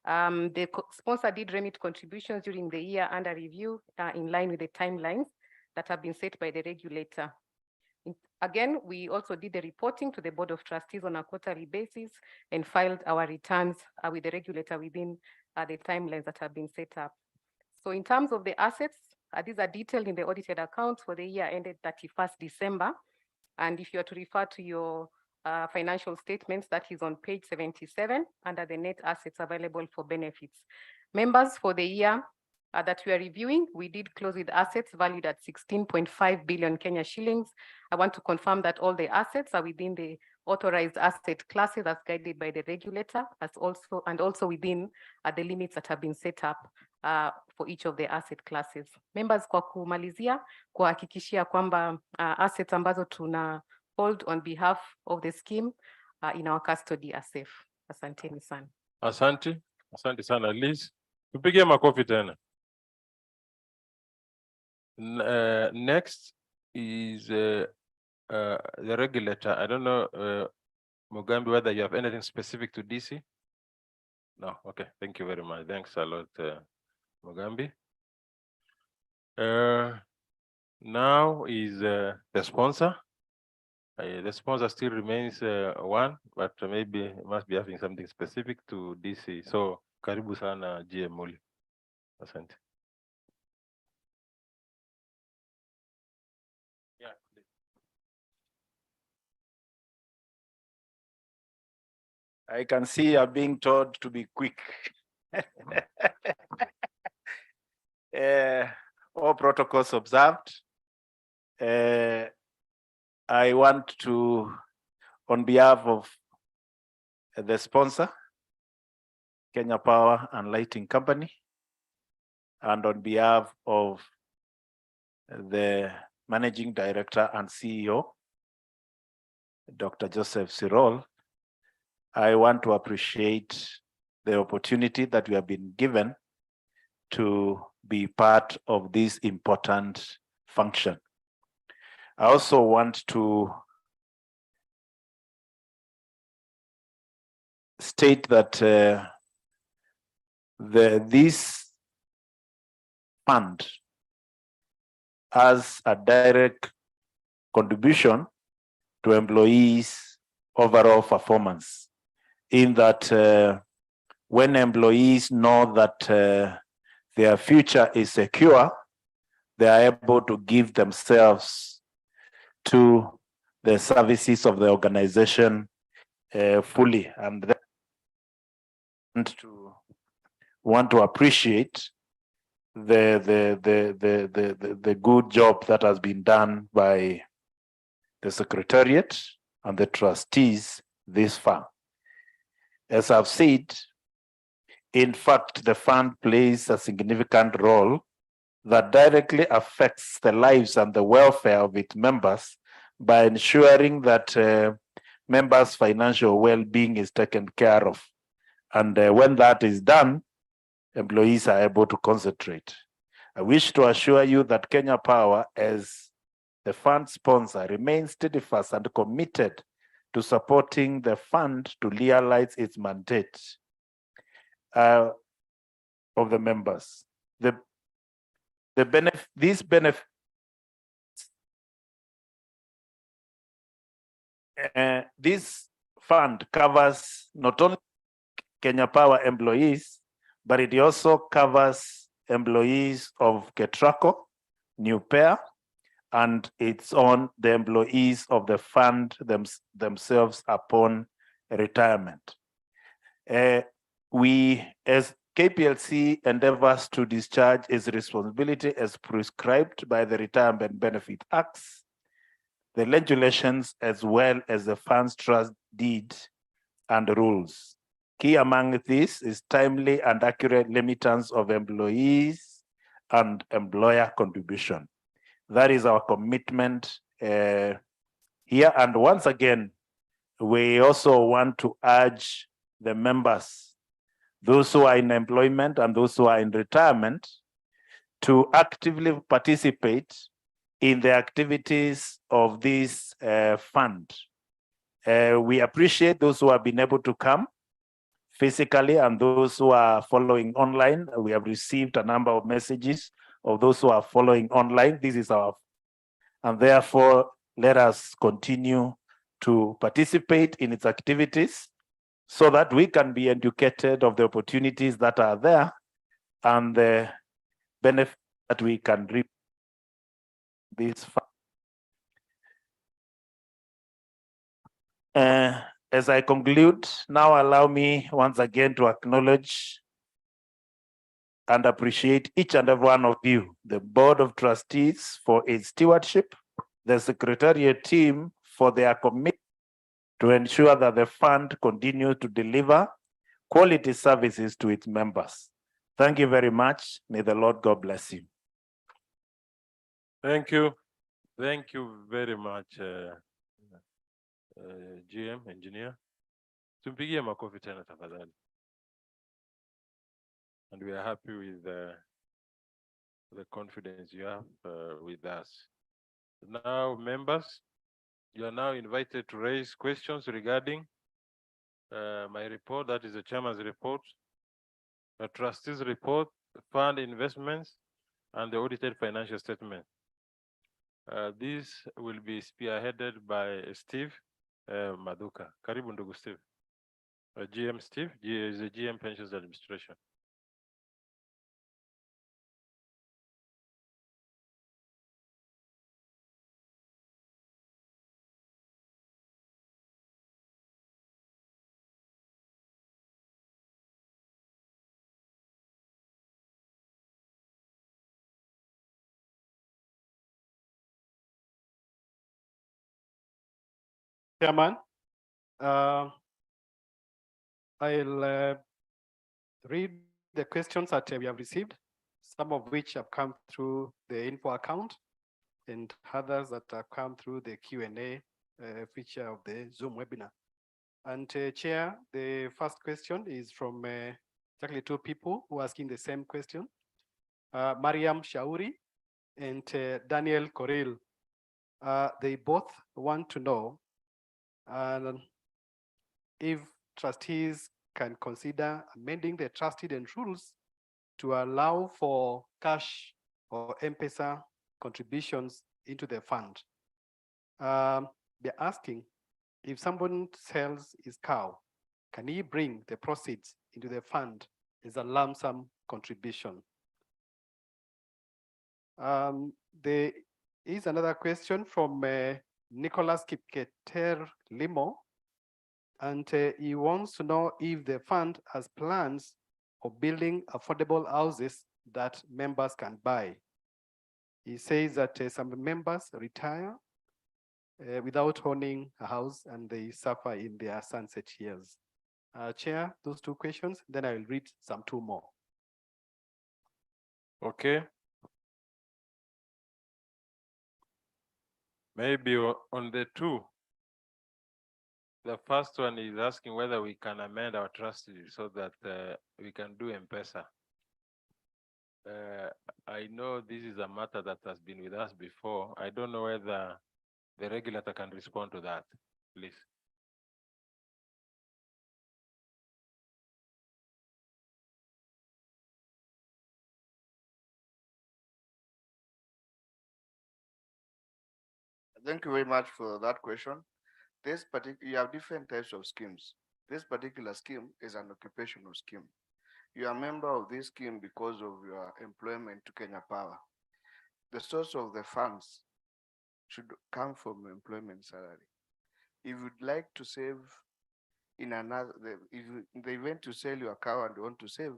The sponsor did remit contributions during the year under review in line with the timelines that have been set by the regulator. Again, we also did the reporting to the Board of Trustees on a quarterly basis and filed our returns with the regulator within the timelines that have been set up. So in terms of the assets, these are detailed in the audited accounts for the year ended 31st December. And if you are to refer to your financial statements, that is on page 77 under the net assets available for benefits. Members, for the year that we are reviewing, we did close with assets valued at 16.5 billion Kenya shillings. I want to confirm that all the assets are within the authorized asset classes as guided by the regulator, and also within the limits that have been set up for each of the asset classes. Members, kwa kumalizia, kuhakikishia kwamba assets ambazo tuna hold on behalf of the scheme in our custody are safe. Asanteni sana. Asante sana Liz. Tupige makofi tena. Next is the regulator. I don't know, Mugambi, whether you have anything specific to DC? No, okay, thank you very much. Thanks a lot, Mugambi. Now is the sponsor. The sponsor still remains one, but maybe must be having something specific to DC. So, karibu sana GM Muli. Asante. I can see you're being told to be quick. All protocols observed. I want to, on behalf of the sponsor, Kenya Power and Lighting Company, and on behalf of the Managing Director and CEO, Dr. Joseph Sirol, I want to appreciate the opportunity that we have been given to be part of this important function. I also want to state that this fund has a direct contribution to employees' overall performance, in that when employees know that their future is secure, they are able to give themselves to the services of the organization fully, and want to appreciate the good job that has been done by the Secretariat and the trustees this far. As I've said, in fact, the fund plays a significant role that directly affects the lives and the welfare of its members by ensuring that members' financial well-being is taken care of. And when that is done, employees are able to concentrate. I wish to assure you that Kenya Power, as the fund sponsor, remains steadfast and committed to supporting the fund to realize its mandate of the members. This fund covers not only Kenya Power employees, but it also covers employees of Ketraco, New Pair, and it's on the employees of the fund themselves upon retirement. We, as KPLC, endeavors to discharge its responsibility as prescribed by the Retirement Benefit Acts, the regulations, as well as the fund's trust deed and rules. Key among these is timely and accurate remittance of employees and employer contribution. That is our commitment here. And once again, we also want to urge the members, those who are in employment and those who are in retirement, to actively participate in the activities of this fund. We appreciate those who have been able to come physically and those who are following online. We have received a number of messages of those who are following online. This is and therefore let us continue to participate in its activities so that we can be educated of the opportunities that are there and the benefit that we can reap this fund. As I conclude, now allow me once again to acknowledge and appreciate each and every one of you, the Board of Trustees for its stewardship, the Secretariat team for their commitment to ensure that the fund continues to deliver quality services to its members. Thank you very much. May the Lord God bless you. Thank you. Thank you very much, GM, engineer. Tumpigie makofi tena tafadhali. And we are happy with the confidence you have with us. Now, members, you are now invited to raise questions regarding my report, that is the chairman's report, the trustees report, the fund investments, and the audited financial statement. This will be spearheaded by Steve Maduka. Karibu ndugu Steve. GM Steve is the GM Pensions Administration. Chairman, I'll read the questions that we have received, some of which have come through the info account and others that have come through the Q&A feature of the Zoom webinar. And Chair, the first question is from exactly two people who are asking the same question. Mariam Shauri and Daniel Koril. They both want to know if trustees can consider amending the trustee and rules to allow for cash or M-Pesa contributions into the fund. They're asking if someone sells his cow, can he bring the proceeds into the fund as a lump sum contribution? There is another question from Nicholas Kipketer Limo, and he wants to know if the fund has plans of building affordable houses that members can buy. He says that some members retire without owning a house and they suffer in their sunset years. Chair, those two questions, then I will read two more. Okay. Maybe on the two. The first one is asking whether we can amend our trustee so that we can do M-Pesa. I know this is a matter that has been with us before. I don't know whether the regulator can respond to that, please. Thank you very much for that question. This particular, you have different types of schemes. This particular scheme is an occupational scheme. You are a member of this scheme because of your employment to Kenya Power. The source of the funds should come from employment salary. If you'd like to save in another, if you, in the event you sell your cow and you want to save,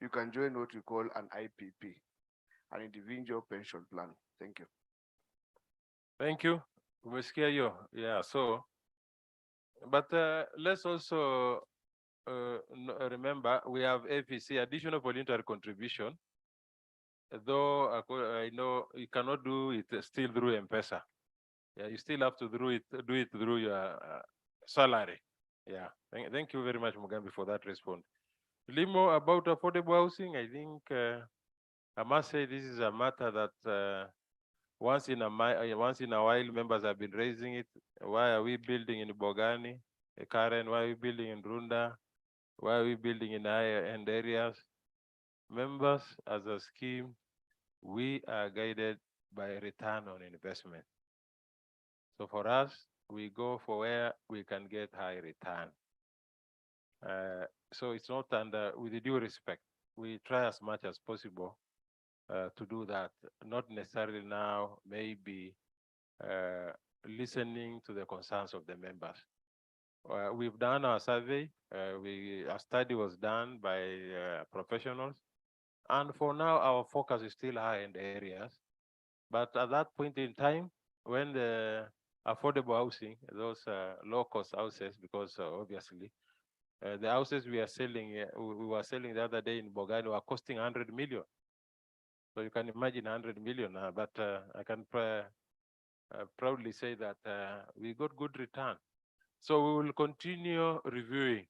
you can join what we call an IPP, an individual pension plan. Thank you. Thank you. Umesikia hiyo? Yeah, so, but let's also remember we have APC, additional voluntary contribution, though I know you cannot do it still through M-Pesa. Yeah, you still have to do it through your salary. Yeah, thank you very much, Mugambi, for that response. Limo, about affordable housing, I think I must say this is a matter that once in a while members have been raising it. Why are we building in Bogani, Karen? Why are we building in Runda? Why are we building in higher end areas? Members, as a scheme, we are guided by return on investment. So for us, we go for where we can get high return. So it's not under, with due respect, we try as much as possible to do that, not necessarily now, maybe listening to the concerns of the members. We've done our survey, a study was done by professionals, and for now our focus is still high-end areas. But at that point in time, when the affordable housing, those low-cost houses, because obviously the houses we are selling, we were selling the other day in Bogani were costing 100 million. So you can imagine 100 million, but I can proudly say that we got good return. So we will continue reviewing.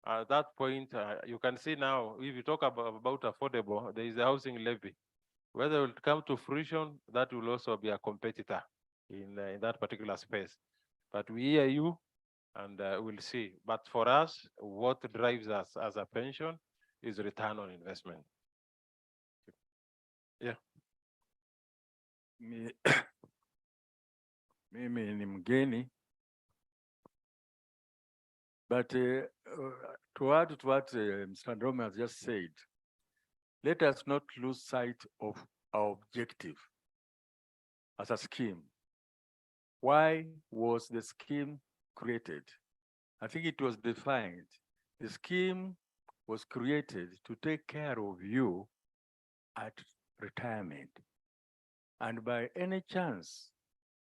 At that point, you can see now, if you talk about affordable, there is a housing levy. Whether it will come to fruition, that will also be a competitor in that particular space. But we hear you, and we'll see. But for us, what drives us as a pension is return on investment. Yeah. Mimi ni mgeni, but to add to what Mr. Ndome has just said, let us not lose sight of our objective as a scheme. Why was the scheme created? I think it was defined. The scheme was created to take care of you at retirement. And by any chance,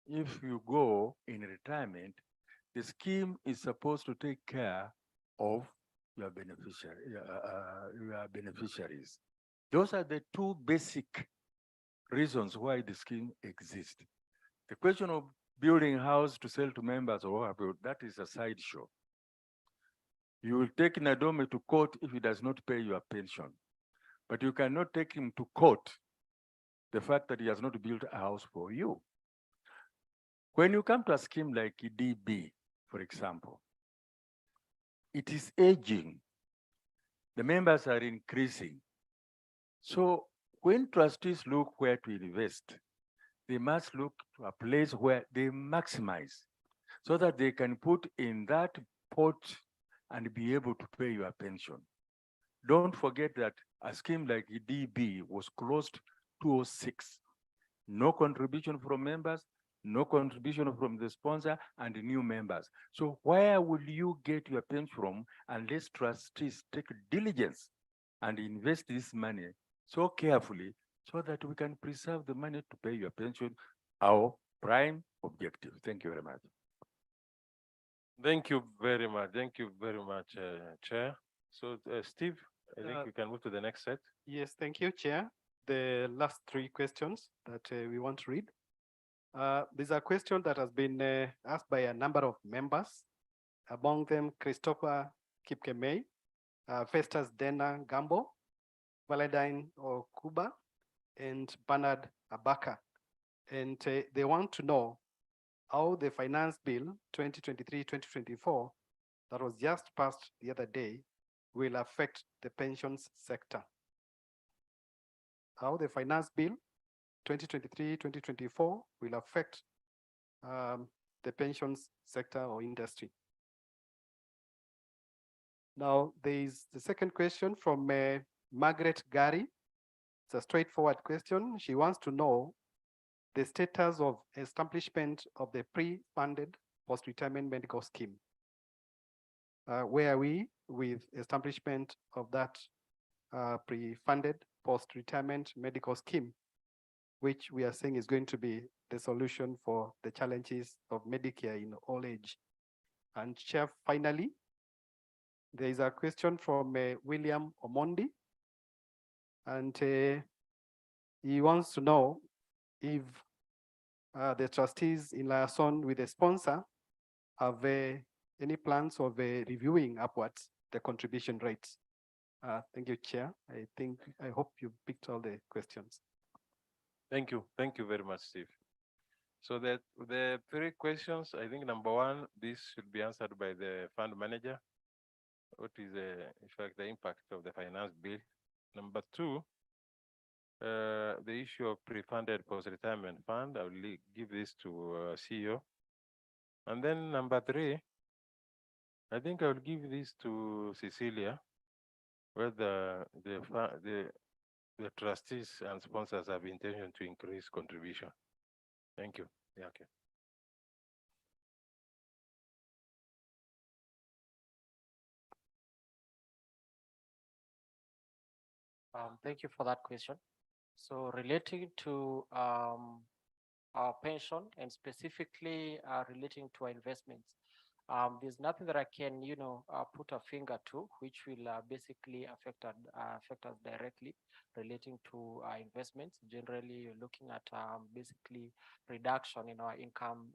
if you go in retirement, The scheme is supposed to take care of your beneficiaries. Those are the two basic reasons why the scheme exists. The question of building a house to sell to members or whatever, that is a sideshow. You will take Nadome to court if he does not pay your pension, but you cannot take him to court the fact that he has not built a house for you. When you come to a scheme like DB, for example, it is aging. The members are increasing. So when trustees look where to invest, they must look to a place where they maximize so that they can put in that pot and be able to pay your pension. Don't forget that a scheme like DB was closed 2006. No contribution from members, no contribution from the sponsor and new members. So where will you get your pension from unless trustees take diligence and invest this money so carefully so that we can preserve the money to pay your pension, our prime objective. Thank you very much. Thank you very much. Thank you very much, Chair. So Steve, I think we can move to the next set. Yes, thank you, Chair. The last three questions that we want to read. These are questions that has been asked by a number of members, among them Christopher Kipkemei, Festus Dena Gambo, Valentine Okuba, and Bernard Abaka. And they want to know how the Finance Bill 2023-2024 that was just passed the other day will affect the pensions sector. How the Finance Bill 2023-2024 will affect the pensions sector or industry. Now, there is the second question from Margaret Gary. It's a straightforward question. She wants to know the status of establishment of the pre-funded post-retirement medical scheme. Where are we with establishment of that pre-funded post-retirement medical scheme, which we are saying is going to be the solution for the challenges of Medicare in old age. And Chair, finally, there is a question from William Omondi, and he wants to know if the trustees in liaison with the sponsor have any plans of reviewing upwards the contribution rates. Thank you, Chair. I hope you picked all the questions. Thank you very much, Steve. So the three questions, I think number one, this should be answered by the fund manager. What is in fact the impact of the finance bill? Number two, the issue of pre-funded post-retirement fund, I will give this to CEO. And then number three, I think I will give this to Cecilia, whether the trustees and sponsors have intention to increase contribution. Thank you. Yeah, okay. Thank you for that question. So relating to our pension and specifically relating to our investments, there's nothing that I can, put a finger to, which will basically affect us directly relating to our investments. Generally, you're looking at basically reduction in our income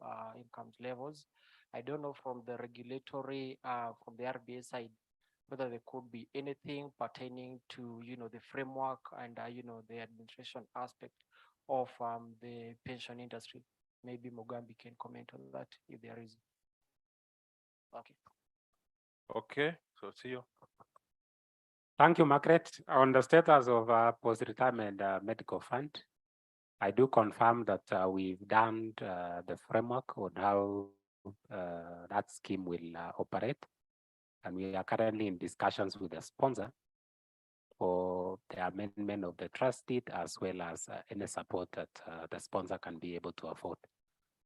levels. I don't know from the regulatory, from the RBA side, whether there could be anything pertaining to, the framework and, the administration aspect of the pension industry. Maybe Mugambi can comment on that if there is. Okay. Okay, so see you. Thank you, Margaret. On the status of post-retirement medical fund, I do confirm that we've done the framework on how that scheme will operate. And we are currently in discussions with the sponsor for the amendment of the trust deed, as well as any support that the sponsor can be able to afford.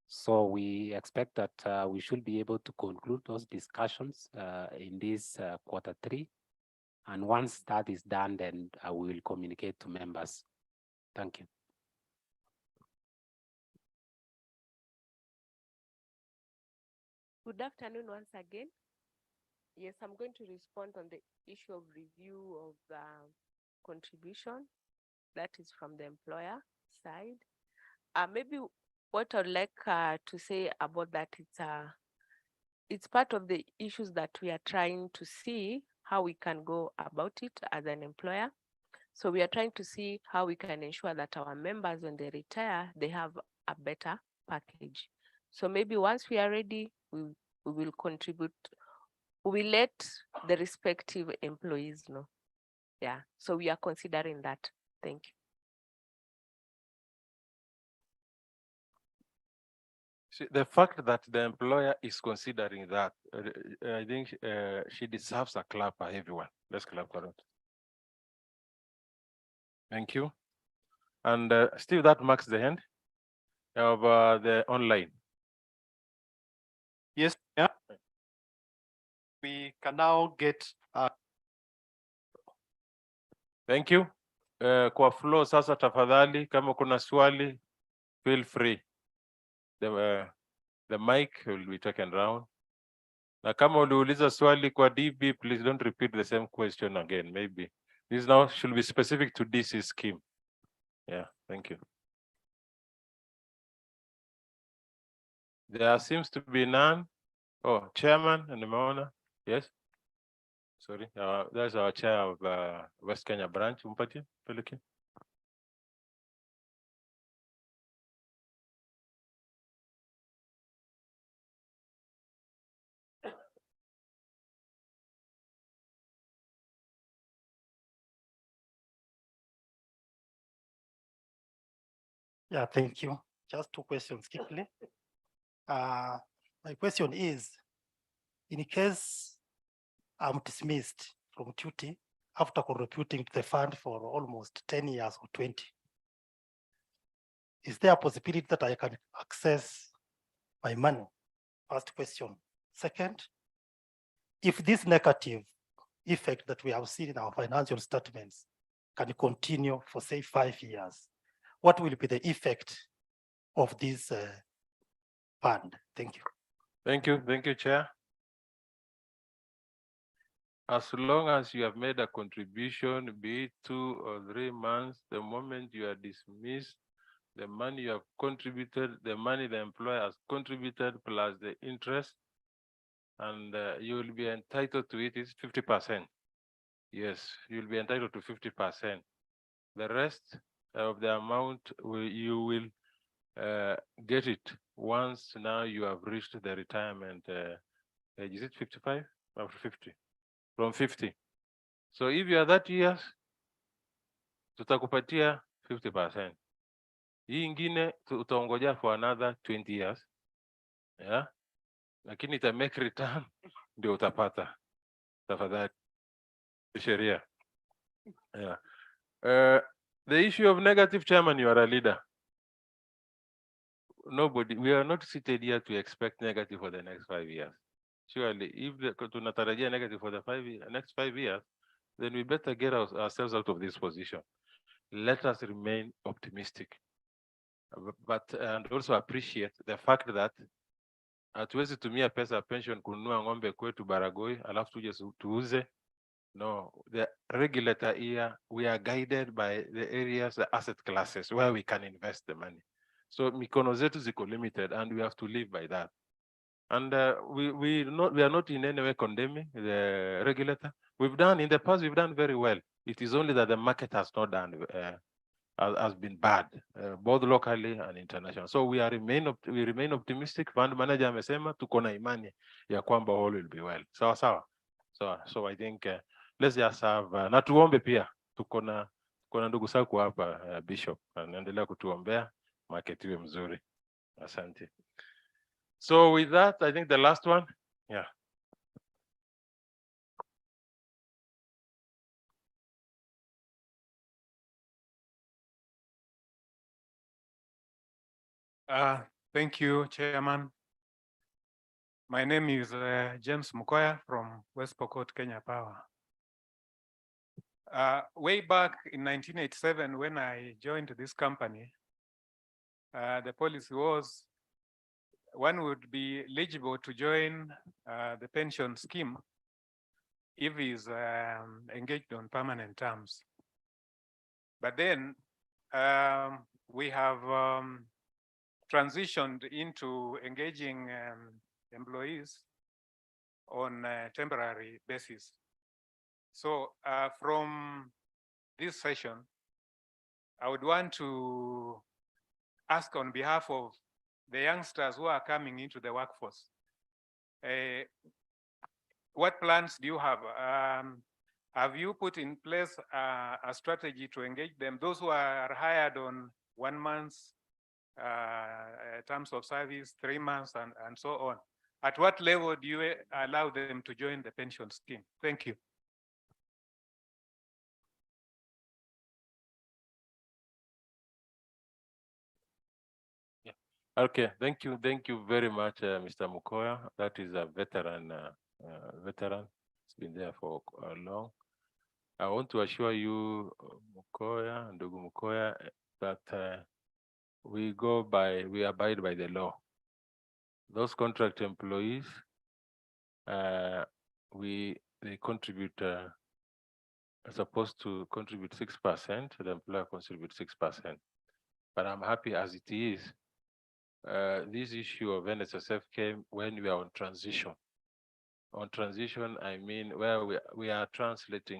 So we expect that we should be able to conclude those discussions in this Q3. And once that is done, then we will communicate to members. Thank you. Good afternoon once again. Yes, I'm going to respond on the issue of review of the contribution. That is from the employer side. Maybe what I'd like to say about that, it's part of the issues that we are trying to see how we can go about it as an employer. So we are trying to see how we can ensure that our members, when they retire, they have a better package. So maybe once we are ready, we will contribute. We will let the respective employees know. Yeah, so we are considering that. Thank you. See, the fact that the employer is considering that, I think she deserves a clap by everyone. Let's clap for it. Thank you. And Steve, that marks the end of the online. Yes, yeah. We can now get Thank you. Kwa flow sasa tafadhali, kama kuna swali, feel free. The mic will be taken round. Na kama uliuliza swali kwa DB, please don't repeat the same question again. Maybe this now should be specific to DC scheme. Yeah, thank you. There seems to be none. Oh, chairman and nimeona. Yes. Sorry, there's our chair of West Kenya branch. Umpatie peleke. Yeah, thank you. Just two questions quickly. My question is, in case I'm dismissed from duty after contributing to the fund for almost 10 years or 20, is there a possibility that I can access my money? First question. Second, if this negative effect that we have seen in our financial statements can continue for say 5 years, what will be the effect of this fund? Thank you. Thank you, Chair. As long as you have made a contribution, be it 2 or 3 months, the moment you are dismissed, the money you have contributed, the money the employer has contributed plus the interest, and you will be entitled to it is 50%. Yes, you'll be entitled to 50%. The rest of the amount you will get it once now you have reached the retirement age. Is it 55 or 50? From 50. So if you are that years, tutakupatia 50%. Hii ingine utaongojea for another 20 years. Yeah? Lakini ita make return ndio utapata. Tafadhali. Sheria. Yeah. The issue of negative, chairman, you are a leader. Nobody, we are not seated here to expect negative for the next 5 years. Surely, if tunatarajia negative for the next 5 years, then we better get ourselves out of this position. Let us remain optimistic, but and also appreciate the fact that hatuwezi tumia pesa ya pension kununua ng'ombe kwetu Baragoi alafu tuje tuuze. No, the regulator here, we are guided by the areas, the asset classes where we can invest the money. So mikono zetu ziko limited and we have to live by that. And we are not in any way condemning the regulator. We've done in the past, we've done very well. It is only that the market has not done, has been bad, both locally and international. So we remain optimistic. Fund manager amesema tuko na imani ya kwamba all will be well. Sawa sawa. So I think let's just have na tuombe pia. Tuko na ndugu zako hapa Bishop, anaendelea kutuombea market iwe mzuri. Asante. So with that, I think the last one, yeah. Thank you, Chairman. My name is James Mukoya from West Pokot, Kenya Power. Way back in 1987, when I joined this company, the policy was one would be eligible to join the pension scheme if he's engaged on permanent terms. But then we have transitioned into engaging employees on a temporary basis. So from this session, I would want to ask on behalf of the youngsters who are coming into the workforce, what plans do you have? Have you put in place a strategy to engage them? Those who are hired on 1 month terms of service, 3 months, and so on. At what level do you allow them to join the pension scheme? Thank you. Okay, thank you very much, Mr. Mukoya. That is a veteran. It's been there for long. I want to assure you, Mukoya, Ndugu Mukoya, that we abide by the law. Those contract employees, they contribute, are supposed to contribute 6%. The employer contributes 6%. But I'm happy as it is. This issue of NSSF came when we are on transition. On transition, I mean where we are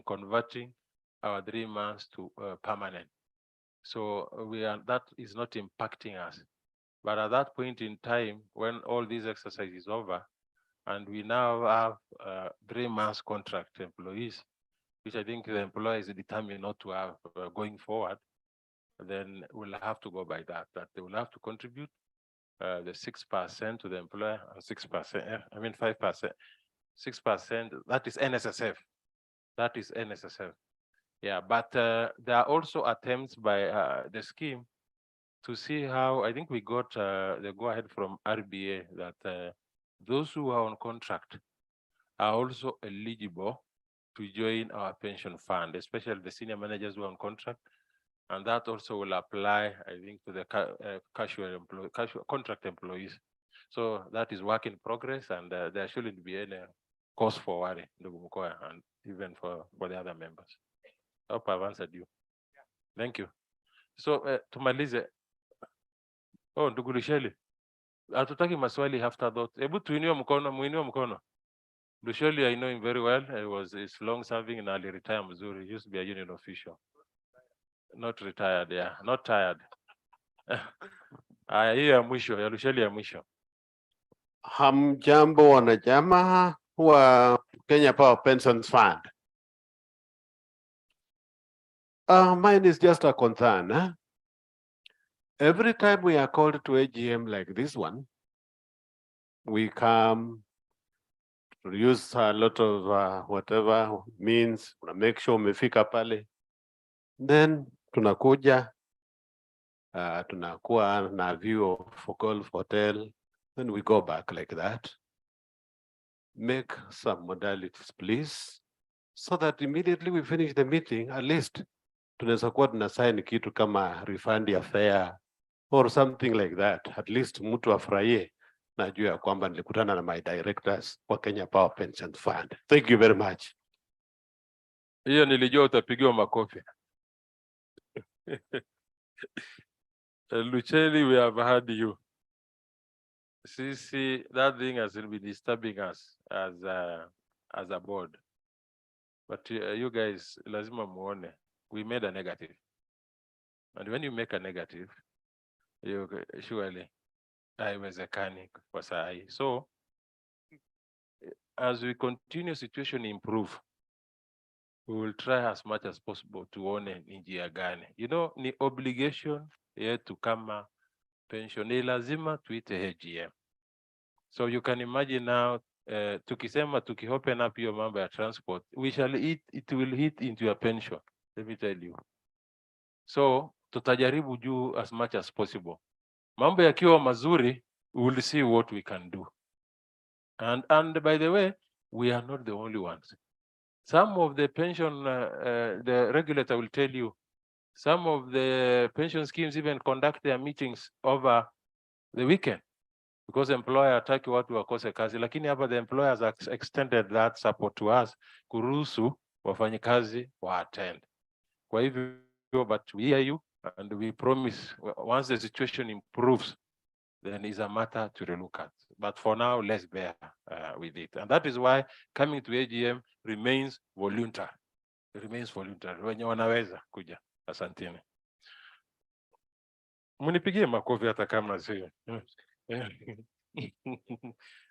converting our 3 months to permanent. So that is not impacting us. But at that point in time, when all these exercise is over, and we now have 3 months contract employees, which I think the employer is determined not to have going forward, then we'll have to go by that they will have to contribute the 6% to the employer and 6%, 5%, 6%, that is NSSF. That is NSSF. Yeah, but there are also attempts by the scheme to see how, I think we got the go-ahead from RBA that those who are on contract are also eligible to join our pension fund, especially the senior managers who are on contract. And that also will apply, I think, to the contract employees. So that is work in progress, and there shouldn't be any cause for worry, and even for the other members. I hope I've answered you. Thank you. So tumalize. Oh, ndugu Lusheli, hatutaki maswali after that. Hebu tuinue mkono. Lusheli, I know him very well. He's long serving and early retire Missouri. He used to be a union official. Not retired, yeah. Not tired. Hii ya mwisho, ya Lusheli ya mwisho. Hamjambo wanachama wa Kenya Power Pensions Fund. Mine is just a concern. Every time we are called to AGM like this one, we come, use a lot of whatever means, make sure umefika pale. Then tunakuja, tunakuwa na view of golf hotel, then we go back like that. Make some modalities, please, so that immediately we finish the meeting, at least tunaweza kuwa tunasign kitu kama refund ya fare or something like that. At least mtu afurahie na juu ya kwamba nilikutana na my directors wa Kenya Power Pension Fund. Thank you very much. Hiyo nilijua utapigiwa makofi. Lucheli, we have heard you. See, that thing has been disturbing us as a board. But you guys, lazima muone, we made a negative. And when you make a negative, you surely haiwezekani kwa saa hii. So as we continue situation improve, we will try as much as possible tuone ni njia gani. You know, ni obligation yetu kama pension, ni lazima tuite AGM. So you can imagine now, tukisema open up your mambo ya transport, it will hit into your pension, let me tell you. So tutajaribu juu as much as possible. Mambo yakiwa mazuri, we will see what we can do. And by the way, we are not the only ones. Some of the pension, the regulator will tell you, some of the pension schemes even conduct their meetings over the weekend. because employer hataki watu wakose kazi, lakini hapa the employer has extended that support to us kuruhusu wafanyikazi wa attend. Kwa hivyo, but we hear you and we promise once the situation improves, then it's a matter to relook at. But for now, let's bear with it. And that is why coming to AGM remains voluntary. It remains voluntary. Wenye wanaweza kuja. Asanteni. Munipigie makofi hata kama sio.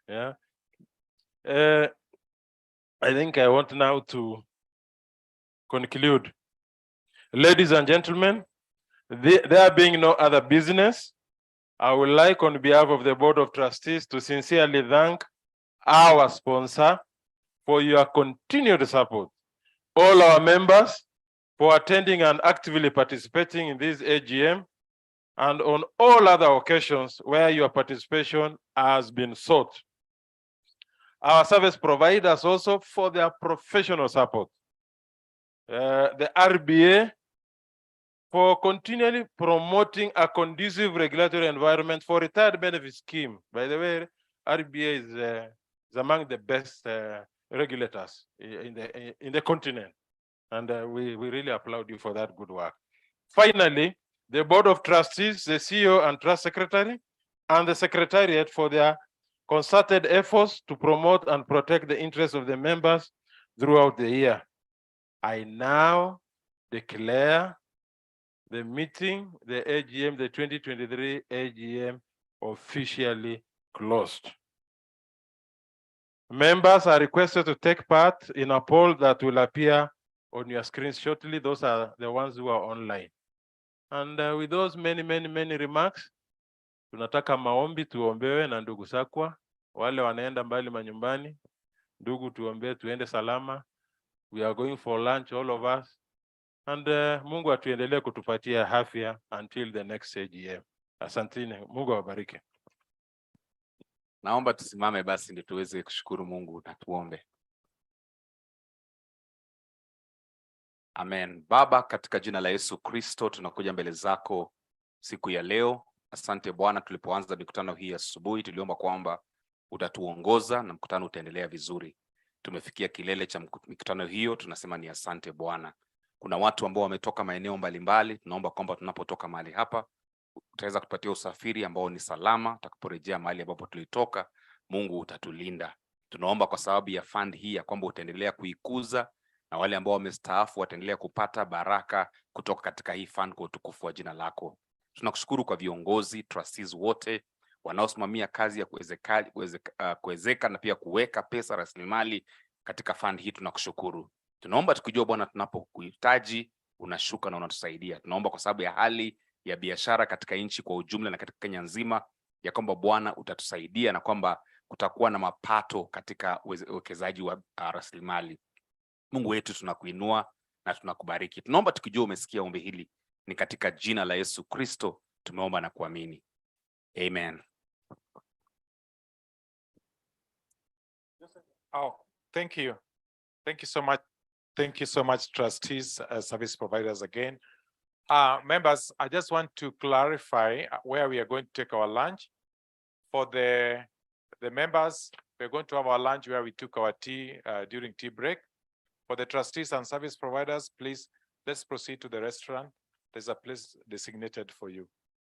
Yeah. I think I want now to conclude. Ladies and gentlemen, there being no other business, I would like on behalf of the Board of Trustees to sincerely thank our sponsor for your continued support. All our members for attending and actively participating in this AGM and on all other occasions where your participation has been sought. Our service providers also for their professional support. The RBA for continually promoting a conducive regulatory environment for retired benefit scheme. By the way, RBA is among the best regulators in the continent. And we really applaud you for that good work. Finally, the Board of Trustees, the CEO and Trust Secretary, and the Secretariat for their concerted efforts to promote and protect the interests of the members throughout the year. I now declare the meeting, the AGM, the 2023 AGM officially closed. Members are requested to take part in a poll that will appear on your screens shortly. Those are the ones who are online. And with those many remarks, tunataka maombi tuombewe na ndugu Sakwa, wale wanaenda mbali manyumbani, ndugu tuombe tuende salama. We are going for lunch, all of us. And Mungu atuendelee kutupatia afya until the next AGM. Asanteni, Mungu awabariki. Naomba tusimame basi ndio tuweze kushukuru Mungu na tuombe. Amen. Baba, katika jina la Yesu Kristo tunakuja mbele zako siku ya leo. Asante Bwana, tulipoanza mikutano hii asubuhi tuliomba kwamba utatuongoza na mkutano utaendelea vizuri. Tumefikia kilele cha mikutano hiyo, tunasema ni asante Bwana. Kuna watu ambao wametoka maeneo mbalimbali, tunaomba kwamba tunapotoka mahali hapa utaweza kupatia usafiri ambao ni salama. Tutakaporejea mahali ambapo tulitoka, Mungu utatulinda. Tunaomba kwa sababu ya fund hii ya kwamba utaendelea kuikuza na wale ambao wamestaafu wataendelea kupata baraka kutoka katika hii fund kwa utukufu wa jina lako. Tunakushukuru kwa viongozi, trustees wote wanaosimamia kazi ya kuwezeka na pia kuweka pesa rasilimali katika fund hii. Tunakushukuru. Tunaomba tukijua Bwana tunapokuhitaji unashuka na unatusaidia. Tunaomba kwa sababu ya hali ya biashara katika nchi kwa ujumla na katika Kenya nzima ya kwamba Bwana utatusaidia na kwamba kutakuwa na mapato katika uwekezaji wa rasilimali. Mungu wetu tunakuinua na tunakubariki. Tunaomba tukijua umesikia ombi hili, ni katika jina la Yesu Kristo tumeomba na kuamini. Amen. Oh, thank you. Thank you so much. Thank you so much, trustees, service providers again. Members, I just want to clarify where we are going to take our lunch. For the members, we're going to have our lunch where we took our tea during tea break. For the trustees and service providers, please, let's proceed to the restaurant. There's a place designated for you.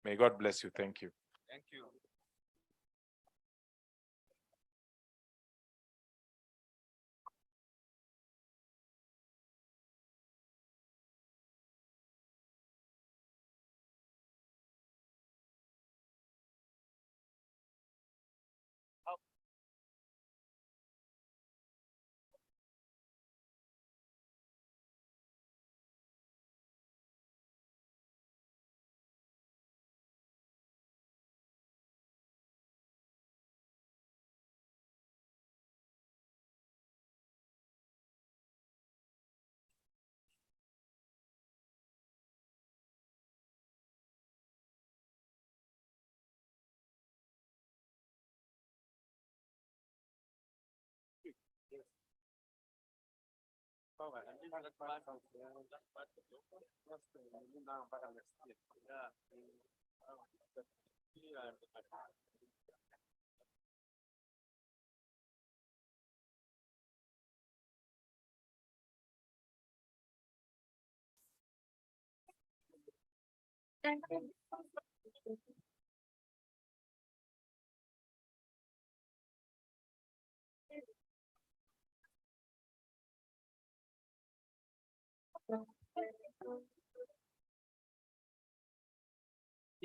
May God bless you. Thank you. Thank you.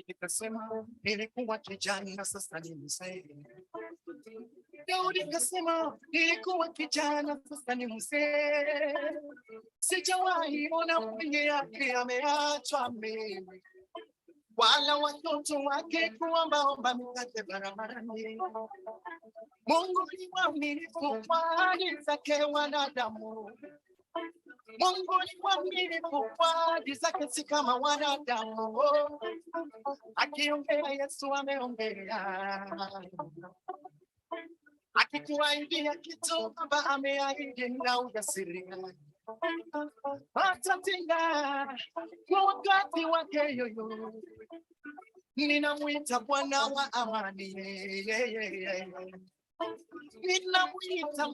Nikasema nilikuwa kijana sasa ni mzee. Daudi kasema nilikuwa kijana sasa ni mzee. Sijawahi ona mwenye yake ameachwa mimi, wala watoto wake kuombaomba mikate barabarani. Mungu ni mwaminifu kwa ahadi zake wanadamu. Mungu ni mwaminifu kwa ahadi zake, si kama wanadamu. Akiongea Yesu ameongea, akikuahidia kitu Baba ameahidi na ujasiri atatenda kwa wakati wake yoyo. Ninamwita Bwana wa amani, ninamwita